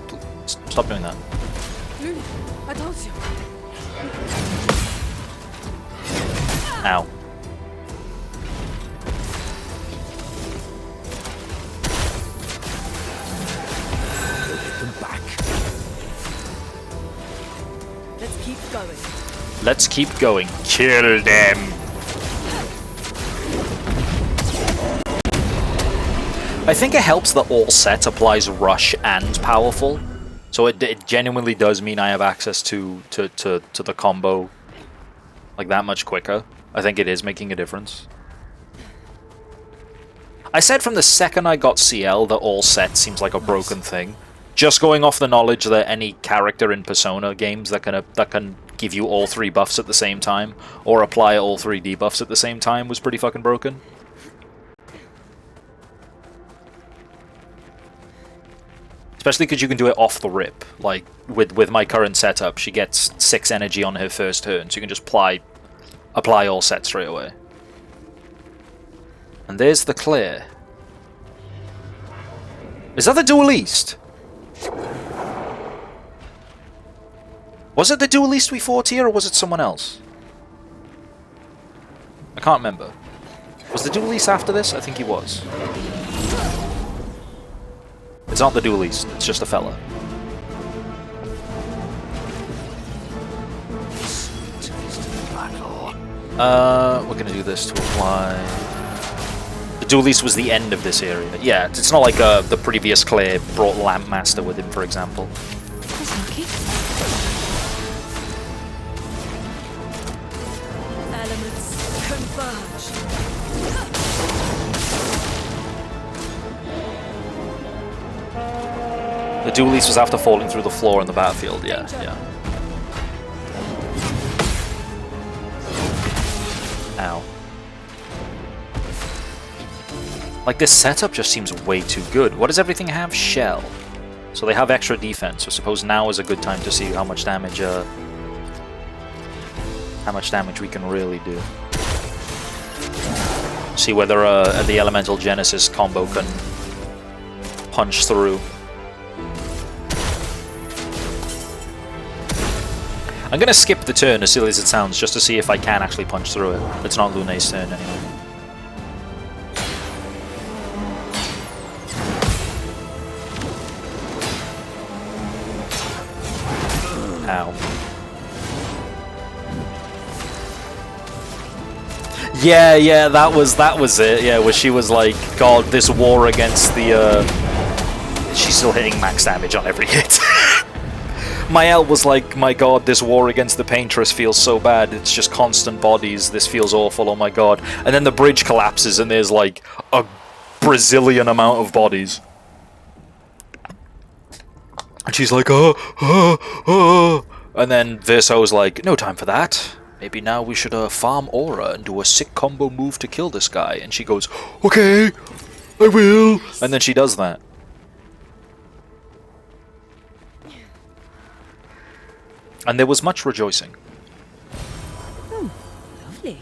stop doing that. I told you. Ow. Get them back. Let's keep going. Let's keep going. Kill them. I think it helps that all set applies rush and powerful, so it genuinely does mean I have access to the combo like that much quicker. I think it is making a difference. I said from the second I got CL that all set seems like a broken thing. Just going off the knowledge that any character in Persona games that can give you all 3 buffs at the same time, or apply all 3 debuffs at the same time, was pretty fucking broken. Especially because you can do it off the rip. Like, with my current setup, she gets 6 energy on her first turn, so you can just apply all set straight away. And there's the Clair. Is that the Dual East? Was it the Dual East we fought here, or was it someone else? I can't remember. Was the Dual East after this? I think he was. It's not the Dual East, it's just a fella. We're gonna do this to apply. The Dual East was the end of this area. Yeah, it's not like the previous Clair brought Lamp Master with him, for example. That's lucky. Elements converge. The Dual East was after falling through the floor in the battlefield, yeah. Ow. Like, this setup just seems way too good. What does everything have? Shell. So they have extra defense, so I suppose now is a good time to see how much damage we can really do. See whether the Elemental Genesis combo can punch through. I'm gonna skip the turn, as silly as it sounds, just to see if I can actually punch through it. It's not Lune's turn anyway. Ow. Yeah, that was it. Yeah, where she was like, God, this war against the she's still hitting max damage on every hit. Mael was like, my god, this war against the Paintress feels so bad. It's just constant bodies. This feels awful. Oh my god. And then the bridge collapses and there's like a Brazilian amount of bodies. And she's like, oh. And then Verso's like, no time for that. Maybe now we should farm aura and do a sick combo move to kill this guy. And she goes, okay, I will. And then she does that. And there was much rejoicing. Lovely.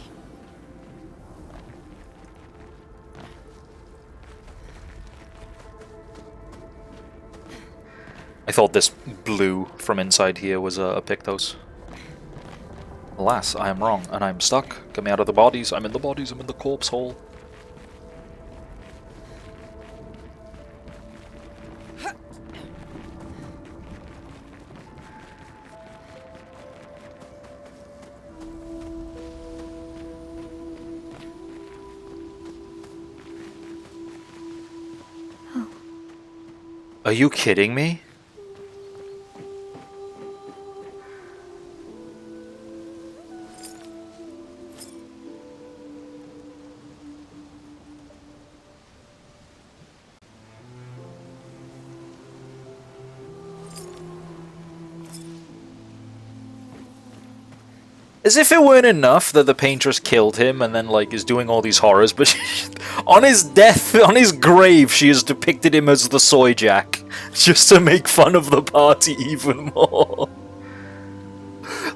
I thought this blue from inside here was a Pictos. Alas, I am wrong, and I'm stuck. Get me out of the bodies. I'm in the bodies. I'm in the corpse hole. Are you kidding me? As if it weren't enough that the Paintress killed him and then, like, is doing all these horrors, but on his death, on his grave, she has depicted him as the Soy Jack, just to make fun of the party even more.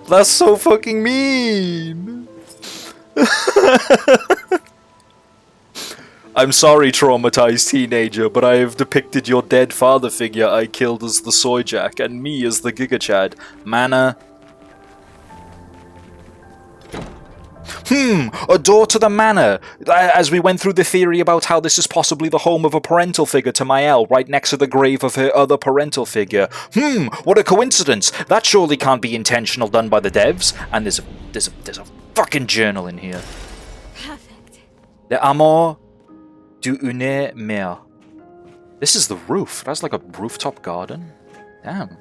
That's so fucking mean! I'm sorry, traumatized teenager, but I have depicted your dead father figure I killed as the Soy Jack, and me as the Giga Chad. Mana... A door to the manor. As we went through the theory about how this is possibly the home of a parental figure to Mael, right next to the grave of her other parental figure. What a coincidence. That surely can't be intentional, done by the devs. And there's a fucking journal in here. Perfect. Le amour d'une mère. This is the roof. It has like a rooftop garden. Damn.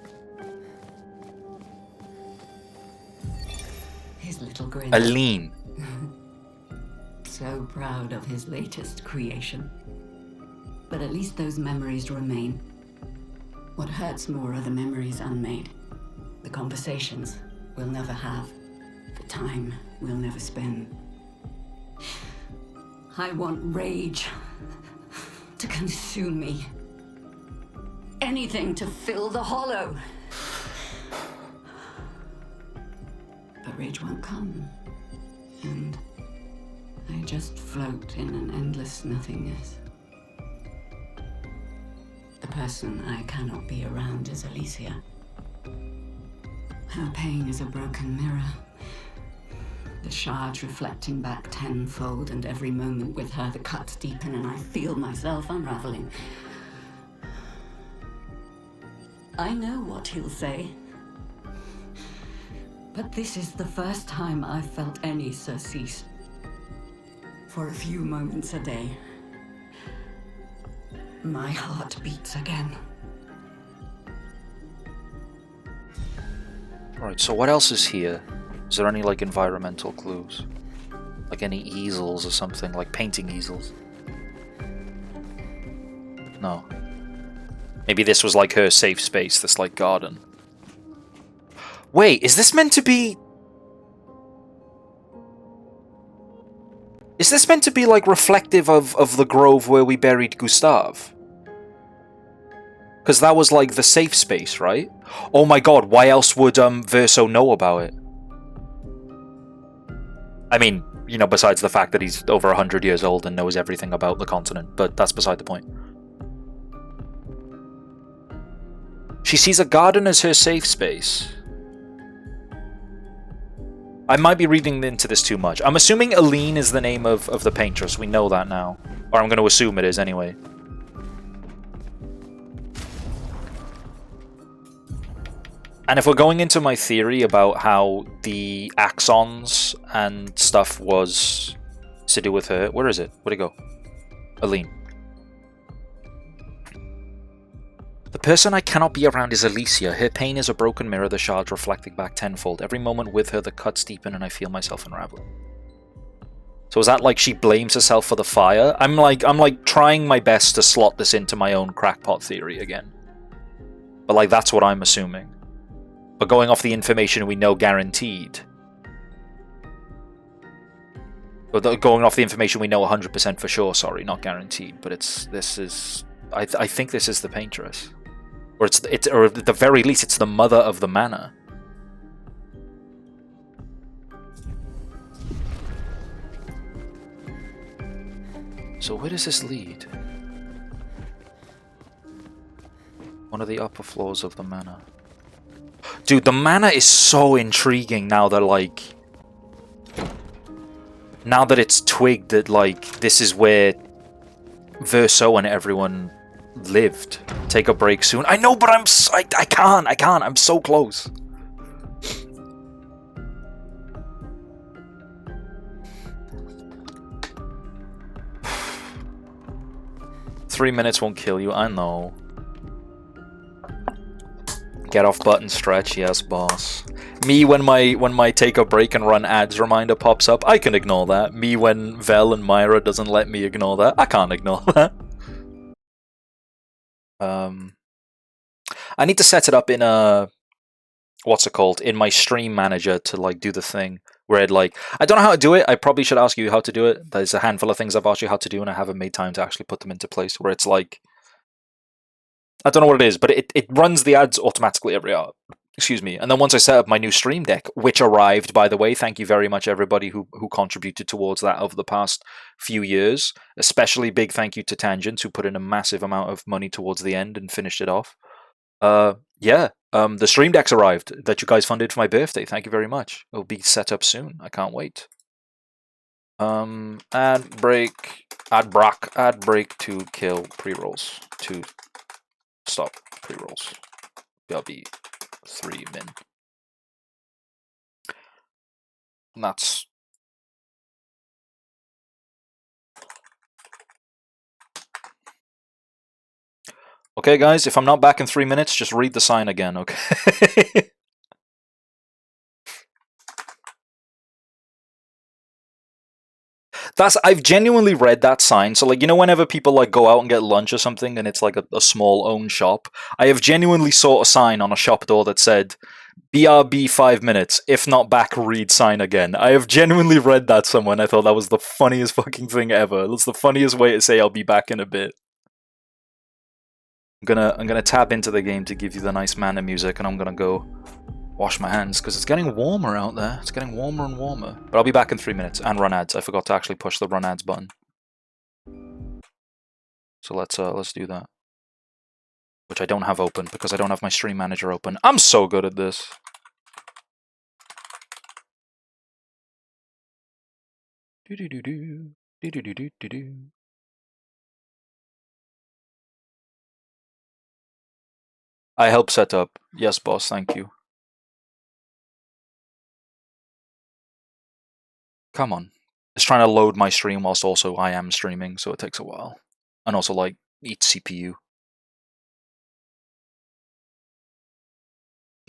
His little grin. Aline. So proud of his latest creation. But at least those memories remain. What hurts more are the memories unmade. The conversations we'll never have. The time we'll never spend. I want rage to consume me. Anything to fill the hollow. But rage won't come. And I just float in an endless nothingness. The person I cannot be around is Alicia. Her pain is a broken mirror. The shards reflecting back tenfold, and every moment with her the cuts deepen and I feel myself unraveling. I know what he'll say. But this is the first time I've felt any surcease. For a few moments a day, my heart beats again. Alright, so what else is here? Is there any, like, environmental clues? Like any easels or something? Like painting easels? No. Maybe this was, like, her safe space, this, like, garden. Wait, is this meant to be... Is this meant to be, like, reflective of the grove where we buried Gustav? Because that was, like, the safe space, right? Oh my god, why else would Verso know about it? I mean, you know, besides the fact that he's over 100 years old and knows everything about the continent, but that's beside the point. She sees a garden as her safe space. I might be reading into this too much. I'm assuming Aline is the name of the paintress. We know that now. Or I'm going to assume it is anyway. And if we're going into my theory about how the axons and stuff was to do with her... Where is it? Where'd it go? Aline. The person I cannot be around is Alicia. Her pain is a broken mirror, the shards reflecting back tenfold. Every moment with her, the cuts deepen and I feel myself unraveling. So is that like she blames herself for the fire? I'm like trying my best to slot this into my own crackpot theory again. But like that's what I'm assuming. But going off the information we know guaranteed. Going off the information we know 100% for sure, sorry, not guaranteed. But I think this is the paintress. Or or at the very least, it's the mother of the manor. So where does this lead? One of the upper floors of the manor. Dude, the manor is so intriguing now that, like... Now that it's twigged that, like, this is where Verso and everyone lived. Take a break soon. I know, but I can't. I'm so close. Three minutes won't kill you, I know. Get off button stretch, yes boss. Me when my take a break and run ads reminder pops up, I can ignore that. Me when Vel and Myra doesn't let me ignore that, I can't ignore that. I need to set it up in a... What's it called? In my stream manager to like do the thing where it like... I don't know how to do it, I probably should ask you how to do it. There's a handful of things I've asked you how to do and I haven't made time to actually put them into place where it's like... I don't know what it is, but it runs the ads automatically every hour. Excuse me. And then once I set up my new stream deck, which arrived, by the way, thank you very much everybody who contributed towards that over the past few years. Especially big thank you to Tangents, who put in a massive amount of money towards the end and finished it off. The stream deck's arrived that you guys funded for my birthday. Thank you very much. It'll be set up soon. I can't wait. Add break to kill pre-rolls. To stop pre-rolls. BRB 3 min. And that's... Okay, guys, if I'm not back in 3 minutes, just read the sign again, okay? I've genuinely read that sign. So, like, you know, whenever people like go out and get lunch or something, and it's like a small owned shop, I have genuinely saw a sign on a shop door that said, "BRB 5 minutes. If not back, read sign again." I have genuinely read that somewhere, and I thought that was the funniest fucking thing ever. That's the funniest way to say I'll be back in a bit. I'm gonna tap into the game to give you the nice mana music, and I'm gonna go wash my hands because it's getting warmer out there. It's getting warmer and warmer. But I'll be back in 3 minutes and run ads. I forgot to actually push the run ads button. So let's do that. Which I don't have open because I don't have my stream manager open. I'm so good at this. I help set up. Yes, boss, thank you. Come on. It's trying to load my stream whilst also I am streaming, so it takes a while. And also, like, eats CPU.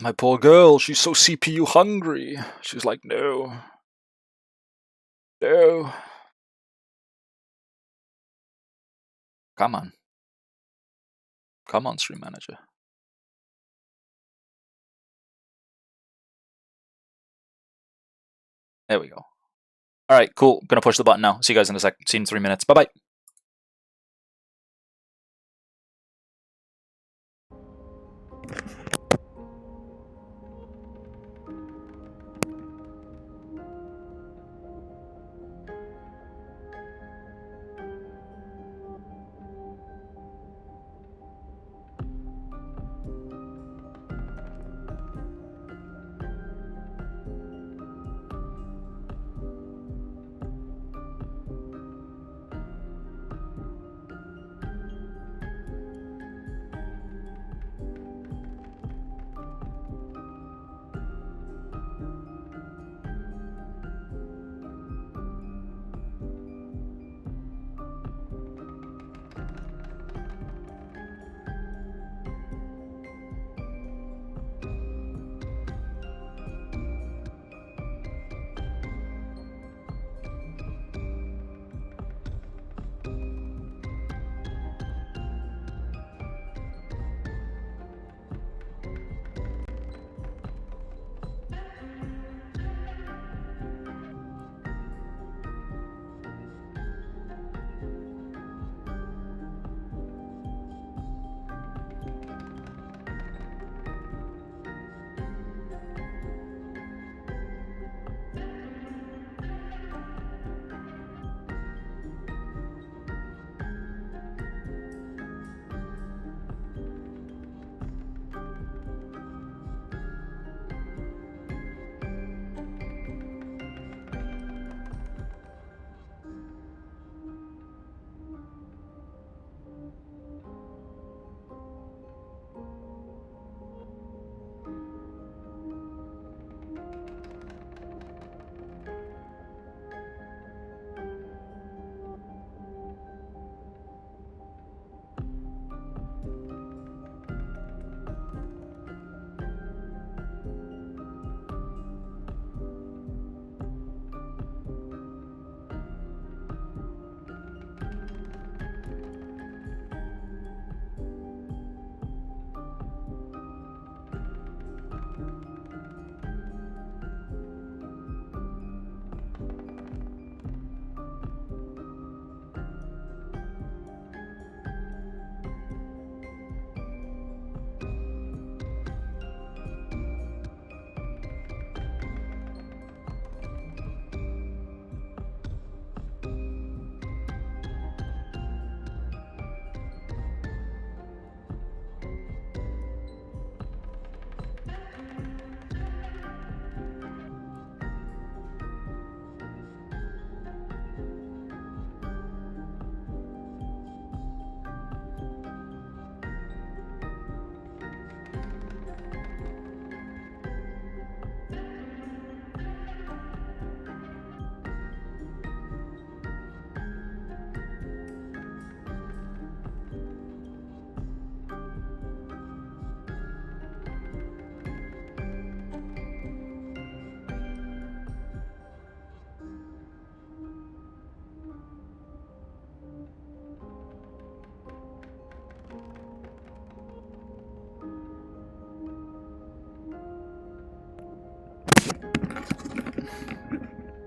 My poor girl, she's so CPU hungry. She's like, no. No. Come on. Come on, stream manager. There we go. Alright, cool. I'm gonna push the button now. See you guys in a sec. See you in 3 minutes. Bye-bye.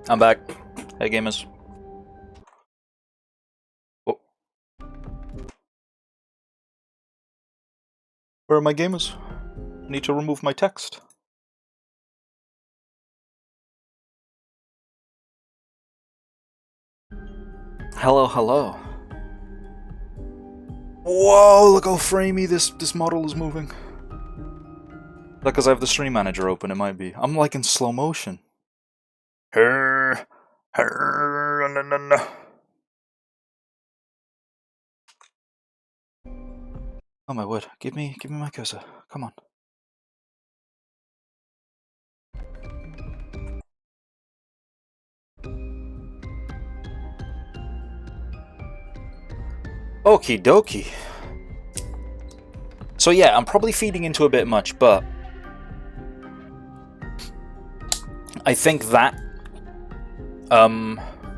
I'm back. Hey, gamers. Oh. Where are my gamers? I need to remove my text. Hello, hello. Whoa, look how framey this model is moving. Is that because I have the stream manager open? It might be. I'm like in slow motion. No. Oh my word! Give me my cursor. Come on. Okie dokie. So yeah, I'm probably feeding into a bit much, but I think that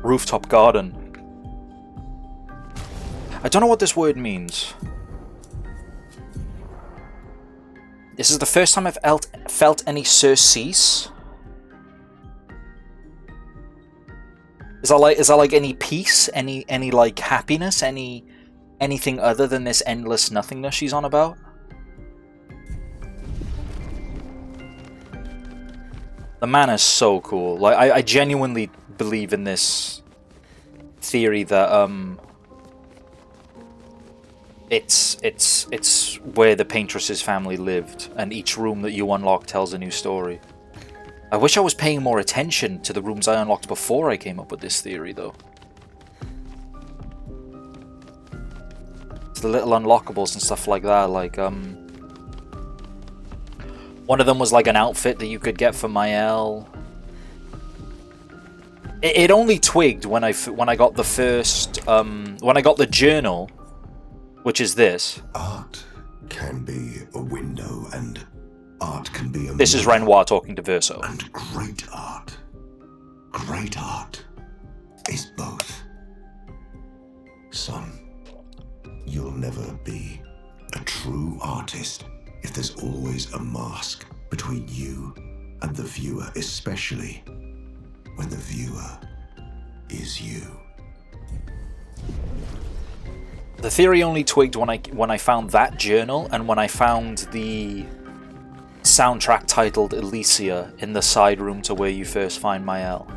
rooftop garden. I don't know what this word means. This is the first time I've felt any surcease. Is that like any peace, any like happiness, anything other than this endless nothingness she's on about? The man is so cool. Like I genuinely believe in this theory that it's where the paintress's family lived, and each room that you unlock tells a new story. I wish I was paying more attention to the rooms I unlocked before I came up with this theory, though. It's the little unlockables and stuff like that, like one of them was like an outfit that you could get for Mael. It only twigged when I got the first when I got the journal, which is this. Art can be a window, and art can be a This is Renoir talking to Verso. And great art is both. Son, you'll never be a true artist if there's always a mask between you and the viewer, especially when the viewer is you. The theory only twigged when I found that journal, and when I found the soundtrack titled Elysia in the side room to where you first find Mael.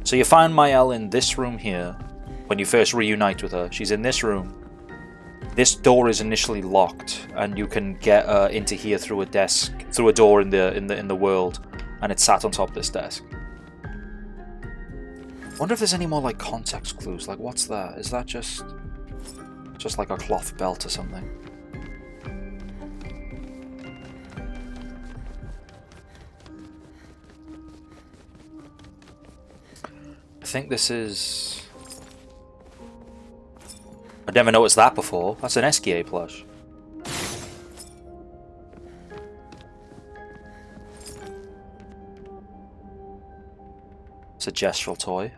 So you find Mael in this room here when you first reunite with her. She's in this room. This door is initially locked, and you can get into here through a desk, through a door in the world, and it's sat on top of this desk. Wonder if there's any more like context clues. Like, what's that? Is that just like a cloth belt or something? I think this is... I've never noticed that before. That's an Esquier plush. It's a gestural toy.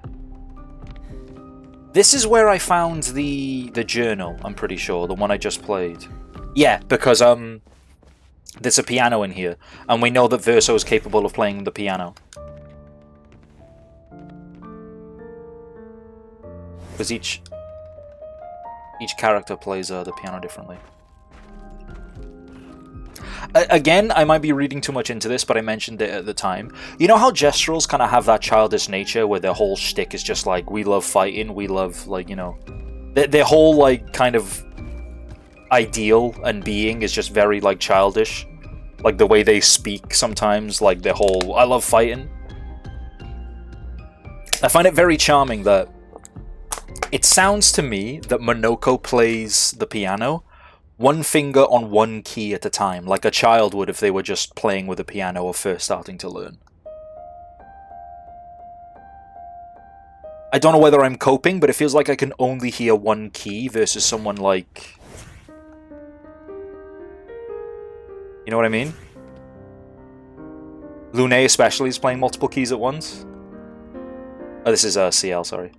This is where I found the journal, I'm pretty sure, the one I just played. Yeah, because there's a piano in here, and we know that Verso is capable of playing the piano. Because each character plays the piano differently. Again, I might be reading too much into this, but I mentioned it at the time. You know how Gestrals kind of have that childish nature where their whole shtick is just like, we love fighting, we love, like, you know... Their whole, like, kind of ideal and being is just very, like, childish. Like, the way they speak sometimes, like, their whole, I love fighting. I find it very charming that it sounds to me that Monoko plays the piano one finger on one key at a time, like a child would if they were just playing with a piano or first starting to learn. I don't know whether I'm coping, but it feels like I can only hear one key versus someone like... You know what I mean? Lune especially is playing multiple keys at once. Oh, this is CL, sorry.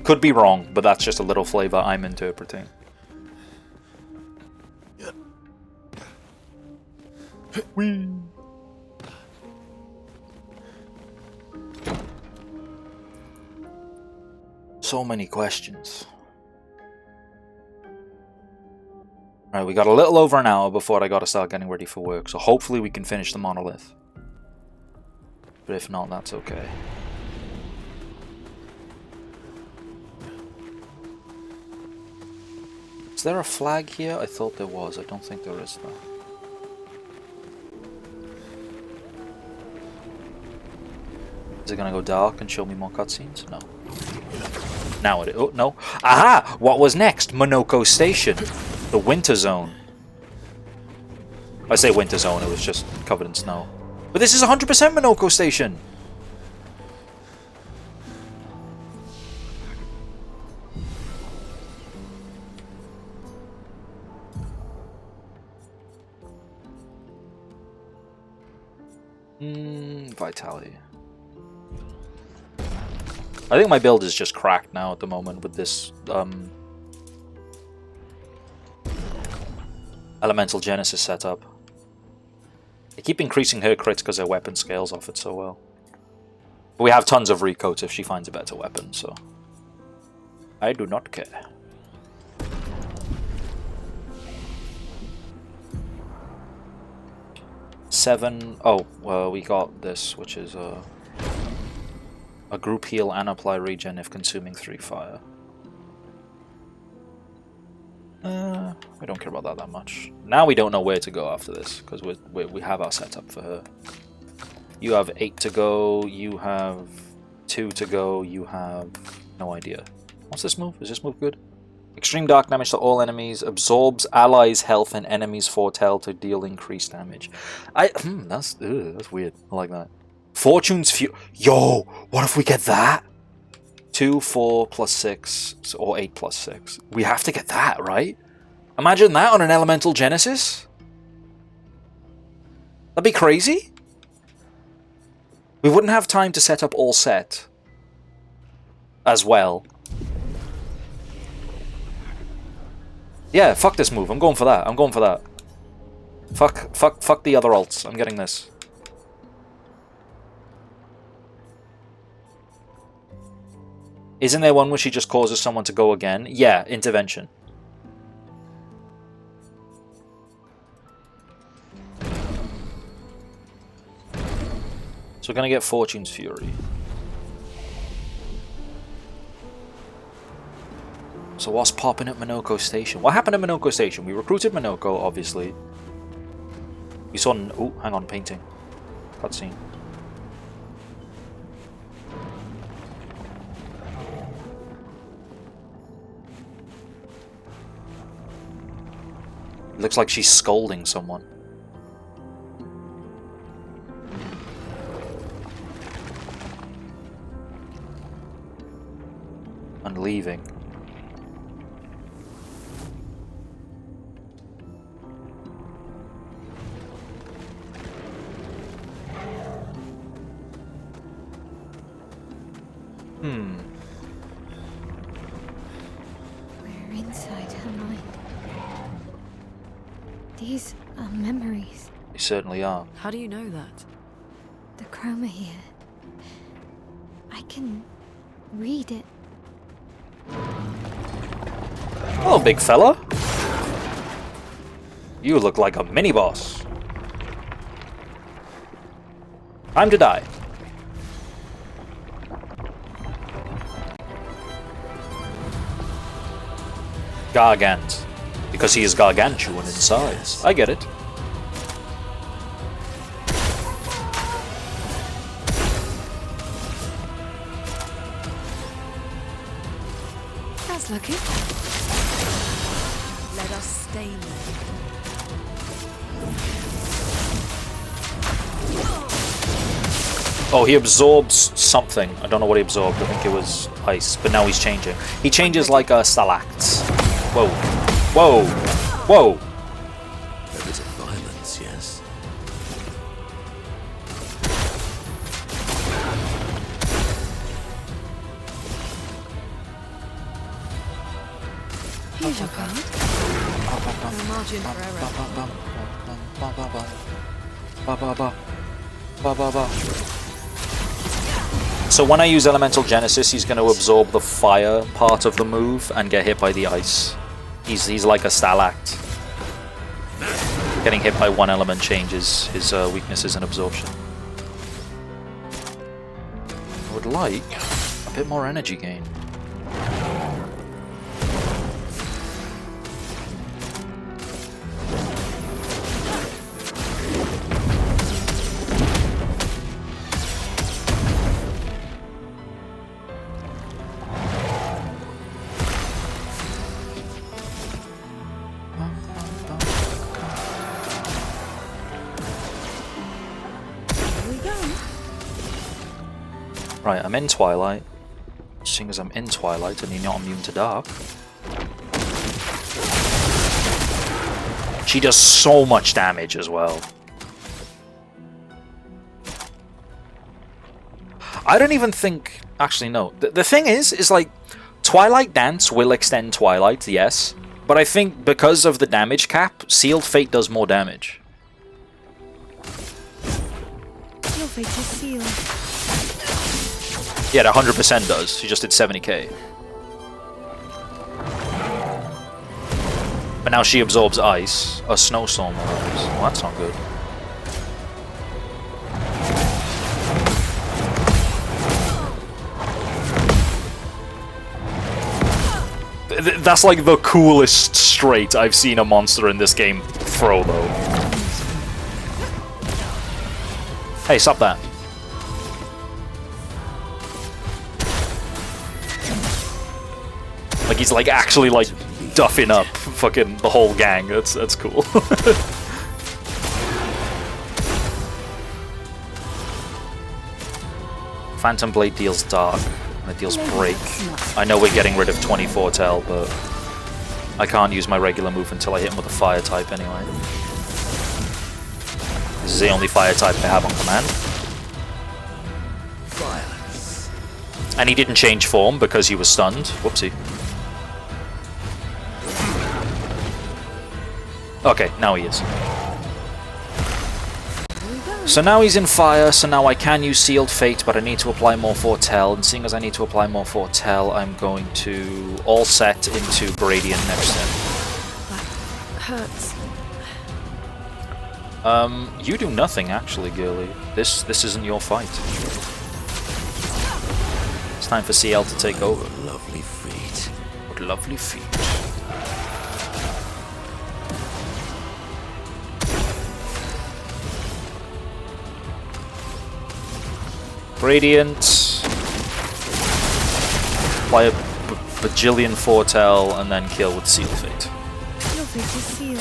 Could be wrong, but that's just a little flavor I'm interpreting. So many questions. Right, we got a little over an hour before I gotta start getting ready for work, so hopefully we can finish the monolith. But if not, that's okay. Is there a flag here? I thought there was. I don't think there is, though. Is it gonna go dark and show me more cutscenes? No. Now it... Oh, no. Aha! What was next? Monoko Station. The winter zone. I say winter zone, it was just covered in snow. But this is 100% Monoko Station! Vitality. I think my build is just cracked now at the moment with this Elemental Genesis setup. They keep increasing her crits because her weapon scales off it so well. But we have tons of recoats if she finds a better weapon, so I do not care. Oh, well, we got this, which is a group heal and apply regen if consuming 3 fire. We don't care about that much. Now we don't know where to go after this, because we have our setup for her. You have 8 to go, you have 2 to go, you have no idea. What's this move? Is this move good? Extreme dark damage to all enemies, absorbs allies' health and enemies' foretell to deal increased damage. That's weird. I like that. Fortune's Fury. Yo, what if we get that? 2, 4 plus 6, or 8 plus 6. We have to get that, right? Imagine that on an Elemental Genesis. That'd be crazy. We wouldn't have time to set up all set as well. Yeah, fuck this move. I'm going for that. I'm going for that. Fuck the other alts. I'm getting this. Isn't there one where she just causes someone to go again? Yeah, intervention. So we're gonna get Fortune's Fury. So what's popping at Monoko Station? What happened at Monoko Station? We recruited Monoko, obviously. We saw... Oh, hang on, painting. Cutscene. Looks like she's scolding someone. And leaving. We're inside her mind. These are memories. They certainly are. How do you know that? The chroma here. I can read it. Hello, big fella. You look like a mini-boss. Time to die. Gargant. Because he is gargantuan in size. I get it. That's lucky. Let us stay there. Oh, he absorbs something. I don't know what he absorbed. I think it was ice. But now he's changing. He changes like a stalacts. Whoa. Whoa. Whoa. A bit of violence, yes. Here's your card. No margin for error. Ba ba ba. Ba ba ba. So when I use Elemental Genesis, he's going to absorb the fire part of the move and get hit by the ice. He's like a Stalact. Getting hit by one element changes his weaknesses and absorption. I would like a bit more energy gain. Right, I'm in Twilight. Seeing as I'm in Twilight and you're not immune to Dark. She does so much damage as well. I don't even think... Actually, no. The thing is like, Twilight Dance will extend Twilight, yes. But I think because of the damage cap, Sealed Fate does more damage. Your fate is sealed. Yeah, it 100% does. She just did 70k. But now she absorbs ice. A snowstorm arrives. Well, that's not good. That's like the coolest straight I've seen a monster in this game throw, though. Hey, stop that. Like he's like actually like duffing up fucking the whole gang. That's cool. Phantom Blade deals dark, and it deals break. I know we're getting rid of 24 Tell, but I can't use my regular move until I hit him with a fire type anyway. This is the only fire type I have on command. And he didn't change form because he was stunned. Whoopsie. Okay, now he is. So now he's in fire, so now I can use Sealed Fate, but I need to apply more Foretell, and seeing as I need to apply more Foretell, I'm going to all set into Gradient next turn. That hurts. You do nothing actually, girly. This isn't your fight. It's time for CL to take over. Lovely feet. What lovely feet. Radiant. Apply a bajillion Foretell and then kill with Seal Fate. Your fate is sealed.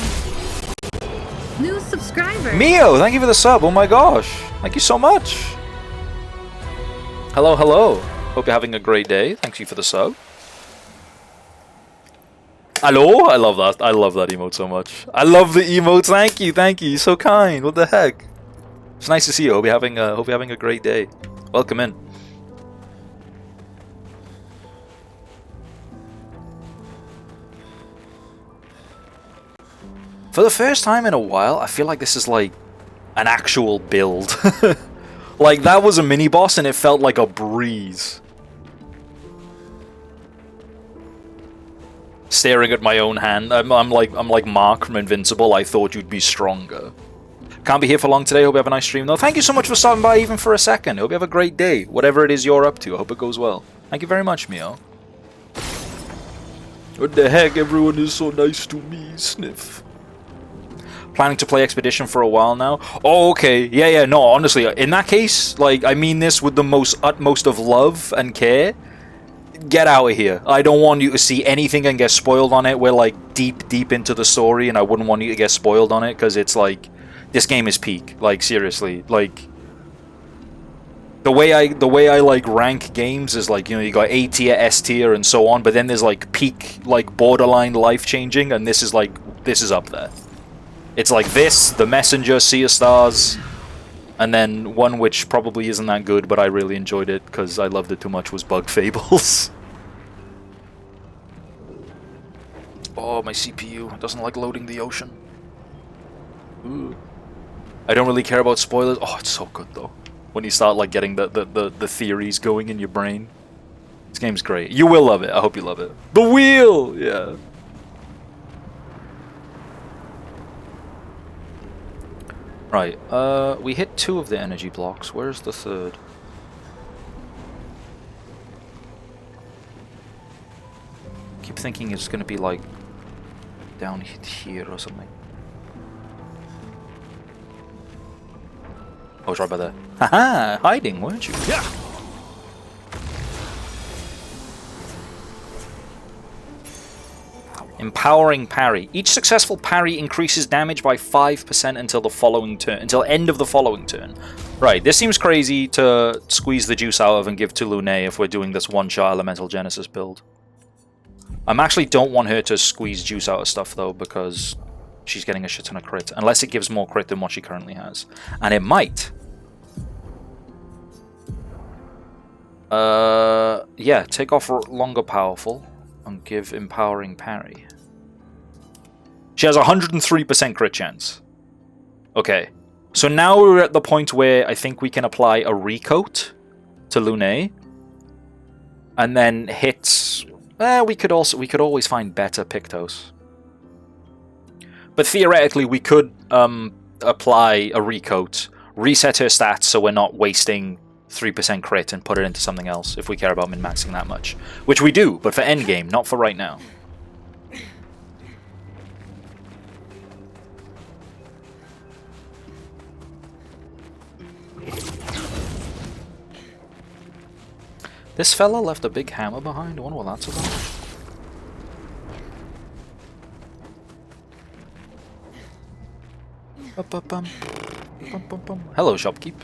New subscriber. Mio, thank you for the sub. Oh my gosh. Thank you so much. Hello, hello. Hope you're having a great day. Thank you for the sub. Hello? I love that. I love that emote so much. I love the emotes. Thank you. Thank you. You're so kind. What the heck? It's nice to see you. Hope you're having a great day. Welcome in. For the first time in a while, I feel like this is like an actual build. Like that was a mini boss and it felt like a breeze. Staring at my own hand, I'm like Mark from Invincible. I thought you'd be stronger. Can't be here for long today. Hope you have a nice stream though. Thank you so much for stopping by even for a second. Hope you have a great day. Whatever it is you're up to. I hope it goes well. Thank you very much, Mio. What the heck? Everyone is so nice to me. Sniff. Planning to play Expedition for a while now. Oh, okay. Yeah, no, honestly, in that case, like, I mean this with the utmost of love and care. Get out of here. I don't want you to see anything and get spoiled on it. We're, like, deep into the story, and I wouldn't want you to get spoiled on it, because it's, like, this game is peak. Like, seriously. Like, the way I, like, rank games is, like, you know, you got A tier, S tier, and so on, but then there's, like, peak, like, borderline life-changing, and this is, like, this is up there. It's like this, The Messenger, Sea of Stars, and then one which probably isn't that good, but I really enjoyed it because I loved it too much, was Bug Fables. Oh, my CPU doesn't like loading the ocean. Ooh. I don't really care about spoilers. Oh, it's so good though. When you start like getting the theories going in your brain. This game's great. You will love it. I hope you love it. The wheel! Yeah. Right, we hit 2 of the energy blocks. Where's the 3rd? Keep thinking it's gonna be like down here or something. Oh, it's right by there. Haha! Hiding, weren't you? Yeah. Empowering parry. Each successful parry increases damage by 5% until the following turn, until end of the following turn. Right, this seems crazy to squeeze the juice out of and give to Lune if we're doing this one-shot Elemental Genesis build. I actually don't want her to squeeze juice out of stuff though, because she's getting a shit ton of crit, unless it gives more crit than what she currently has. And it might. Yeah, take off longer powerful and give empowering parry. She has 103% crit chance. Okay, so now we're at the point where I think we can apply a recoat to Lune, and then hit. We could always find better Pictos, but theoretically we could apply a recoat, reset her stats so we're not wasting 3% crit and put it into something else if we care about min-maxing that much. Which we do, but for endgame, not for right now. This fella left a big hammer behind. I wonder what that's about. Hello, shopkeep.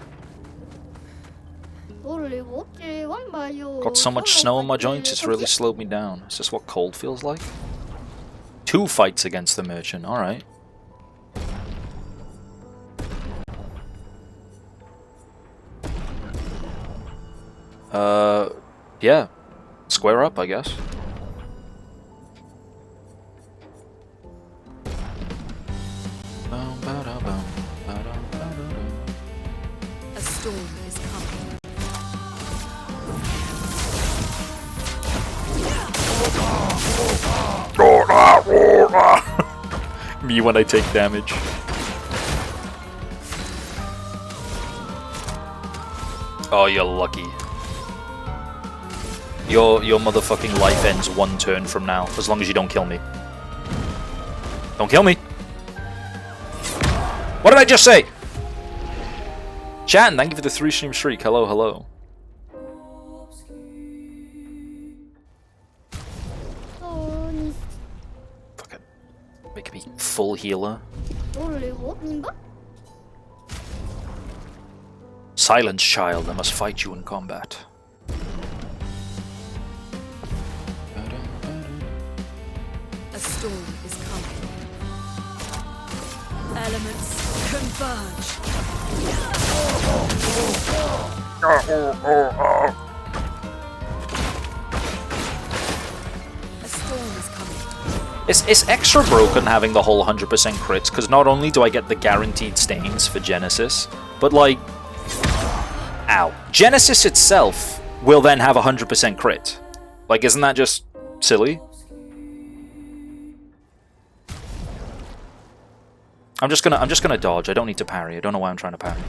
Got so much snow in my joints, it's really slowed me down. Is this what cold feels like? 2 fights against the merchant, alright. Yeah. Square up, I guess. A storm is coming. Me when I take damage. Oh, you're lucky. Your motherfucking life ends 1 turn from now, as long as you don't kill me. Don't kill me! What did I just say? Chan, thank you for the 3-stream streak. Hello, hello. Fucking make me full healer. Silence, child. I must fight you in combat. A storm is coming. Elements converge. A storm is coming. It's extra broken having the whole 100% crits, because not only do I get the guaranteed stains for Genesis, but like... Ow. Genesis itself will then have 100% crit. Like, isn't that just silly? I'm just gonna dodge. I don't need to parry. I don't know why I'm trying to parry.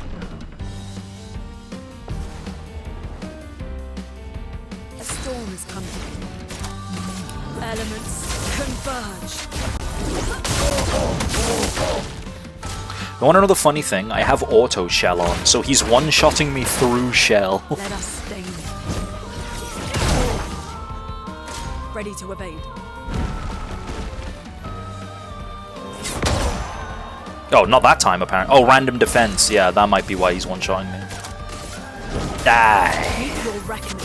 A storm is coming. Elements converge. You wanna know the funny thing? I have auto shell on, so he's one-shotting me through shell. Let us stain. Ready to evade. Oh, not that time, apparently. Oh, random defense. Yeah, that might be why he's one-shotting me. Die. Meet your reckoning.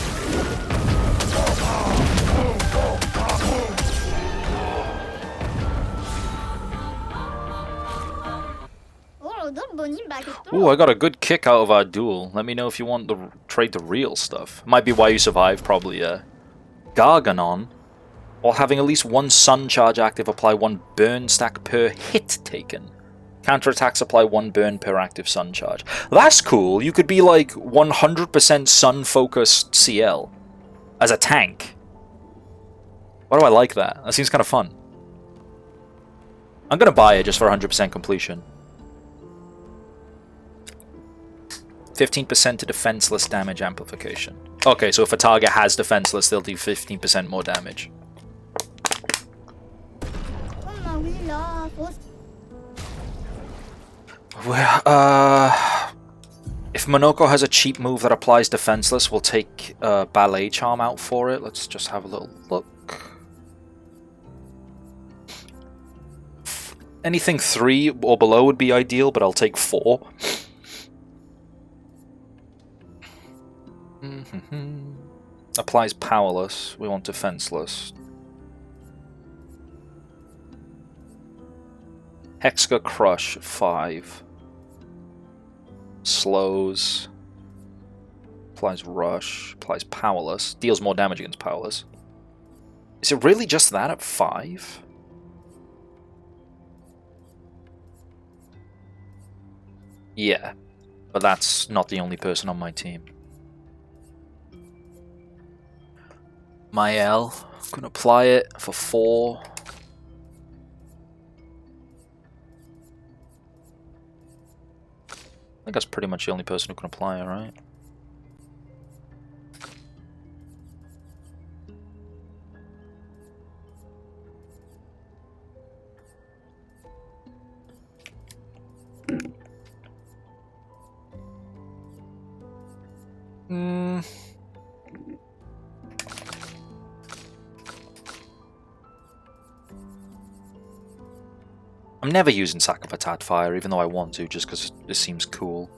Ooh, I got a good kick out of our duel. Let me know if you want to trade the real stuff. Might be why you survived, probably, yeah. Garganon. While having at least 1 sun charge active, apply 1 burn stack per hit taken. Counterattacks apply 1 burn per active sun charge. That's cool. You could be like 100% sun-focused CL as a tank. Why do I like that? That seems kind of fun. I'm going to buy it just for 100% completion. 15% to defenseless damage amplification. Okay, so if a target has defenseless, they'll do 15% more damage. If Monoko has a cheap move that applies defenseless, we'll take Ballet Charm out for it. Let's just have a little look. Anything 3 or below would be ideal, but I'll take 4. Applies powerless. We want defenseless. Hexka Crush 5. Slows. Applies rush. Applies powerless. Deals more damage against powerless. Is it really just that at 5? Yeah. But that's not the only person on my team. Mael. Gonna apply it for 4. I think that's pretty much the only person who can apply it, right? I'm never using Sakapatat Fire, even though I want to, just because it seems cool.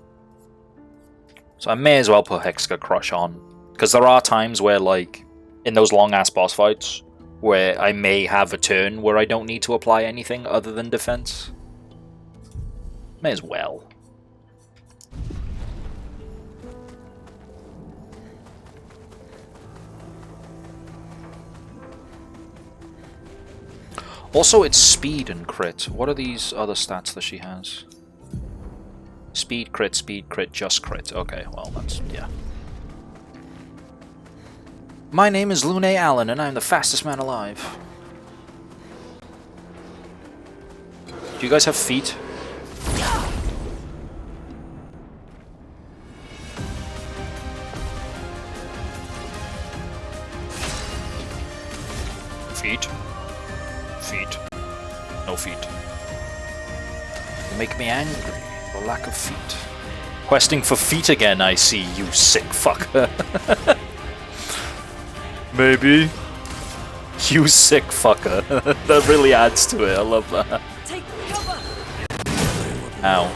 So I may as well put Hexka Crush on. Because there are times where, like, in those long-ass boss fights, where I may have a turn where I don't need to apply anything other than defense. May as well. Also, it's speed and crit. What are these other stats that she has? Speed, crit, just crit. Okay, well, that's, yeah. My name is Lune Allen, and I'm the fastest man alive. Do you guys have feet? Feet? Feet. No feet. You make me angry. The lack of feet. Questing for feet again, I see, you sick fucker. Maybe. You sick fucker. That really adds to it, I love that. Take cover. Ow.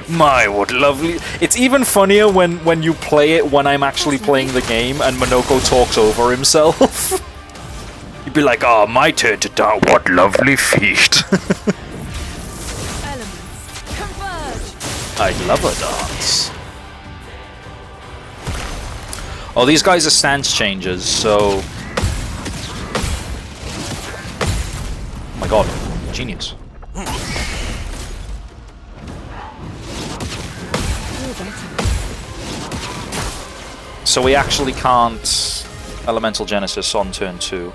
My, what lovely. It's even funnier when you play it when I'm actually playing the game and Monoko talks over himself. You'd be like, oh, my turn to dance. What lovely feet. Elements converge. I love a dance. Oh, these guys are stance changes, so... Oh my god, genius. So we actually can't Elemental Genesis on turn 2.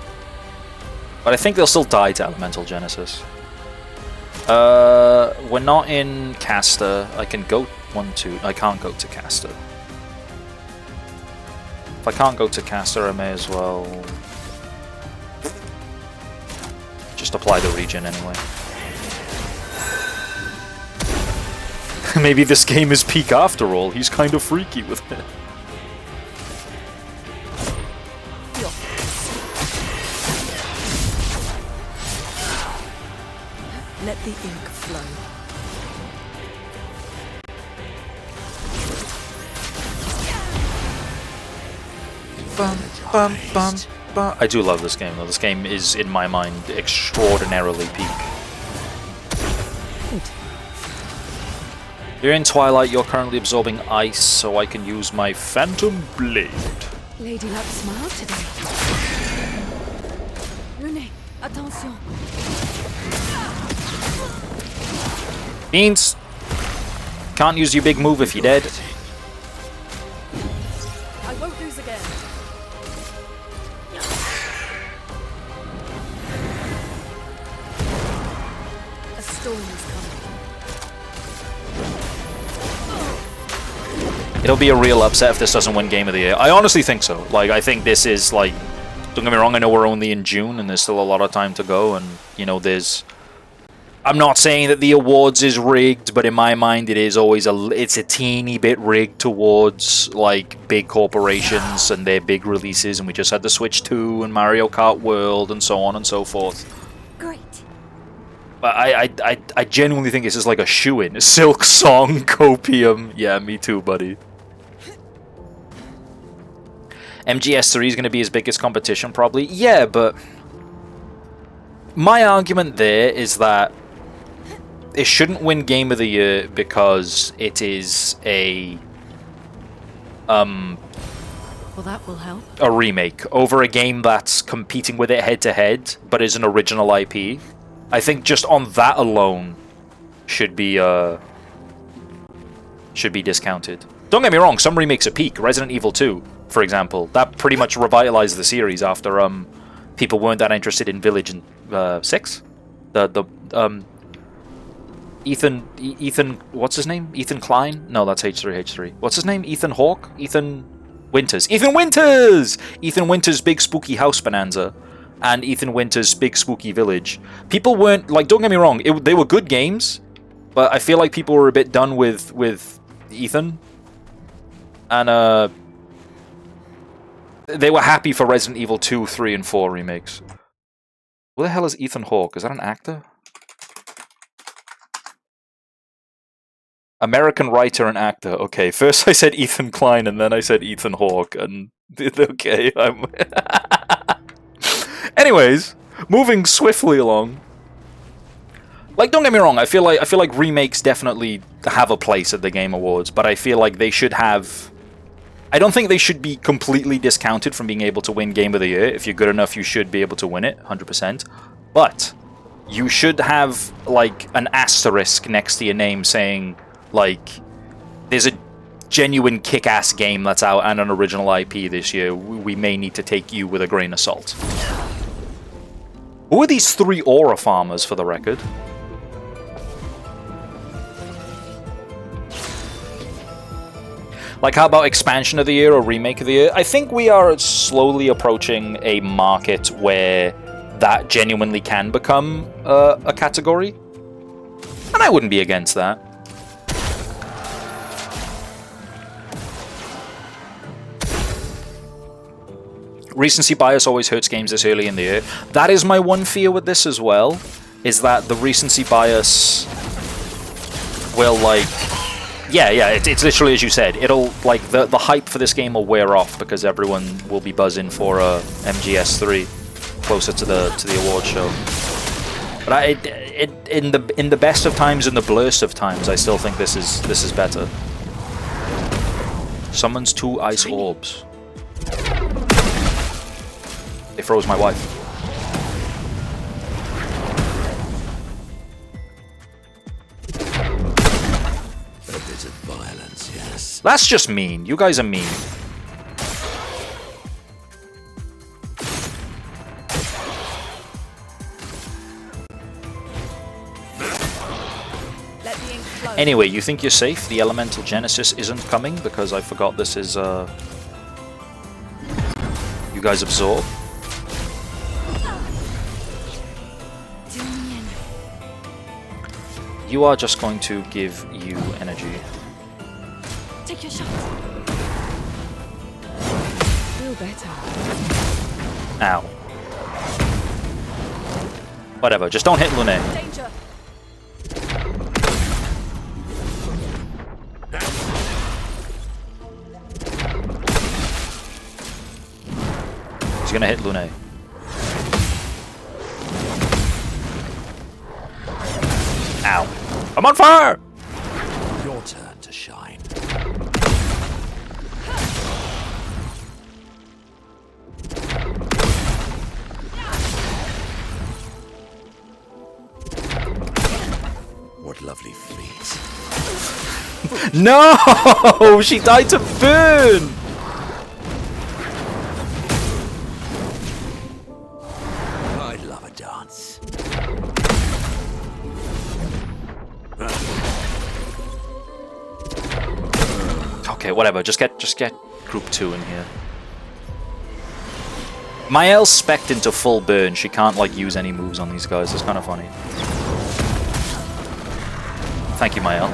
But I think they'll still die to Elemental Genesis. We're not in Caster. I can go 1, 2. I can't go to Caster. If I can't go to Caster, I may as well just apply the regen anyway. Maybe this game is peak after all. He's kind of freaky with it. Let the ink flow. Bum, bum, bum, bum. I do love this game though. This game is, in my mind, extraordinarily peak. You're in Twilight, you're currently absorbing ice, so I can use my Phantom Blade. Lady Luck smiled today. Lune, attention. Beans! Can't use your big move if you're dead. I won't lose again. A storm is coming. It'll be a real upset if this doesn't win Game of the Year. I honestly think so. Like, I think this is, like... Don't get me wrong, I know we're only in June and there's still a lot of time to go, and, you know, there's... I'm not saying that the awards is rigged, but in my mind it is always it's a teeny bit rigged towards, like, big corporations and their big releases, and we just had the Switch 2 and Mario Kart World and so on and so forth. Great. But I genuinely think this is like a shoo-in. Silk Song, Copium. Yeah, me too, buddy. MGS3 is going to be his biggest competition, probably. Yeah, but... My argument there is that it shouldn't win Game of the Year because it is a... Well, that will help. a remake over a game that's competing with it head-to-head, but is an original IP. I think just on that alone should be discounted. Don't get me wrong, some remakes are peak. Resident Evil 2, for example, that pretty much revitalized the series after people weren't that interested in Village and 6. Ethan, what's his name? Ethan Klein? No, that's H3. What's his name? Ethan Hawke? Ethan Winters. Ethan Winters! Ethan Winters' Big Spooky House Bonanza and Ethan Winters' Big Spooky Village. People weren't, like, don't get me wrong, they were good games, but I feel like people were a bit done with Ethan. And, they were happy for Resident Evil 2, 3, and 4 remakes. Who the hell is Ethan Hawke? Is that an actor? American writer and actor. Okay, first I said Ethan Klein and then I said Ethan Hawke, and okay, I'm... Anyways, moving swiftly along. Like, don't get me wrong, I feel like remakes definitely have a place at the Game Awards, but I feel like they should have... I don't think they should be completely discounted from being able to win Game of the Year. If you're good enough, you should be able to win it, 100%. But you should have, like, an asterisk next to your name saying, like, there's a genuine kick-ass game that's out and an original IP this year. We may need to take you with a grain of salt. Who are these 3 aura farmers, for the record? Like, how about expansion of the year or remake of the year? I think we are slowly approaching a market where that genuinely can become a category. And I wouldn't be against that. Recency bias always hurts games this early in the year. That is my one fear with this as well, is that the recency bias will, like... Yeah, it's literally as you said. It'll, like, the hype for this game will wear off because everyone will be buzzing for MGS3 closer to the award show. But in the best of times and the blurst of times, I still think this is better. Summons 2 ice orbs. They froze my wife. A bit of violence, yes. That's just mean. You guys are mean. Let the ink flow. Anyway, you think you're safe? The Elemental Genesis isn't coming because I forgot this is, you guys absorb? You are just going to give you energy. Take your shot. Feel better. Ow. Whatever, just don't hit Lune. Danger. He's gonna hit Lune. Ow. I'm on fire! Your turn to shine. what lovely feet. No! She died to burn! I love a dance. Okay, whatever. Just get group 2 in here. Mael's spec'd into full burn. She can't like use any moves on these guys. It's kind of funny. Thank you, Mael.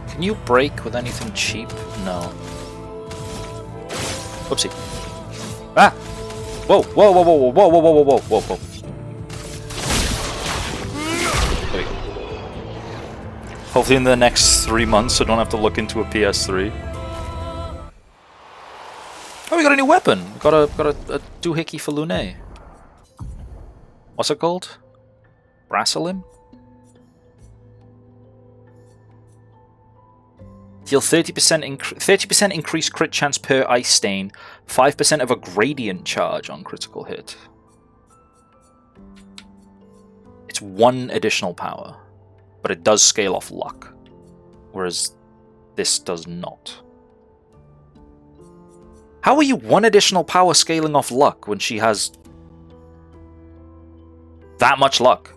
Can you break with anything cheap? No. Whoopsie. Ah! Whoa, whoa, whoa, whoa, whoa, whoa, whoa, whoa, whoa, whoa, whoa. There we go. Hopefully in the next 3 months I don't have to look into a PS3. Oh, we got a new weapon! We got a doohickey for Lune. What's it called? Brasilim? Deal 30% increased crit chance per ice stain, 5% of a gradient charge on critical hit. It's 1 additional power, but it does scale off luck, whereas this does not. How are you 1 additional power scaling off luck when she has that much luck?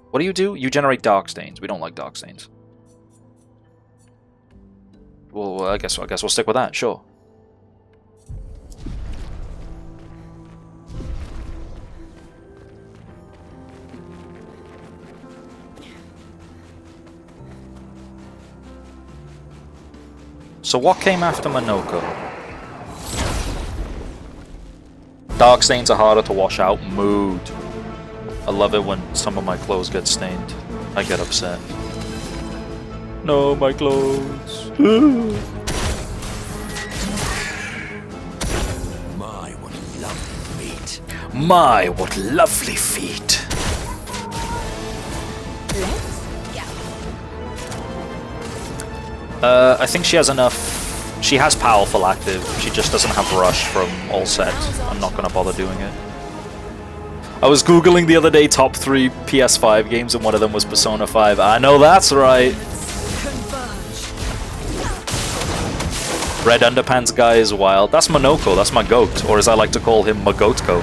What do? You generate dark stains. We don't like dark stains. Well, I guess we'll stick with that. Sure. So what came after Monoko? Dark stains are harder to wash out. Mood. I love it when some of my clothes get stained. I get upset. No, my clothes. My, what lovely feet. My, what lovely feet. I think she has enough. She has powerful active. She just doesn't have rush from all set. I'm not gonna bother doing it. I was googling the other day top 3 PS5 games and one of them was Persona 5. I know that's right. Red Underpants guy is wild. That's Monoko, that's my goat. Or as I like to call him, Magotko.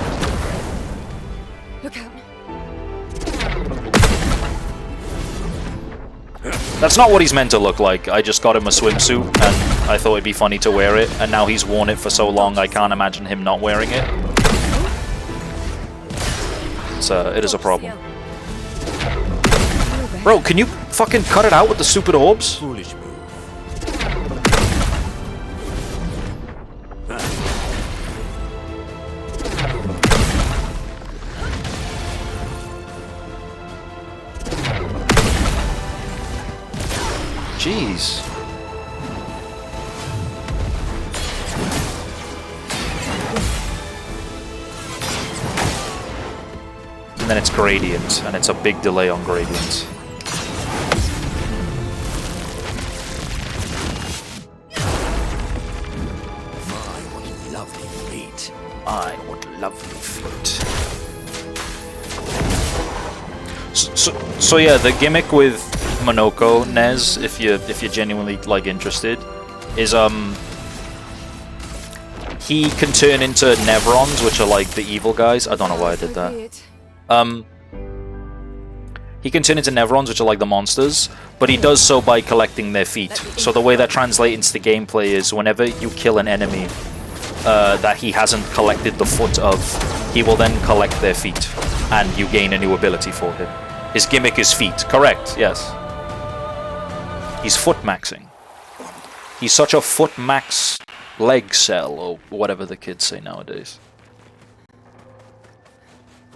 Look out. That's not what he's meant to look like. I just got him a swimsuit and I thought it'd be funny to wear it. And now he's worn it for so long I can't imagine him not wearing it. It is a problem. Bro, can you fucking cut it out with the stupid orbs? Foolish move. Jeez. And then it's gradient, and it's a big delay on gradient. My, what lovely feet. My, what lovely feet. So yeah, the gimmick with Monoko, Nez, if you're genuinely like interested, is he can turn into Nevrons, which are like the evil guys. I don't know why I did that. He can turn into Nevrons, which are like the monsters, but he does so by collecting their feet. So the way that translates into gameplay is whenever you kill an enemy that he hasn't collected the foot of, he will then collect their feet, and you gain a new ability for him. His gimmick is feet. Correct, yes. He's foot maxing. He's such a foot max leg cell, or whatever the kids say nowadays.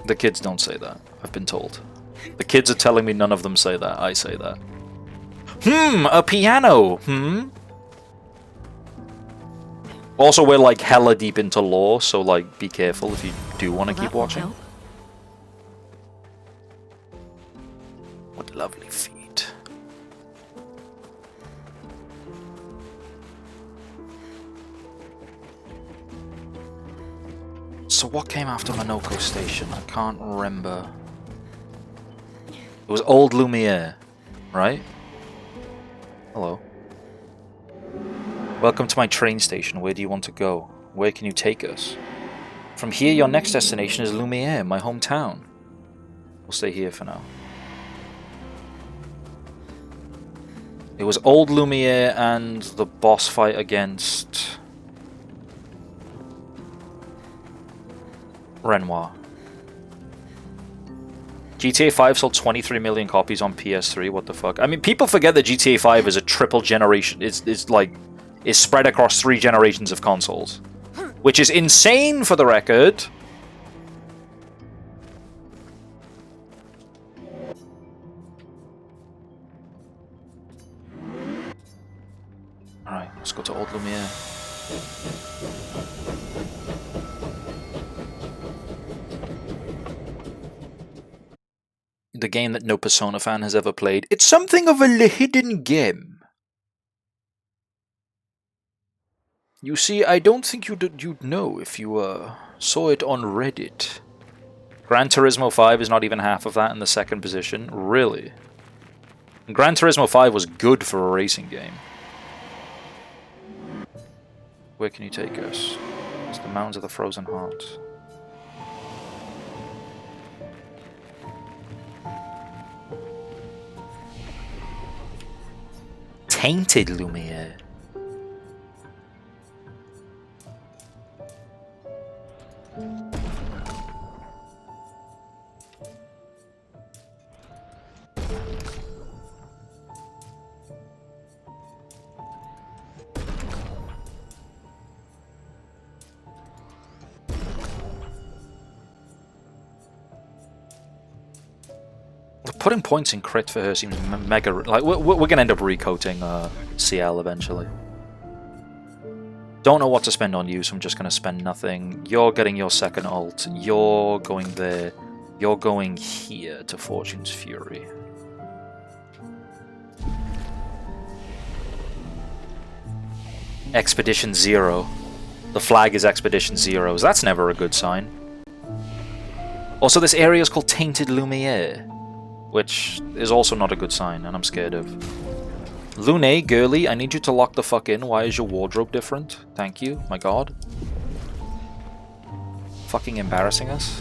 The kids don't say that, I've been told. The kids are telling me none of them say that, I say that. A piano! Also, we're like hella deep into lore, so like be careful if you do want to Well, keep that will watching. help. What lovely feet. So what came after Minoko Station? I can't remember. It was Old Lumiere, right? Hello. Welcome to my train station. Where do you want to go? Where can you take us? From here, your next destination is Lumiere, my hometown. We'll stay here for now. It was Old Lumiere and the boss fight against Renoir. GTA 5 sold 23 million copies on PS3. What the fuck? I mean, people forget that GTA 5 is a triple generation. It's like is spread across 3 generations of consoles, which is insane for the record. Alright, let's go to Old Lumiere. The game that no Persona fan has ever played. It's something of a hidden gem. You see, I don't think you'd know if you saw it on Reddit. Gran Turismo 5 is not even half of that in the second position. Really? And Gran Turismo 5 was good for a racing game. Where can you take us? It's the Mountains of the Frozen Heart. Tainted Lumiere. Putting points in crit for her seems mega. Like we're gonna end up recoating CL eventually. Don't know what to spend on you, so I'm just gonna spend nothing. You're getting your second ult. You're going there. You're going here to Fortune's Fury. Expedition 0. The flag is Expedition 0. That's never a good sign. Also, this area is called Tainted Lumiere, which is also not a good sign, and I'm scared of. Lune, girly, I need you to lock the fuck in. Why is your wardrobe different? Thank you, my god. Fucking embarrassing us.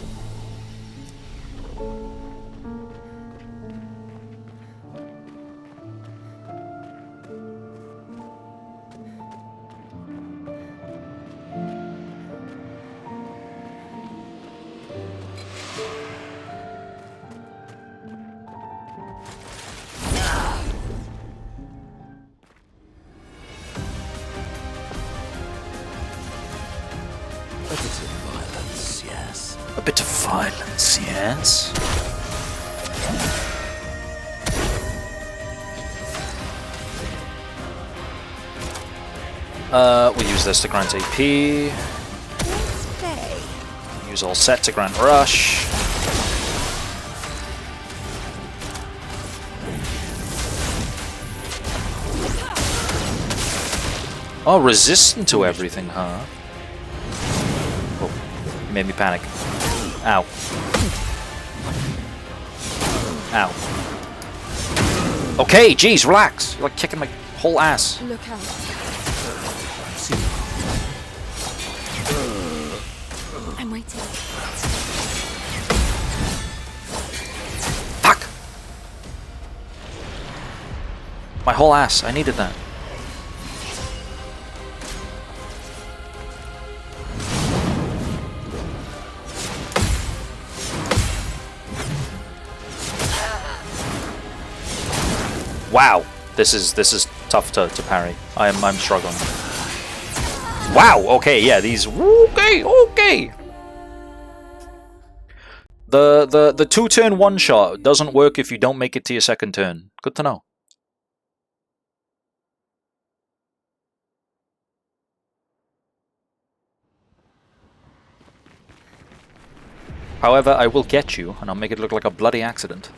A bit of violence, yes. We'll use this to grant AP. Use all set to grant rush. Oh, resistant to everything, huh? Oh, you made me panic. Ow. Ow. Okay, jeez, relax. You're like kicking my whole ass. Look out. I'm waiting. Fuck! My whole ass. I needed that. Wow, this is tough to parry. I'm struggling. Wow. Okay. Yeah. These. Okay. Okay. The 2-turn one shot doesn't work if you don't make it to your second turn. Good to know. However, I will get you, and I'll make it look like a bloody accident.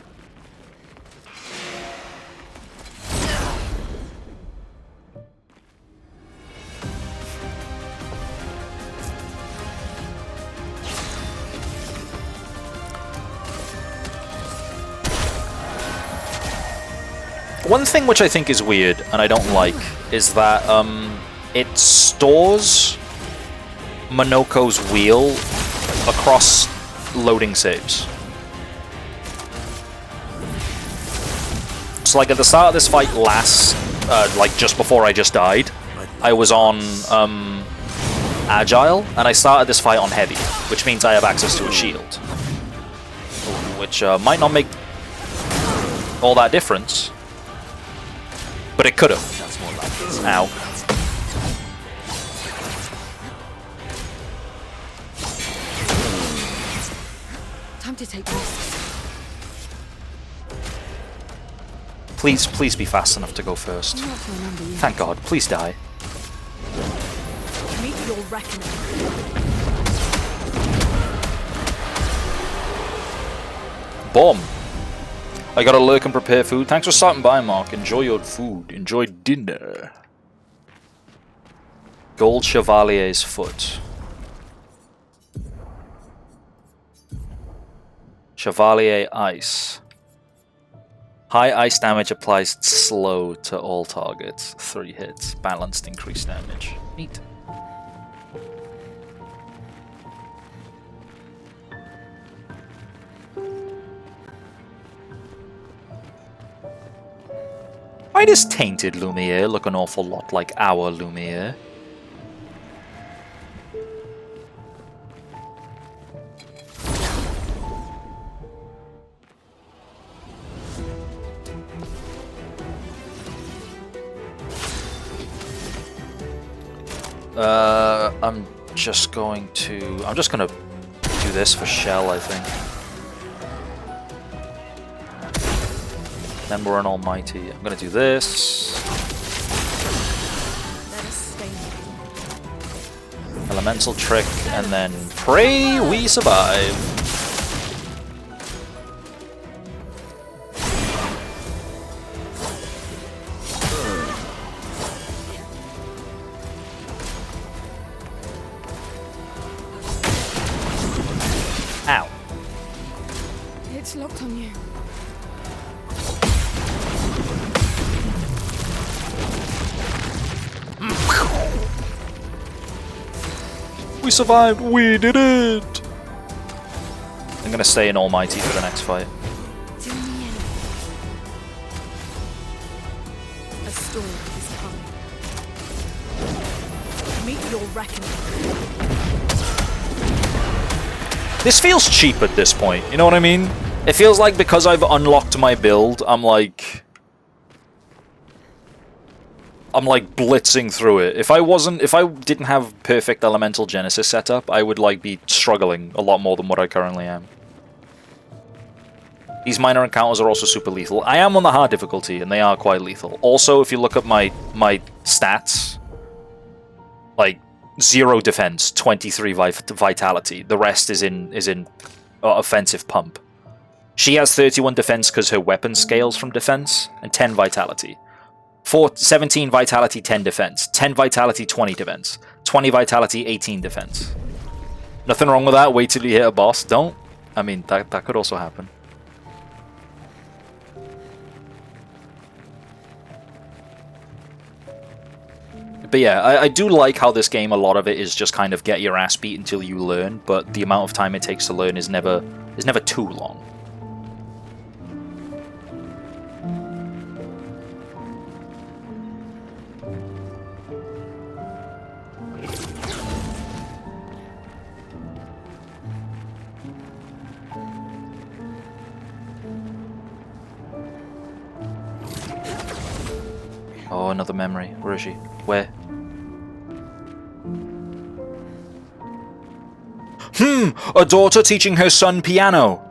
One thing which I think is weird, and I don't like, is that it stores Monoko's wheel across loading saves. So like at the start of this fight like just before I just died, I was on Agile, and I started this fight on Heavy, which means I have access to a shield. Which might not make all that difference. But it could have. That's more like it. Ow. Time to take risks. Please be fast enough to go first. Thank God. Please die. Meet your reckoning. Boom. I gotta lurk and prepare food. Thanks for stopping by, Mark. Enjoy your food. Enjoy dinner. Gold Chevalier's Foot. Chevalier Ice. High ice damage applies slow to all targets. 3 hits. Balanced increased damage. Neat. Why does Tainted Lumiere look an awful lot like our Lumiere? I'm just gonna do this for Shell, I think. Then we're an almighty. I'm gonna do this. Elemental trick, and then pray we survive. Ow. It's locked on you. We survived! We did it! I'm gonna stay in Almighty for the next fight. To the enemy. A storm is coming. Meet your reckoning. This feels cheap at this point, you know what I mean? It feels like because I've unlocked my build, I'm like blitzing through it. If I didn't have perfect elemental genesis set up, I would like be struggling a lot more than what I currently am. These minor encounters are also super lethal. I am on the hard difficulty, and they are quite lethal. Also, if you look at my stats, like 0 defense, 23 vitality. The rest is in offensive pump. She has 31 defense because her weapon scales from defense, and 10 vitality. 17 vitality, 10 defense. 10 vitality, 20 defense. 20 vitality, 18 defense. Nothing wrong with that. Wait till you hit a boss. Don't. I mean, that could also happen. But yeah, I do like how this game, a lot of it is just kind of get your ass beat until you learn, but the amount of time it takes to learn is never too long. Oh, another memory. Where is she? Where? A daughter teaching her son piano.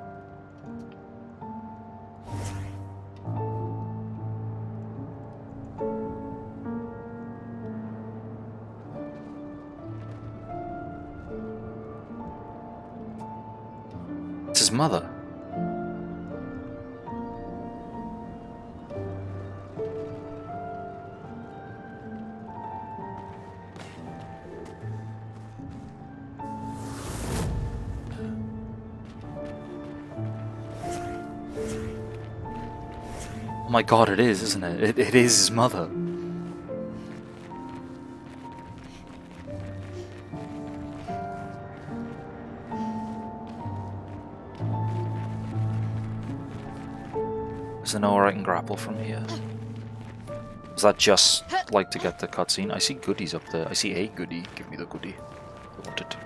It's his mother. Oh my god, it is, isn't it? It is his mother. Is there nowhere I can grapple from here? Is that just like to get the cutscene? I see goodies up there. I see a goodie. Give me the goodie. I want it.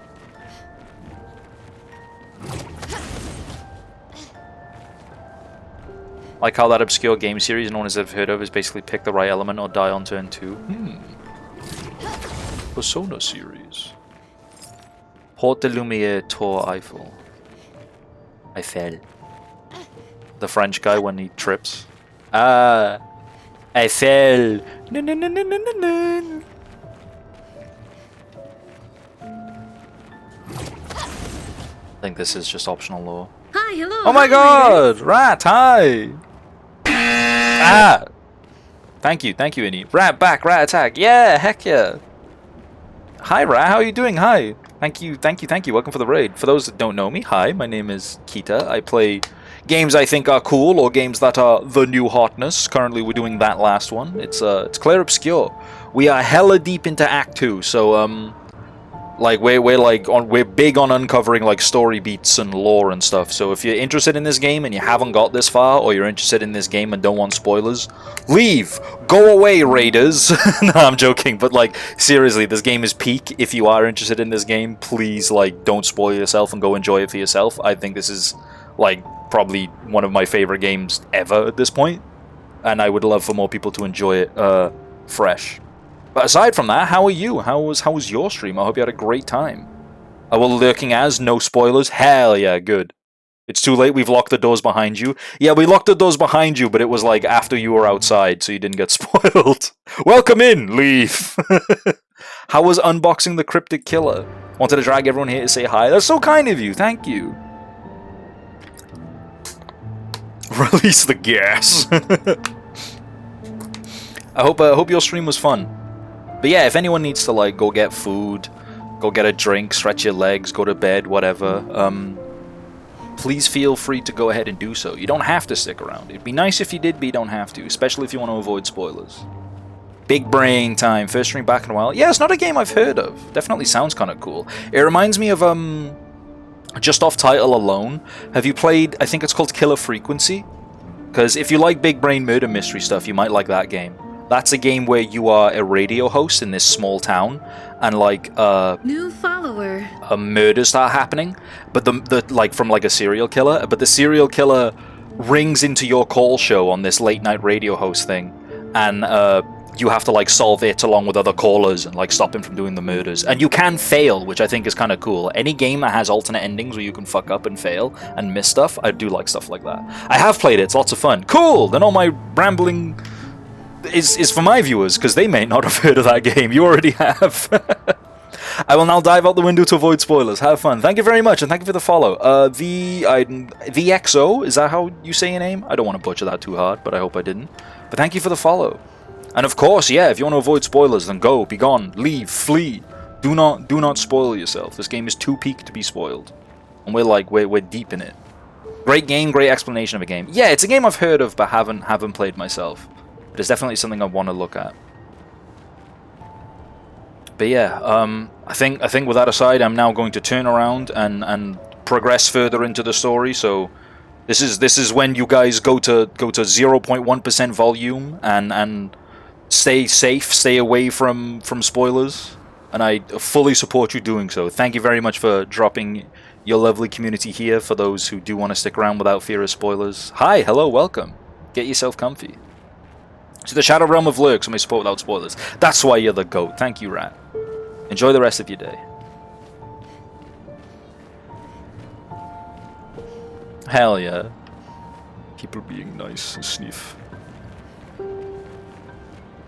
Like how that obscure game series no one has ever heard of is basically pick the right element or die on turn 2. Persona series. Porte de Lumière Tour Eiffel. Eiffel. The French guy when he trips. Ah, Eiffel. No, no, no, no, no, no, no. I think this is just optional lore. Hi, hello. Oh my god! Rat, hi! Ah! Thank you, Innie. Rat back, rat attack. Yeah, heck yeah! Hi, Rat, how are you doing? Hi! Thank you. Welcome for the raid. For those that don't know me, hi, my name is Kita. I play games I think are cool, or games that are the new hotness. Currently, we're doing that last one. It's Clair Obscur. We are hella deep into Act 2, so, like we're big on uncovering like story beats and lore and stuff. So if you're interested in this game and you haven't got this far, or you're interested in this game and don't want spoilers, leave, go away, raiders. No, I'm joking, but like seriously, this game is peak. If you are interested in this game, please like don't spoil yourself and go enjoy it for yourself. I think this is like probably one of my favorite games ever at this point, and I would love for more people to enjoy it fresh. But aside from that, how are you? How was your stream? I hope you had a great time. Are we lurking as? No spoilers? Hell yeah, good. It's too late, we've locked the doors behind you. Yeah, we locked the doors behind you, but it was like after you were outside, so you didn't get spoiled. Welcome in, leave. How was unboxing the Cryptic Killer? Wanted to drag everyone here to say hi. That's so kind of you, thank you. Release the gas. I hope your stream was fun. But yeah, if anyone needs to like go get food, go get a drink, stretch your legs, go to bed, whatever, please feel free to go ahead and do so. You don't have to stick around. It'd be nice if you did, but you don't have to, especially if you want to avoid spoilers. Big brain time. First stream back in a while. Yeah, it's not a game I've heard of. Definitely sounds kind of cool. It reminds me of just off title alone. Have you played? I think it's called Killer Frequency. Because if you like big brain murder mystery stuff, you might like that game. That's a game where you are a radio host in this small town, and like New follower. Murders start happening, but the like from like a serial killer. But the serial killer rings into your call show on this late night radio host thing, and you have to like solve it along with other callers and like stop him from doing the murders. And you can fail, which I think is kind of cool. Any game that has alternate endings where you can fuck up and fail and miss stuff, I do like stuff like that. I have played it. It's lots of fun. Cool. Then all my rambling is for my viewers, because they may not have heard of that game. You already have. I will now dive out the window to avoid spoilers. Have fun. Thank you very much, and thank you for the follow. VXO, is that how you say your name? I don't want to butcher that too hard, but I hope I didn't. But thank you for the follow. And of course, yeah, if you want to avoid spoilers, then go, be gone, leave, flee. Do not spoil yourself. This game is too peak to be spoiled. And we're deep in it. Great game, great explanation of a game. Yeah, it's a game I've heard of, but haven't played myself. But it's definitely something I want to look at. But yeah, I think with that aside, I'm now going to turn around and progress further into the story. So this is when you guys go to 0.1% volume and stay safe, stay away from spoilers, and I fully support you doing so. Thank you very much for dropping your lovely community here for those who do want to stick around without fear of spoilers. Hi, hello, welcome. Get yourself comfy. To the Shadow Realm of Lurks, may support without spoilers. That's why you're the GOAT. Thank you, Rat. Enjoy the rest of your day. Hell yeah. People being nice and sniff.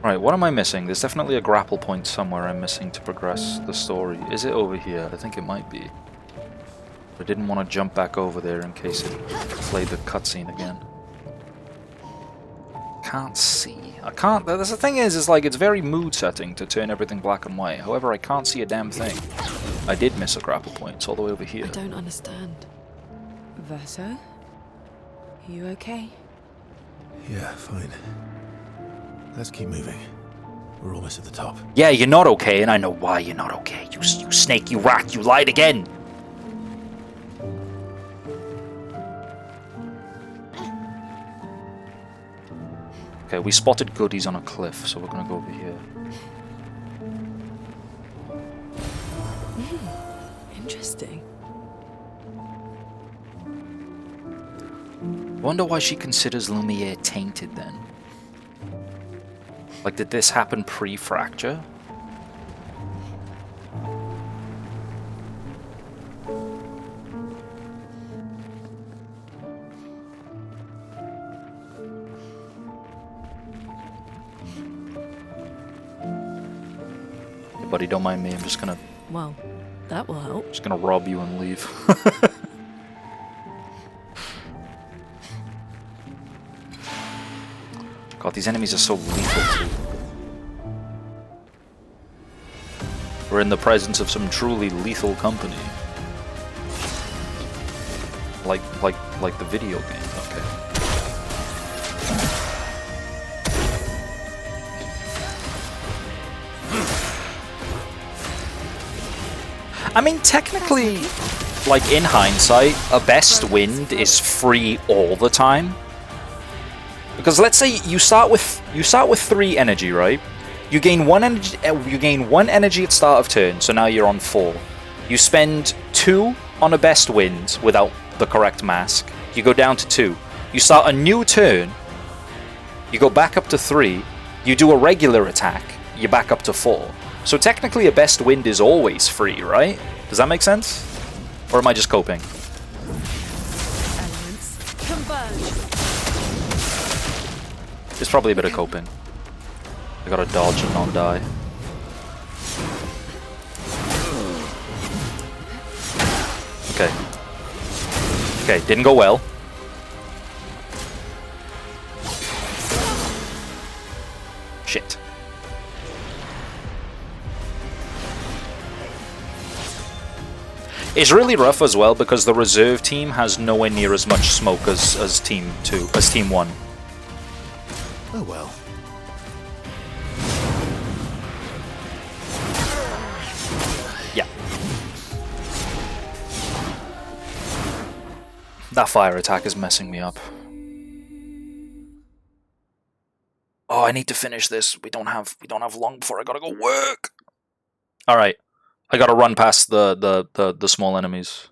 Right, what am I missing? There's definitely a grapple point somewhere I'm missing to progress the story. Is it over here? I think it might be. I didn't want to jump back over there in case it played the cutscene again. Can't see. I can't. That's the thing is like it's very mood setting to turn everything black and white. However, I can't see a damn thing. I did miss a grapple point. It's all the way over here. I don't understand. Verso? You okay? Yeah, fine. Let's keep moving. We're almost at the top. Yeah, you're not okay, and I know why you're not okay. You snake, you rat, you lied again. Okay, we spotted goodies on a cliff, so we're gonna go over here. Interesting. Wonder why she considers Lumiere tainted then. Like, did this happen pre-fracture? Hey, buddy, don't mind me. I'm just gonna... Well, that will help. Just gonna rob you and leave. God, these enemies are so lethal too. We're in the presence of some truly lethal company. Like the video game, okay. I mean, technically, like in hindsight, a best wind is free all the time. Because let's say you start with 3 energy, right? You gain 1 energy. You gain 1 energy at start of turn, so now you're on 4. You spend 2 on a best wind without the correct mask. You go down to 2. You start a new turn. You go back up to 3. You do a regular attack. You're back up to 4. So technically, a best wind is always free, right? Does that make sense? Or am I just coping? Elements converge. It's probably a bit of coping. I gotta dodge and not die. Okay. Okay, didn't go well. Shit. It's really rough as well because the reserve team has nowhere near as much smoke as Team 2, as Team 1. Oh well. Yeah. That fire attack is messing me up. Oh, I need to finish this. We don't have long before I gotta go work. All right, I gotta run past the small enemies.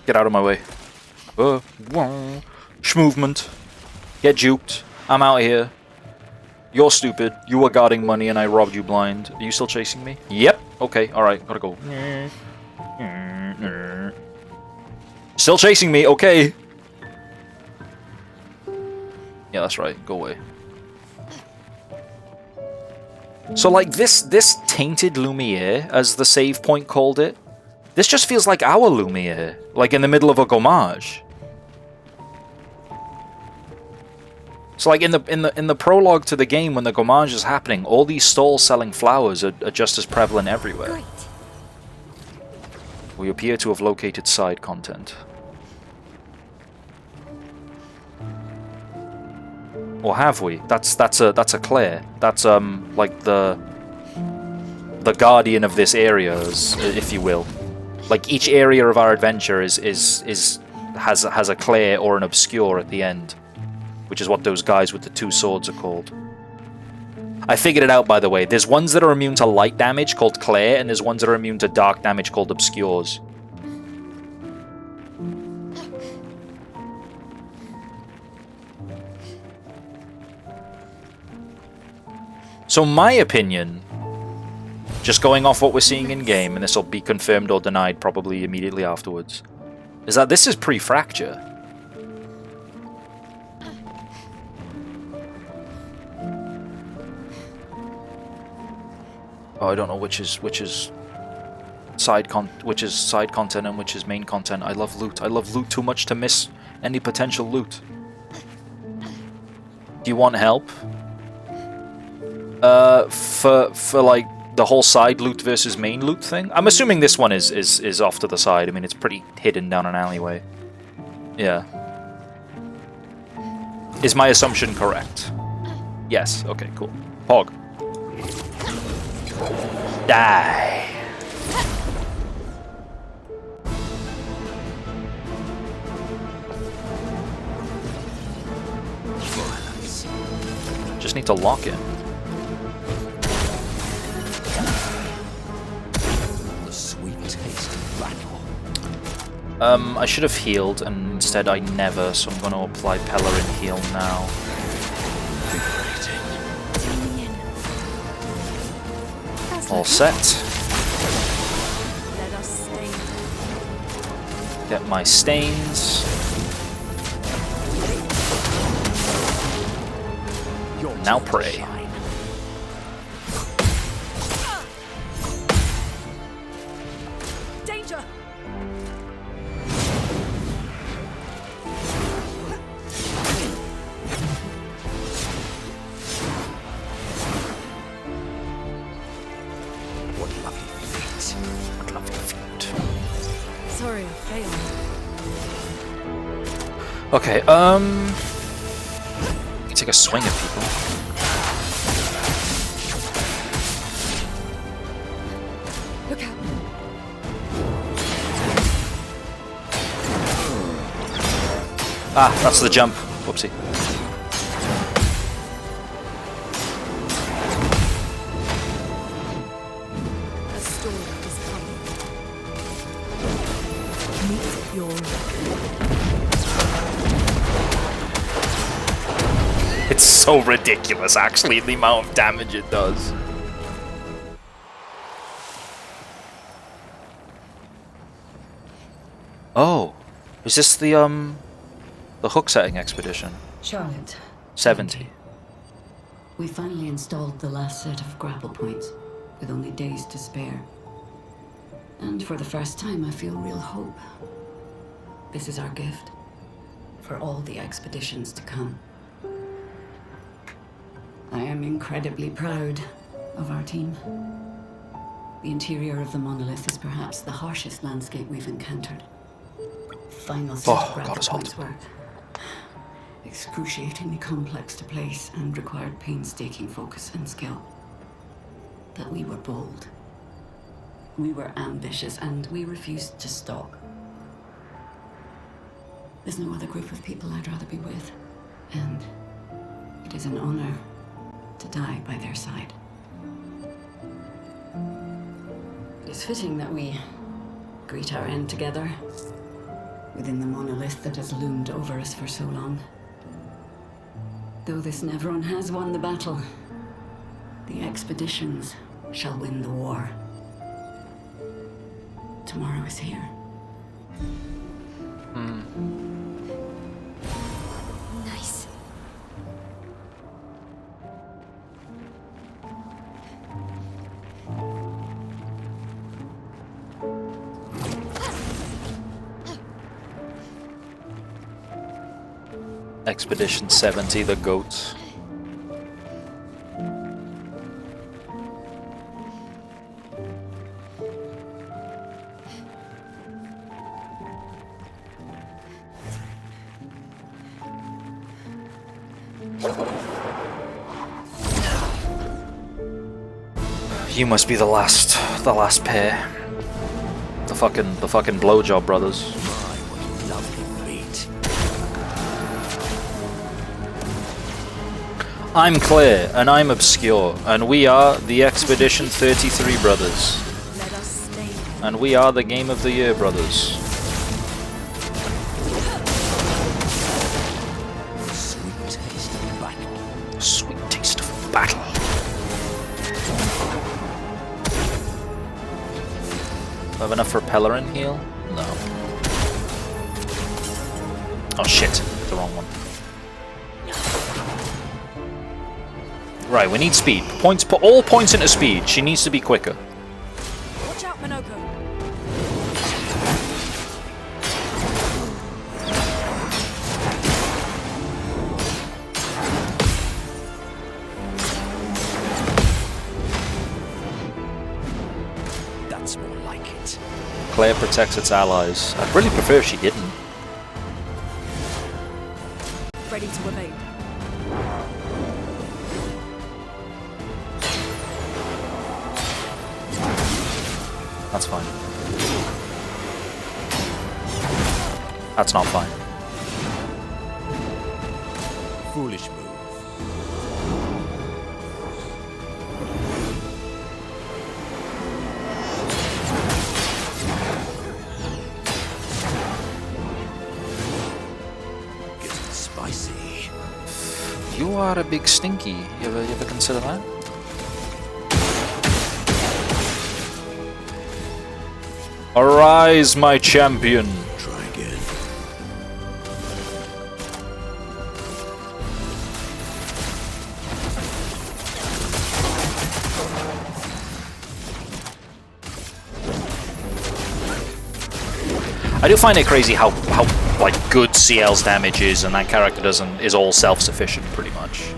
Get out of my way. Schmovement. Get juked. I'm out here. You're stupid. You were guarding money and I robbed you blind. Are you still chasing me? Yep. Okay, alright. Gotta go. Still chasing me. Okay. Yeah, that's right. Go away. So, like, this tainted Lumiere, as the save point called it, this just feels like our Lumiere, like in the middle of a gommage. So, like in the prologue to the game, when the gommage is happening, all these stalls selling flowers are just as prevalent everywhere. Great. We appear to have located side content. Or have we? That's a Clair. That's like the guardian of this area, if you will. Like each area of our adventure has a Clair or an Obscur at the end, which is what those guys with the 2 swords are called. I figured it out, by the way. There's ones that are immune to light damage called Clair, and there's ones that are immune to dark damage called Obscurs. So my opinion, just going off what we're seeing in game, and this will be confirmed or denied probably immediately afterwards, is that this is pre-fracture. Oh, I don't know which is side content and which is main content. I love loot. I love loot too much to miss any potential loot. Do you want help? For like the whole side loot versus main loot thing? I'm assuming this one is off to the side. I mean, it's pretty hidden down an alleyway. Yeah. Is my assumption correct? Yes. Okay, cool. Hog. Die. Just need to lock it. The sweet taste of battle. I should have healed, and instead I never, so I'm going to apply Pellerin heal now. All set. Let us stain. Get my stains. Now pray. Danger! What lovely feet. What lovely feet. Sorry, I failed. Okay, take a swing at people. Look out. Ah, that's the jump. Whoopsie. A storm is coming. Meet your It's so ridiculous, actually, the amount of damage it does. Oh, is this the hook setting expedition? Charlotte. 70. We finally installed the last set of grapple points, with only days to spare. And for the first time, I feel real hope. This is our gift for all the expeditions to come. I am incredibly proud of our team. The interior of the monolith is perhaps the harshest landscape we've encountered. Final set of grapple points were excruciatingly complex to place and required painstaking focus and skill. But we were bold. We were ambitious, and we refused to stop. There's no other group of people I'd rather be with, and it is an honor to die by their side. It is fitting that we greet our end together within the monolith that has loomed over us for so long. Though this Nevron has won the battle, the expeditions shall win the war. Tomorrow is here. Nice. Expedition 70, the goats. You must be the last pair. The fucking blowjob brothers. My, what lovely feet. I'm Clair, and I'm Obscur, and we are the Expedition 33 brothers. let us stain. And we are the Game of the Year brothers. Sweet taste of battle. Sweet taste of battle. Do I have enough for Pellerin heal? No. Oh shit, the wrong one. Right, we need speed. Points. Put all points into speed. She needs to be quicker. Watch out, Minoko. That's more like it. Claire protects its allies. I'd really prefer if she didn't. Ready to evade. That's fine. That's not fine. Foolish move. Getting spicy. You are a big stinky. You ever consider that? Arise, my champion! Try again. I do find it crazy how like good CL's damage is, and that character is all self-sufficient pretty much.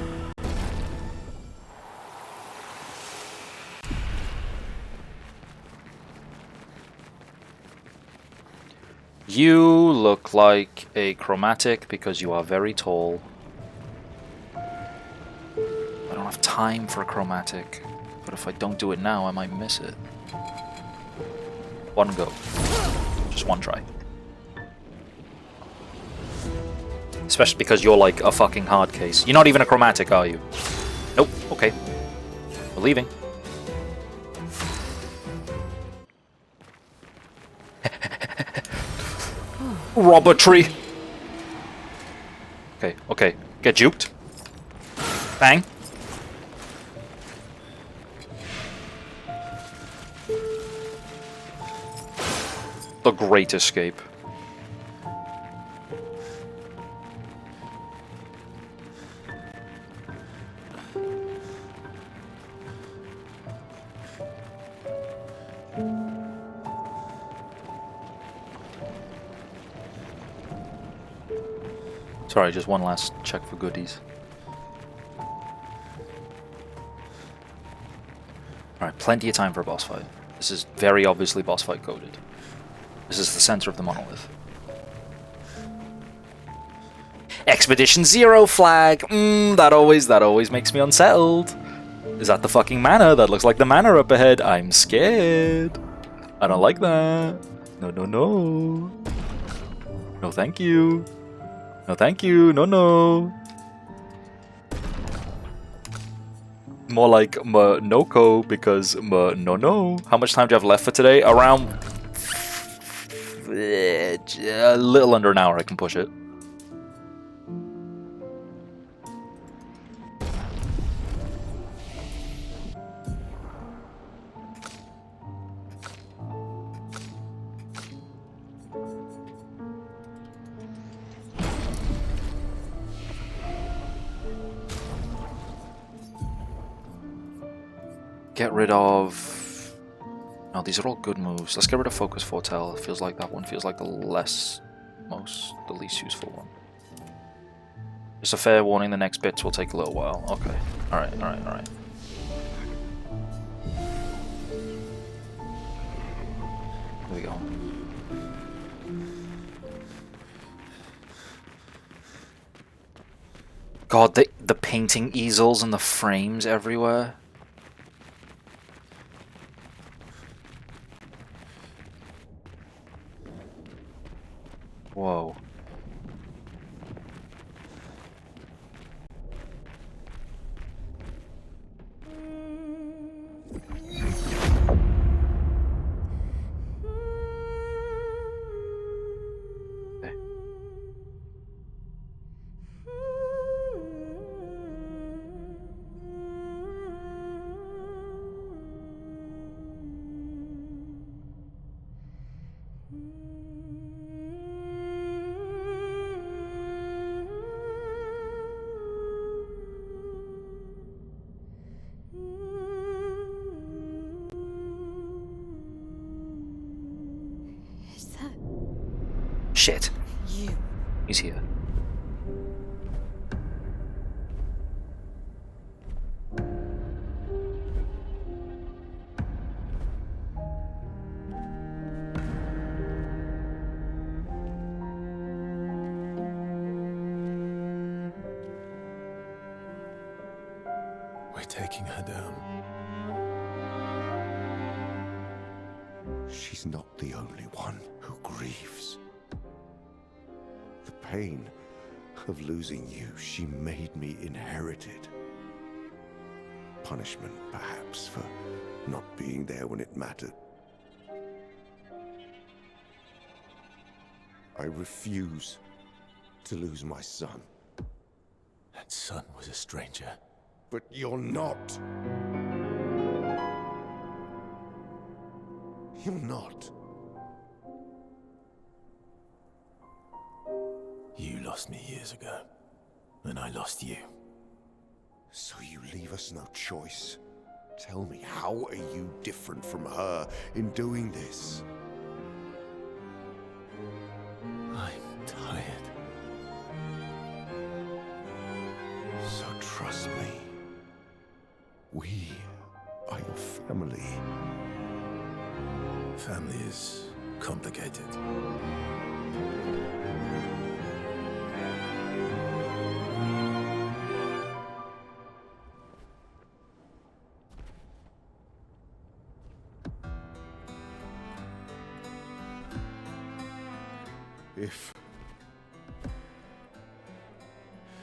You look like a chromatic because you are very tall. I don't have time for a chromatic, but if I don't do it now, I might miss it. One go. Just one try. Especially because you're like a fucking hard case. You're not even a chromatic, are you? Nope. Okay. We're leaving. Robotry. Okay, okay. Get juked. Bang. The Great Escape. Sorry, just one last check for goodies. Alright, plenty of time for a boss fight. This is very obviously boss fight coded. This is the center of the monolith. Expedition Zero flag! That always makes me unsettled. Is that the fucking mana? That looks like the mana up ahead. I'm scared. I don't like that. No, no, no. No, thank you. No, thank you. No, no. More like Noko because no. How much time do you have left for today? Around a little under an hour. I can push it. Get rid of... No, these are all good moves. Let's get rid of Focus Foretell. It feels like that one feels like the least useful one. Just a fair warning, the next bits will take a little while. Okay. Alright. Here we go. God, the painting easels and the frames everywhere. Whoa. Okay. Shit. You. He's here. We're taking her down. She's not the only one who grieves. The pain of losing you, she made me inherit it. Punishment, perhaps, for not being there when it mattered. I refuse to lose my son. That son was a stranger. But you're not. You're not. You lost me years ago, and I lost you. So you leave us no choice. Tell me, how are you different from her in doing this? I'm tired. So trust me. We are your family. Family is complicated. If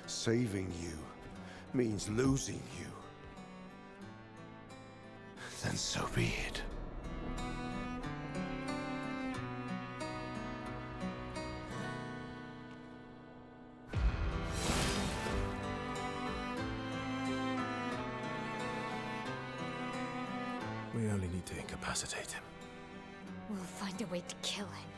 saving you means losing you, then so be it. We only need to incapacitate him. We'll find a way to kill him.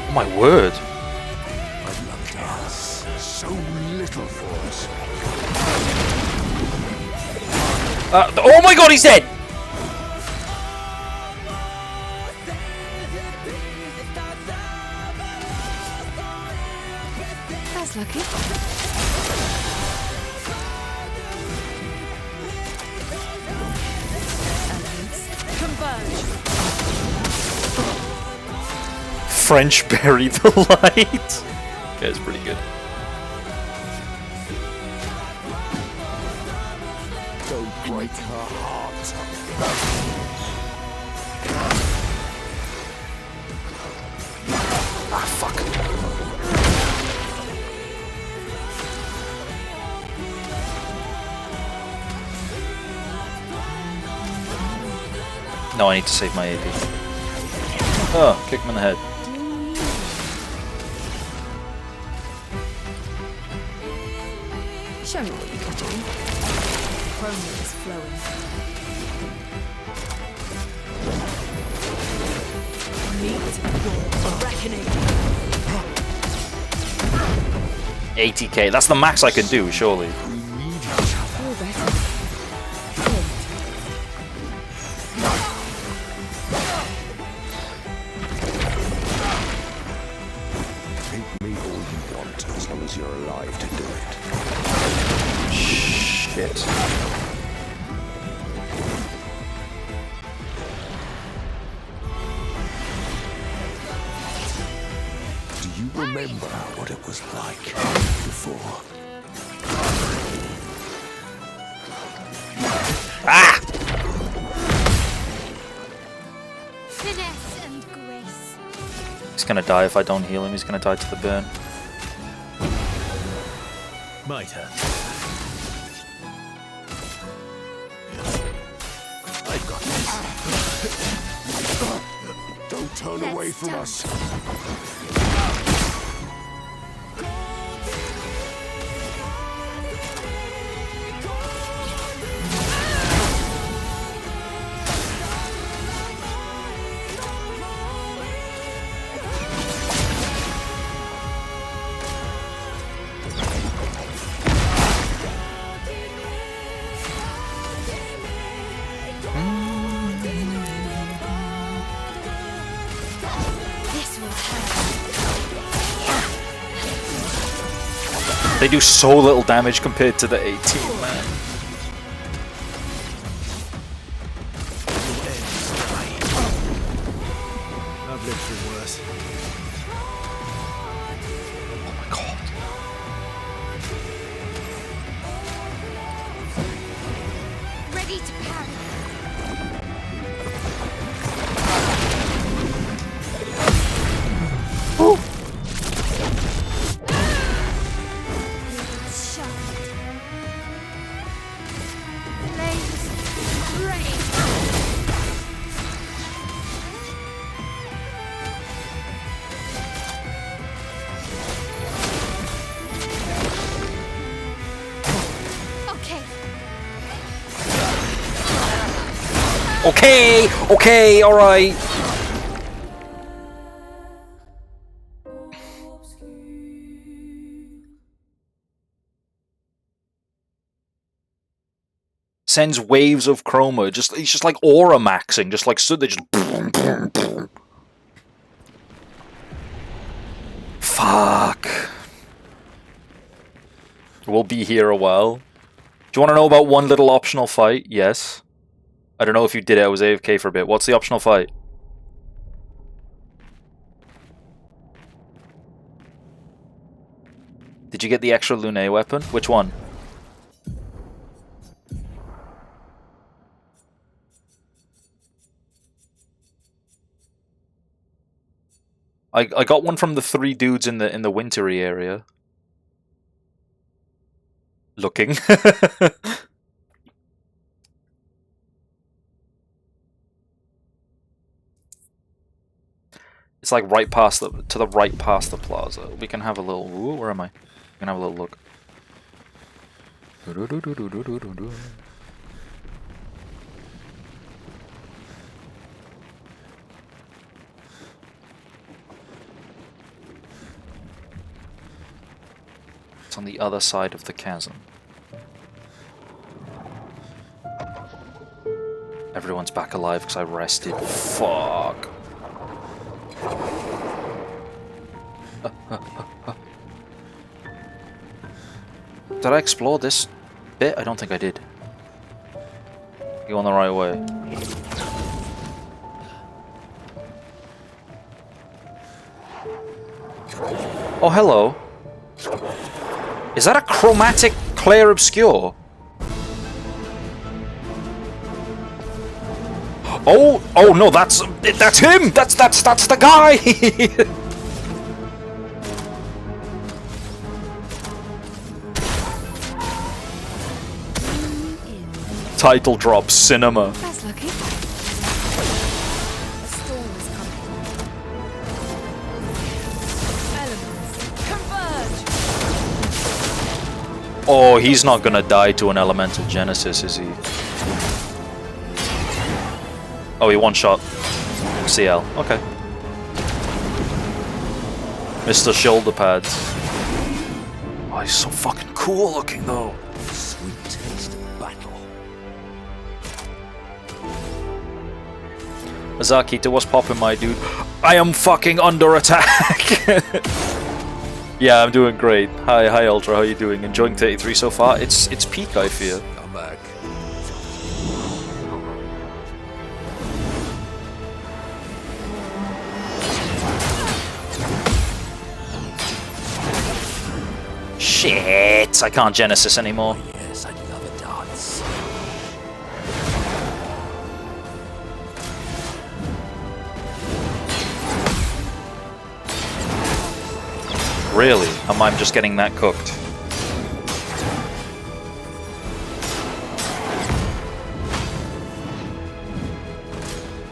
Oh my word. I'd love to ask so little for us. Oh my god, he's dead! That's lucky. Converge. French bury the light. Okay, it's pretty good. Don't break her heart. Ah, fuck. No, I need to save my AP. Oh, kick him in the head. Show me what you can do. Chromium is flowing. Meet your reckoning. 80k, that's the max I can do, surely. All better. Take me all you want as long as you're alive to do it. Shit. Do you remember what it was like before? Ah! Finesse and grace. He's gonna die if I don't heal him, he's gonna die to the burn. My turn. I've got this. Don't turn away from us. They do so little damage compared to the 18, man. I've lived through worse. Oh my god. Ready to parry. Okay, alright. Sends waves of chroma. It's just like aura maxing. Just like so they just. Fuck. We'll be here a while. Do you want to know about one little optional fight? Yes. I don't know if you did it. I was AFK for a bit. What's the optional fight? Did you get the extra Lune weapon? Which one? I got one from the 3 dudes in the wintry area. Looking. It's like right past to the right past the plaza. We can have a little. Ooh, where am I? We can have a little look. It's on the other side of the chasm. Everyone's back alive because I rested. Fuck. Did I explore this bit? I don't think I did. You on the right way. Oh, hello. Is that a chromatic Clair Obscur? Oh no, that's him. That's the guy. Title drop cinema. That's lucky. A storm is coming. Elements converge. Oh, he's not gonna die to an elemental genesis, is he? Oh, he one shot CL. Okay. Mr. Shoulder Pads. Oh, he's so fucking cool looking though. Sweet taste of battle. Azakita, what's poppin', my dude? I am fucking under attack! Yeah, I'm doing great. Hi Ultra, how you doing? Enjoying 33 so far? It's peak, I fear. I'm back. Shit! I can't Genesis anymore. Yes, I love a dance. Really? Am I just getting that cooked?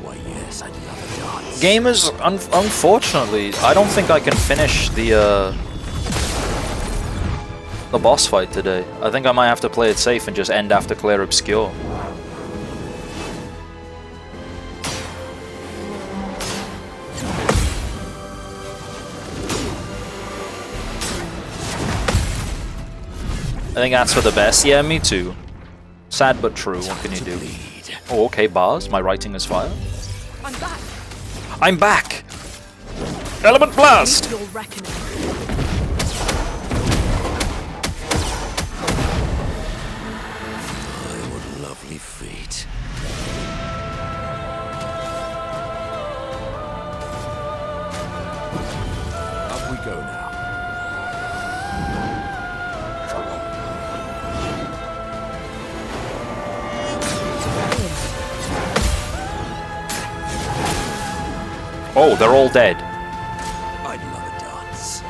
Why, yes, I love a dance. Gamers, unfortunately, I don't think I can finish the boss fight today. I think I might have to play it safe and just end after Clair Obscur. I think that's for the best. Yeah, me too. Sad but true. What can you do? Oh, okay, bars. My writing is fire. I'm back. I'm back! Element Blast! Your reckoning. feet. Up we go now. Oh, they're all dead. I'd love a dance.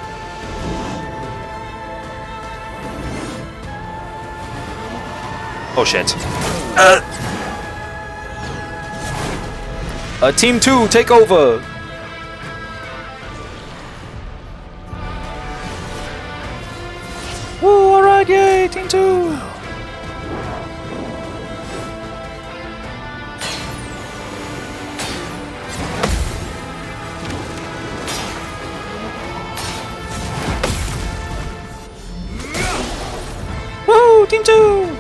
Oh shit. Team 2, take over! Woo, alright, yay, Team 2! Woo, Team 2!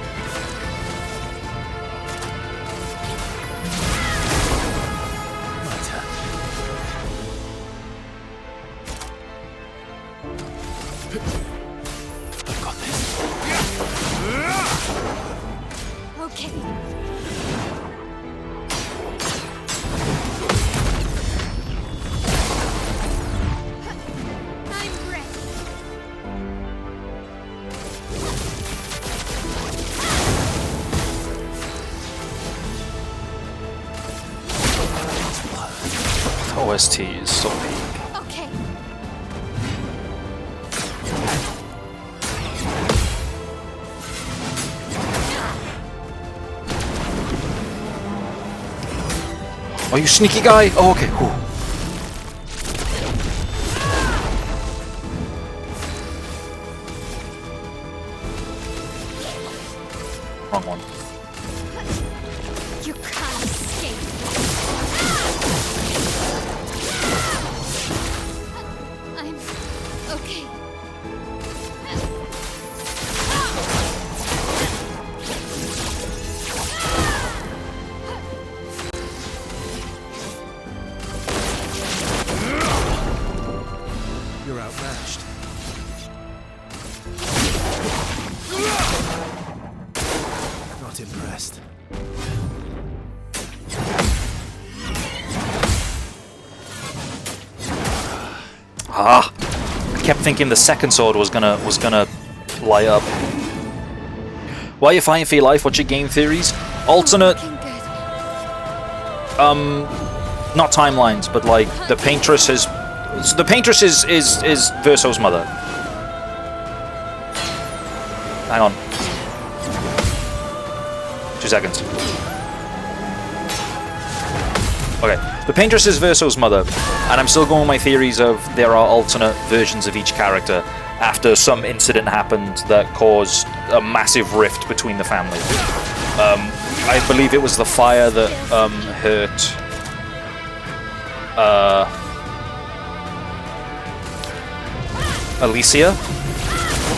Okay. I'm ready. OST is so peak. Okay. Oh, you sneaky guy! Oh, okay. Whew. Wrong one. You can't escape. I'm okay. You're outmatched. Not impressed. Ah! I kept thinking the second sword was gonna light up. While you're fighting for your life, what's your game theories? Alternate, Looking good. not timelines, but like the paintress is Verso's mother. Hang on. 2 seconds. Okay, the paintress is Verso's mother, and I'm still going with my theories of there are alternate versions of each character after some incident happened that caused a massive rift between the family. I believe it was the fire that hurt Alicia.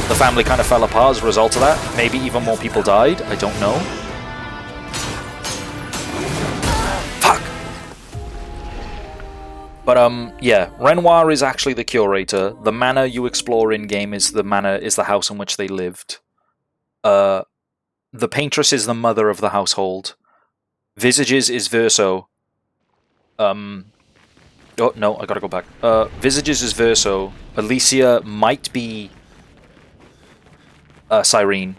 The family kind of fell apart as a result of that. Maybe even more people died. I don't know. Fuck! But yeah, Renoir is actually the curator. The manor you explore in-game is the house in which they lived. The paintress is the mother of the household. Visages is Verso. Oh no, I gotta go back. Visages is Verso. Alicia might be Cyrene.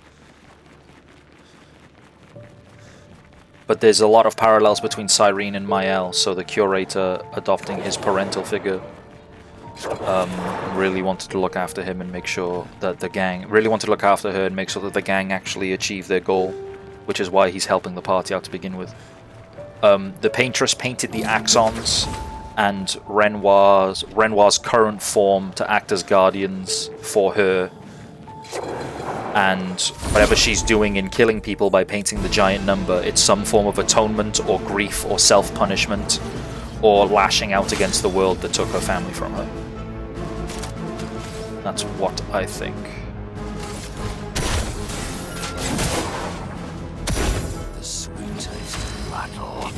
But there's a lot of parallels between Cyrene and Mael, so the curator adopting his parental figure really wanted to look after him and make sure that the gang actually achieve their goal, which is why he's helping the party out to begin with. The paintress painted the axons and Renoir's current form to act as guardians for her, and whatever she's doing in killing people by painting the giant number, it's some form of atonement or grief or self-punishment or lashing out against the world that took her family from her. That's what I think. The sweet taste of battle.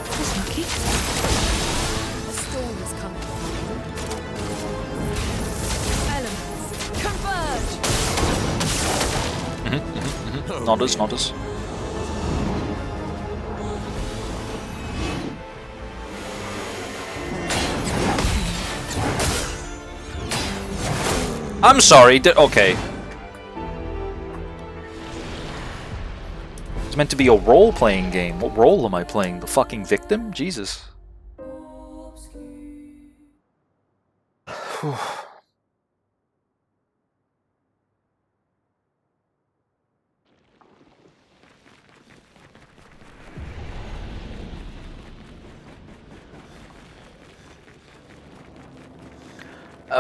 That's lucky. A storm is coming. Element. Nodders, nodders. I'm sorry, okay. It's meant to be a role-playing game. What role am I playing? The fucking victim? Jesus.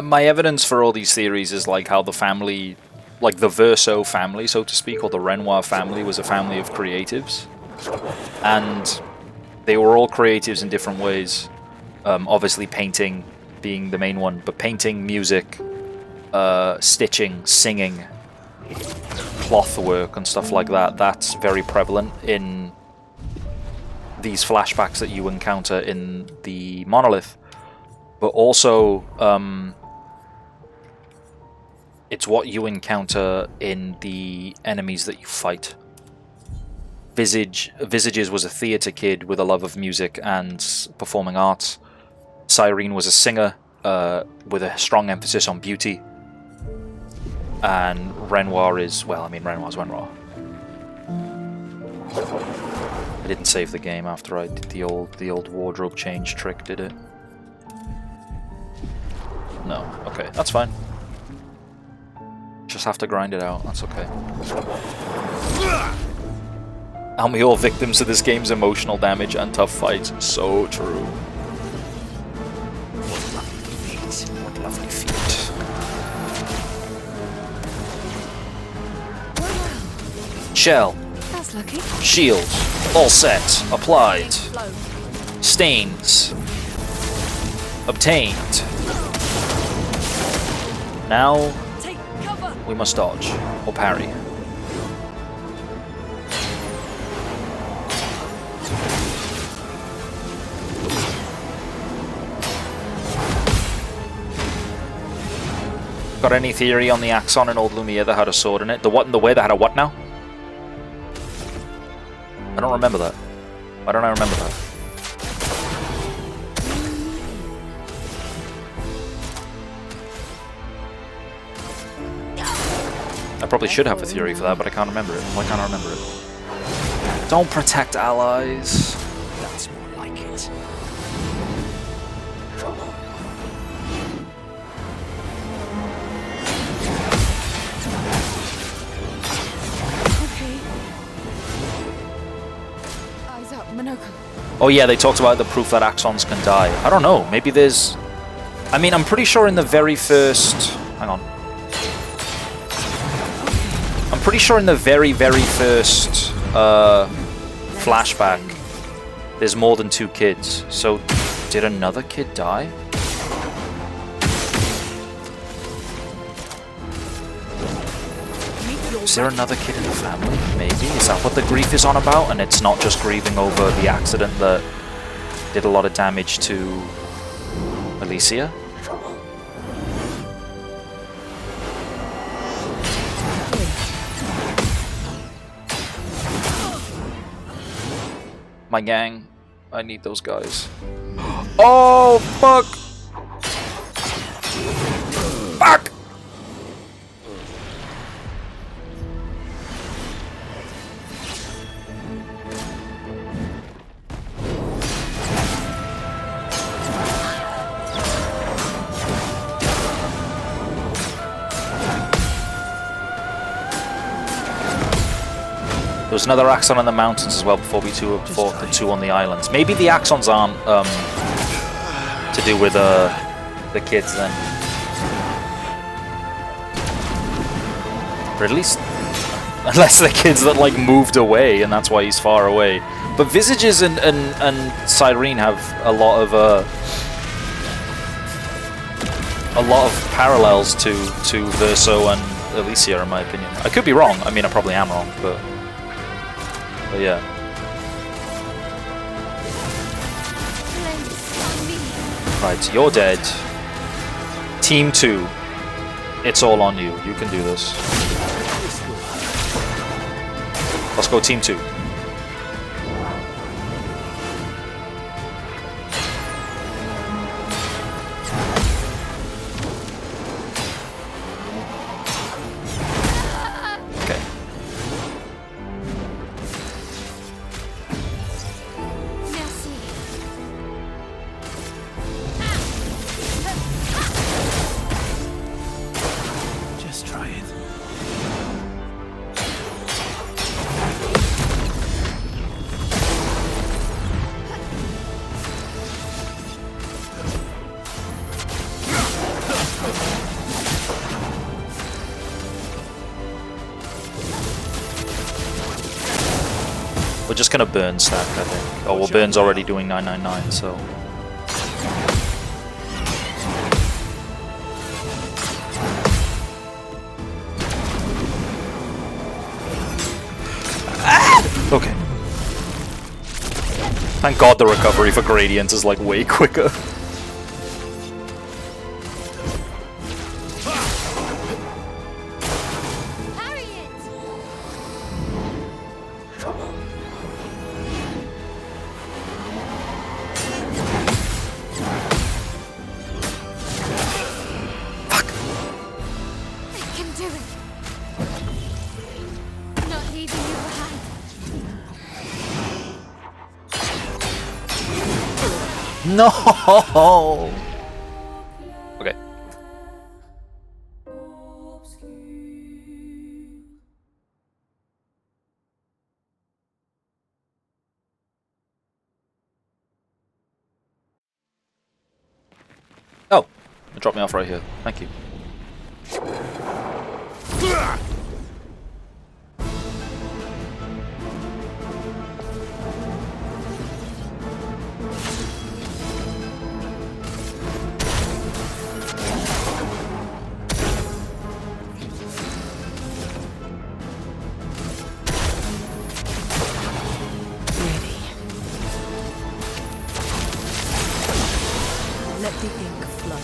My evidence for all these theories is like how the family, like the Verso family, so to speak, or the Renoir family, was a family of creatives. And they were all creatives in different ways. Obviously painting being the main one, but painting, music, stitching, singing, cloth work and stuff like that, that's very prevalent in these flashbacks that you encounter in the Monolith. But also, it's what you encounter in the enemies that you fight. Visages was a theatre kid with a love of music and performing arts. Cyrene was a singer with a strong emphasis on beauty. And Renoir is, well, I mean, Renoir's Renoir. I didn't save the game after I did the old wardrobe change trick, did it? No. Okay, that's fine. Just have to grind it out, that's okay. Aren't we all victims of this game's emotional damage and tough fights? So true. What lovely feet. Shell. That's lucky. Shield. All set. Applied. Stains. Obtained. Now we must dodge or parry. Got any theory on the Axon in Old Lumiere that had a sword in it? The what and the way that had a what now? I don't remember that. Why don't I remember that? I probably should have a theory for that, but I can't remember it. Why can't I remember it? Don't protect allies. That's more like it. Okay. Eyes up, Monocle. Oh yeah, they talked about the proof that Axons can die. I don't know, maybe there's... I mean, I'm pretty sure in the very first... Hang on. I'm pretty sure in the very first flashback, there's more than 2 kids. So, did another kid die? Is there another kid in the family? Maybe? Is that what the grief is on about? And it's not just grieving over the accident that did a lot of damage to Alicia? My gang, I need those guys. Oh, fuck! Fuck! There was another Axon in the mountains as well before we fought the 2 on the islands. Maybe the Axons aren't to do with the kids then. Or at least, unless the kids that like moved away and that's why he's far away. But Visages and Cyrene have a lot of parallels to Verso and Alicia in my opinion. I could be wrong. I mean, I probably am wrong, but yeah. Right, you're dead. Team 2. It's all on you. You can do this. Let's go team 2. Okay. Merci. Just try it. We're just gonna burn stack, I think. Oh well, Burn's already doing 999, so. Okay. Thank God the recovery for Gradient is like way quicker. Parry it. I can do it. Not leaving you behind. No. Okay. Oh, it dropped me off right here. Thank you. Let the ink flow.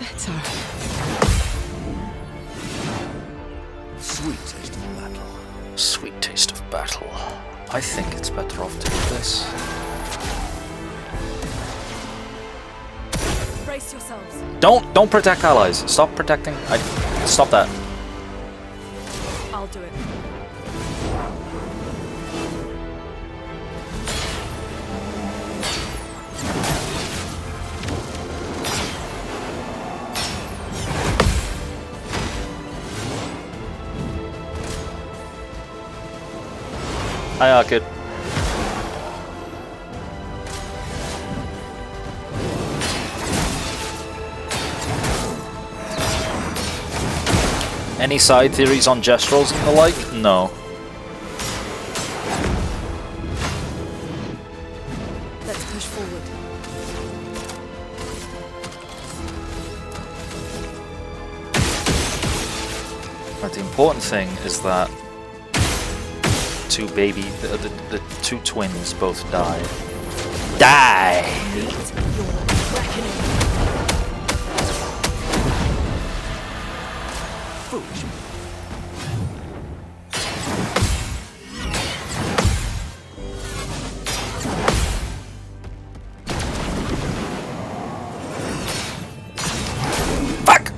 Better. Sweet taste of battle. Sweet taste of battle. I think it's better off to do this. Brace yourselves. Don't protect allies. Stop protecting. Stop that. I'll do it. Hi, Arkid. Any side theories on gestrals and the like? No. Let's push forward. But the important thing is that the two twins both died. Die! Meet your reckoning. Foolish. Fuck!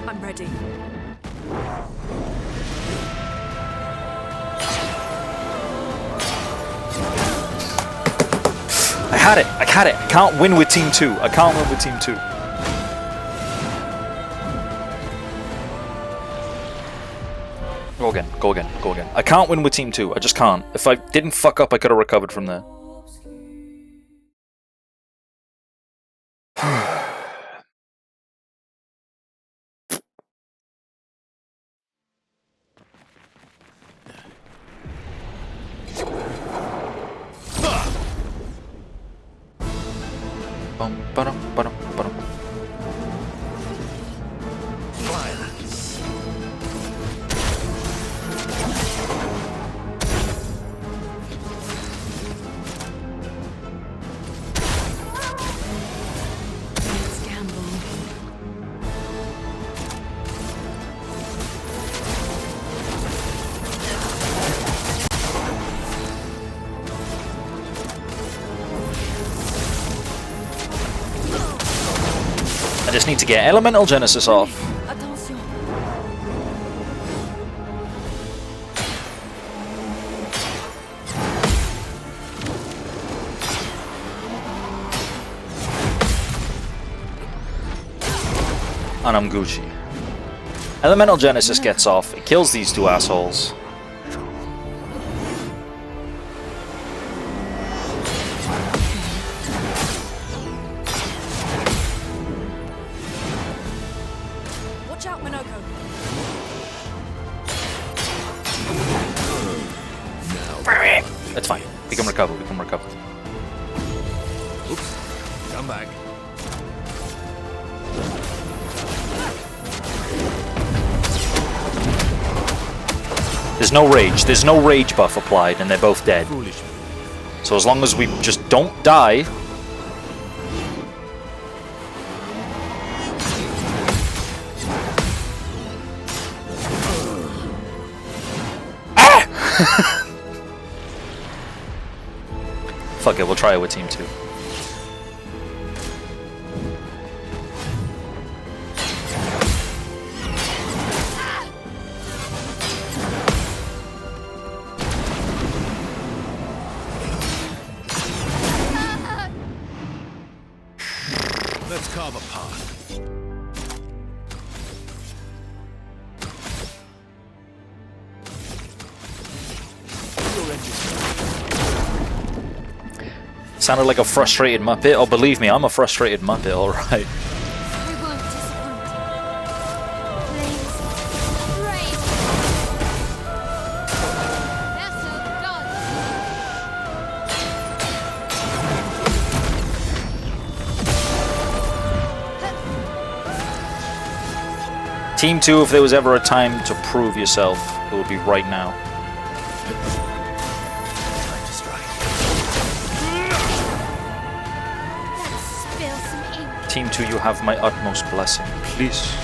I'm ready. I had it! I had it! I can't win with Team 2. I can't win with Team 2. Go again, go again, go again. I can't win with Team 2. I just can't. If I didn't fuck up, I could have recovered from there. Violence. just need to get Elemental Genesis off. Attention. And I'm Gucci. Elemental Genesis gets off. It kills these two assholes. Watch out, Minoko. That's fine. We can recover. We can recover. Oops. Come back. There's no rage. There's no rage buff applied, and they're both dead. Foolish. So as long as we just don't die. Ah! Fuck it, we'll try it with Team 2. Let's carve a path. Sounded like a frustrated Muppet. Oh, believe me, I'm a frustrated Muppet, alright. We won't disappoint. Flames, rage. Vessel dodge. Team 2, if there was ever a time to prove yourself, it would be right now. Time to strike. Let's spill some ink. Team 2, you have my utmost blessing. Please.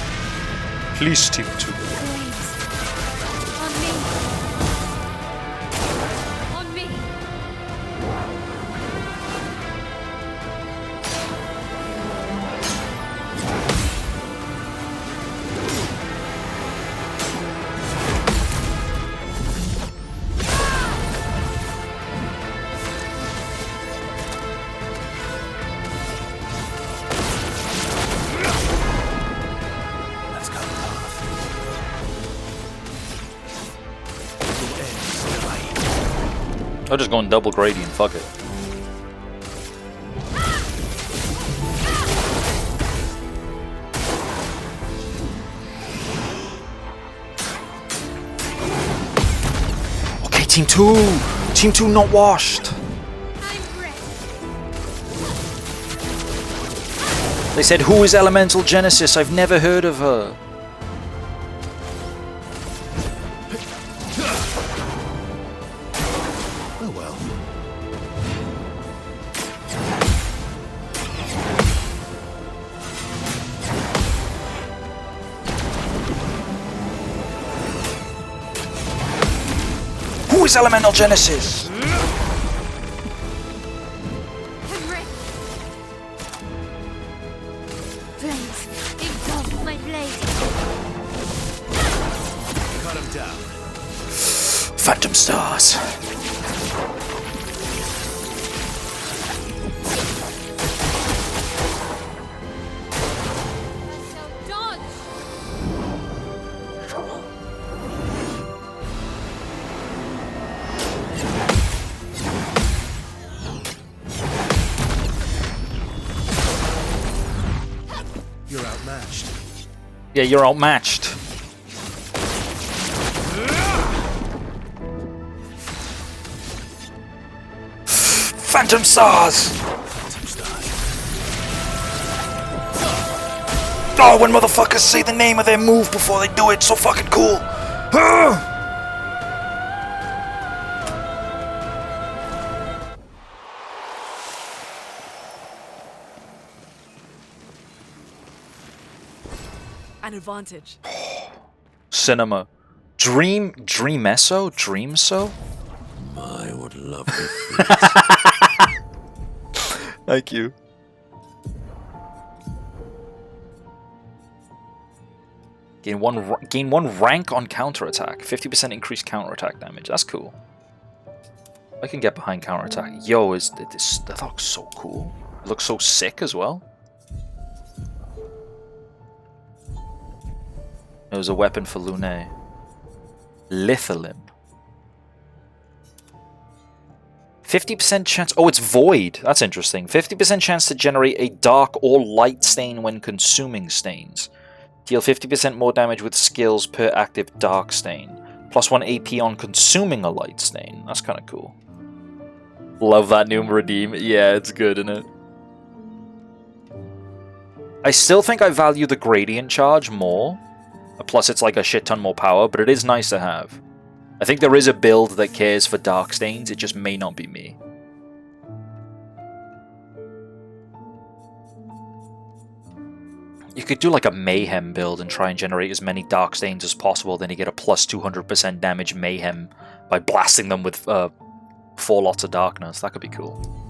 Please, Team 2. Flames. On me. On me. Let's carve a path. I'm just going double gradient, fuck it. Okay, Team 2! Team 2 not washed! I'm ready. They said, who is Elemental Genesis? I've never heard of her. Oh well. Who is Elemental Genesis? I'm ready. Flames, engulf my blade. Cut him down. Phantom Stars. Vessel dodge. You're outmatched. Yeah, you're outmatched. Phantom Stars! Oh, when motherfuckers say the name of their move before they do it, so fucking cool. An advantage. Cinema. Dreamesso? Dreamso? My, what lovely Thank you. Gain one rank on counterattack. 50% increased counterattack damage. That's cool. I can get behind counterattack. Yo, that looks so cool. It looks so sick as well. It was a weapon for Lune. Lithalim. 50% chance... Oh, it's void. That's interesting. 50% chance to generate a dark or light stain when consuming stains. Deal 50% more damage with skills per active dark stain. Plus 1 AP on consuming a light stain. That's kind of cool. Love that new redeem. Yeah, it's good, isn't it? I still think I value the gradient charge more. Plus it's like a shit ton more power, but it is nice to have. I think there is a build that cares for dark stains, it just may not be me. You could do like a mayhem build and try and generate as many dark stains as possible, then you get a plus 200% damage mayhem by blasting them with 4 lots of darkness. That could be cool.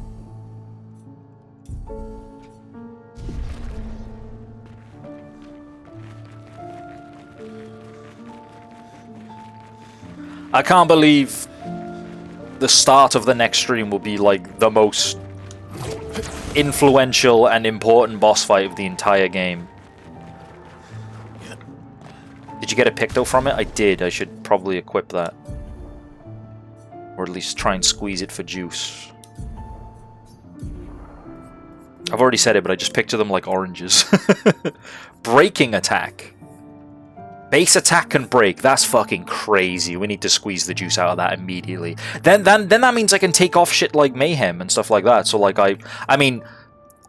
I can't believe the start of the next stream will be like the most influential and important boss fight of the entire game. Did you get a Picto from it? I did. I should probably equip that. Or at least try and squeeze it for juice. I've already said it, but I just picture them like oranges. Breaking attack. Base attack can break. That's fucking crazy. We need to squeeze the juice out of that immediately. Then that means I can take off shit like Mayhem and stuff like that. So like I mean,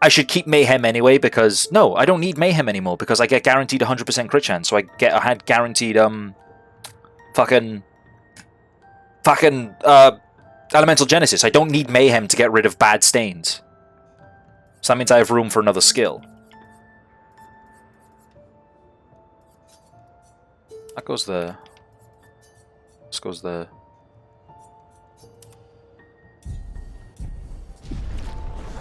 I should keep Mayhem anyway because no, I don't need Mayhem anymore because I get guaranteed 100% crit chance. So I had guaranteed fucking Elemental Genesis. I don't need Mayhem to get rid of bad stains. So that means I have room for another skill. That goes there. This goes there.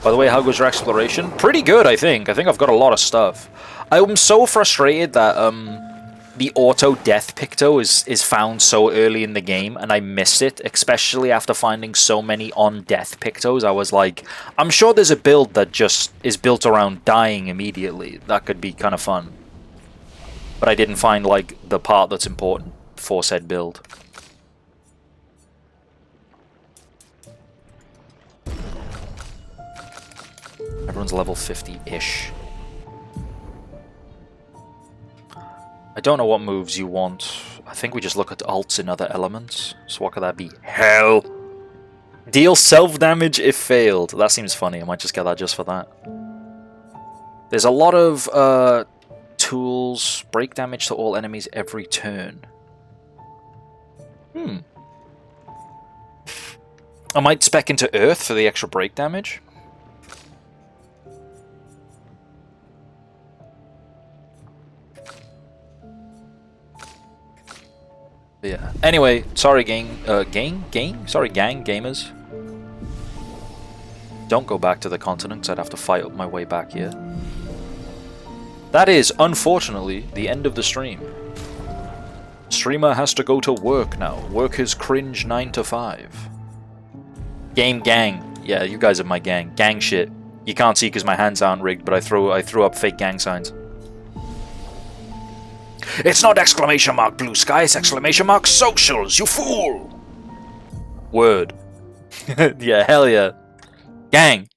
By the way, how goes your exploration? Pretty good, I think. I think I've got a lot of stuff. I'm so frustrated that the auto death Picto is found so early in the game, and I missed it, especially after finding so many on death Pictos. I was like, I'm sure there's a build that just is built around dying immediately. That could be kind of fun. But I didn't find, like, the part that's important for said build. Everyone's level 50-ish. I don't know what moves you want. I think we just look at alts in other elements. So what could that be? Hell! Deal self-damage if failed. That seems funny. I might just get that just for that. There's a lot of, tools, break damage to all enemies every turn. I might spec into Earth for the extra break damage. Yeah. Anyway, sorry Sorry gang, gamers. Don't go back to the continents, I'd have to fight up my way back here. That is, unfortunately, the end of the stream. Streamer has to go to work now. Work his cringe 9 to 5. Game gang. Yeah, you guys are my gang. Gang shit. You can't see because my hands aren't rigged, but I threw up fake gang signs. It's not exclamation mark blue sky, it's exclamation mark socials, you fool! Word. Yeah, hell yeah. Gang.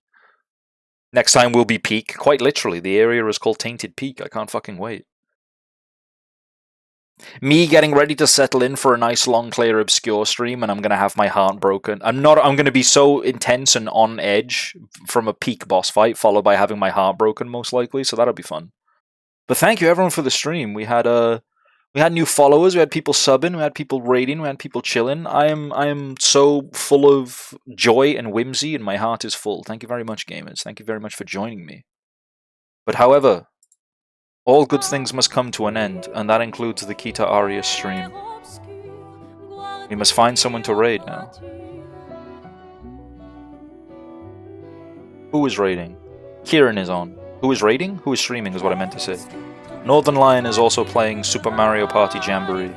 Next time will be Peak. Quite literally, the area is called Tainted Peak. I can't fucking wait. Me getting ready to settle in for a nice long Clair Obscur stream, and I'm gonna have my heart broken. I'm gonna be so intense and on edge from a Peak boss fight, followed by having my heart broken, most likely, so that'll be fun. But thank you everyone for the stream. We had new followers, we had people subbing, we had people raiding, we had people chilling. I am so full of joy and whimsy, and my heart is full. Thank you very much, gamers. Thank you very much for joining me. But however, all good things must come to an end, and that includes the KitaArias stream. We must find someone to raid now. Who is raiding? Kieran is on. Who is raiding? Who is streaming is what I meant to say. Northern Lion is also playing Super Mario Party Jamboree.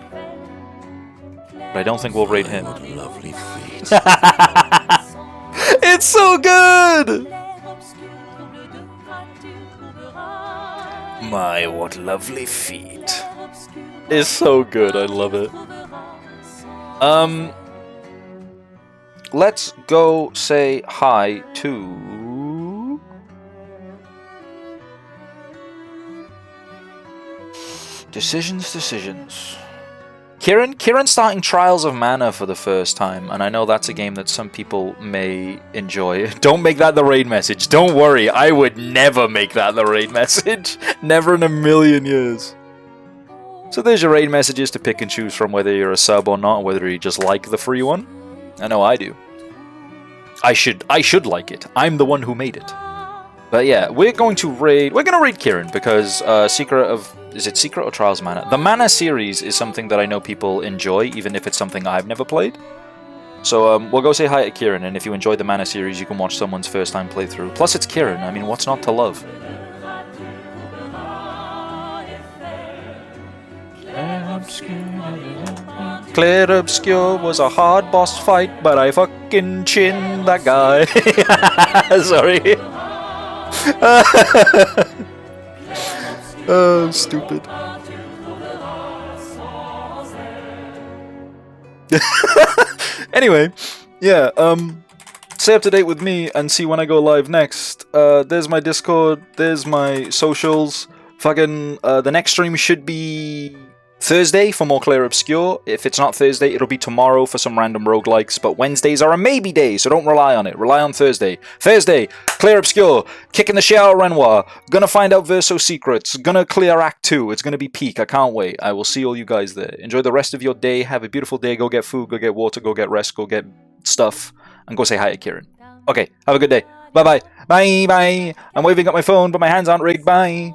But I don't think we'll raid him. What lovely feet. It's so good! My, what lovely feet. It's so good, I love it. Let's go say hi to... Decisions. Kieran's starting Trials of Mana for the first time, and I know that's a game that some people may enjoy. Don't make that the raid message. Don't worry, I would never make that the raid message. Never in a million years. So there's your raid messages to pick and choose from, whether you're a sub or not, or whether you just like the free one. I know I do. I should like it. I'm the one who made it. But yeah, we're gonna raid Kieran because is it Secret or Trials of Mana? The Mana series is something that I know people enjoy, even if it's something I've never played. So we'll go say hi to Kieran, and if you enjoy the Mana series, you can watch someone's first time playthrough. Plus it's Kieran, I mean, what's not to love? Clair Obscur was a hard boss fight, but I fucking chinned that guy. Sorry. Oh, stupid. Anyway, yeah, stay up to date with me and see when I go live next. There's my Discord, there's my socials. Fucking, the next stream should be Thursday for more Clair Obscur. If it's not Thursday, it'll be tomorrow for some random roguelikes, but Wednesdays are a maybe day, so don't rely on it. Rely on Thursday. Thursday, Clair Obscur, kicking the shit out of Renoir, gonna find out Verso secrets, gonna clear Act 2, it's gonna be peak, I can't wait. I will see all you guys there. Enjoy the rest of your day, have a beautiful day, go get food, go get water, go get rest, go get stuff, and go say hi to Kieran. Okay, have a good day. Bye-bye. Bye-bye. I'm waving at my phone, but my hands aren't rigged. Bye.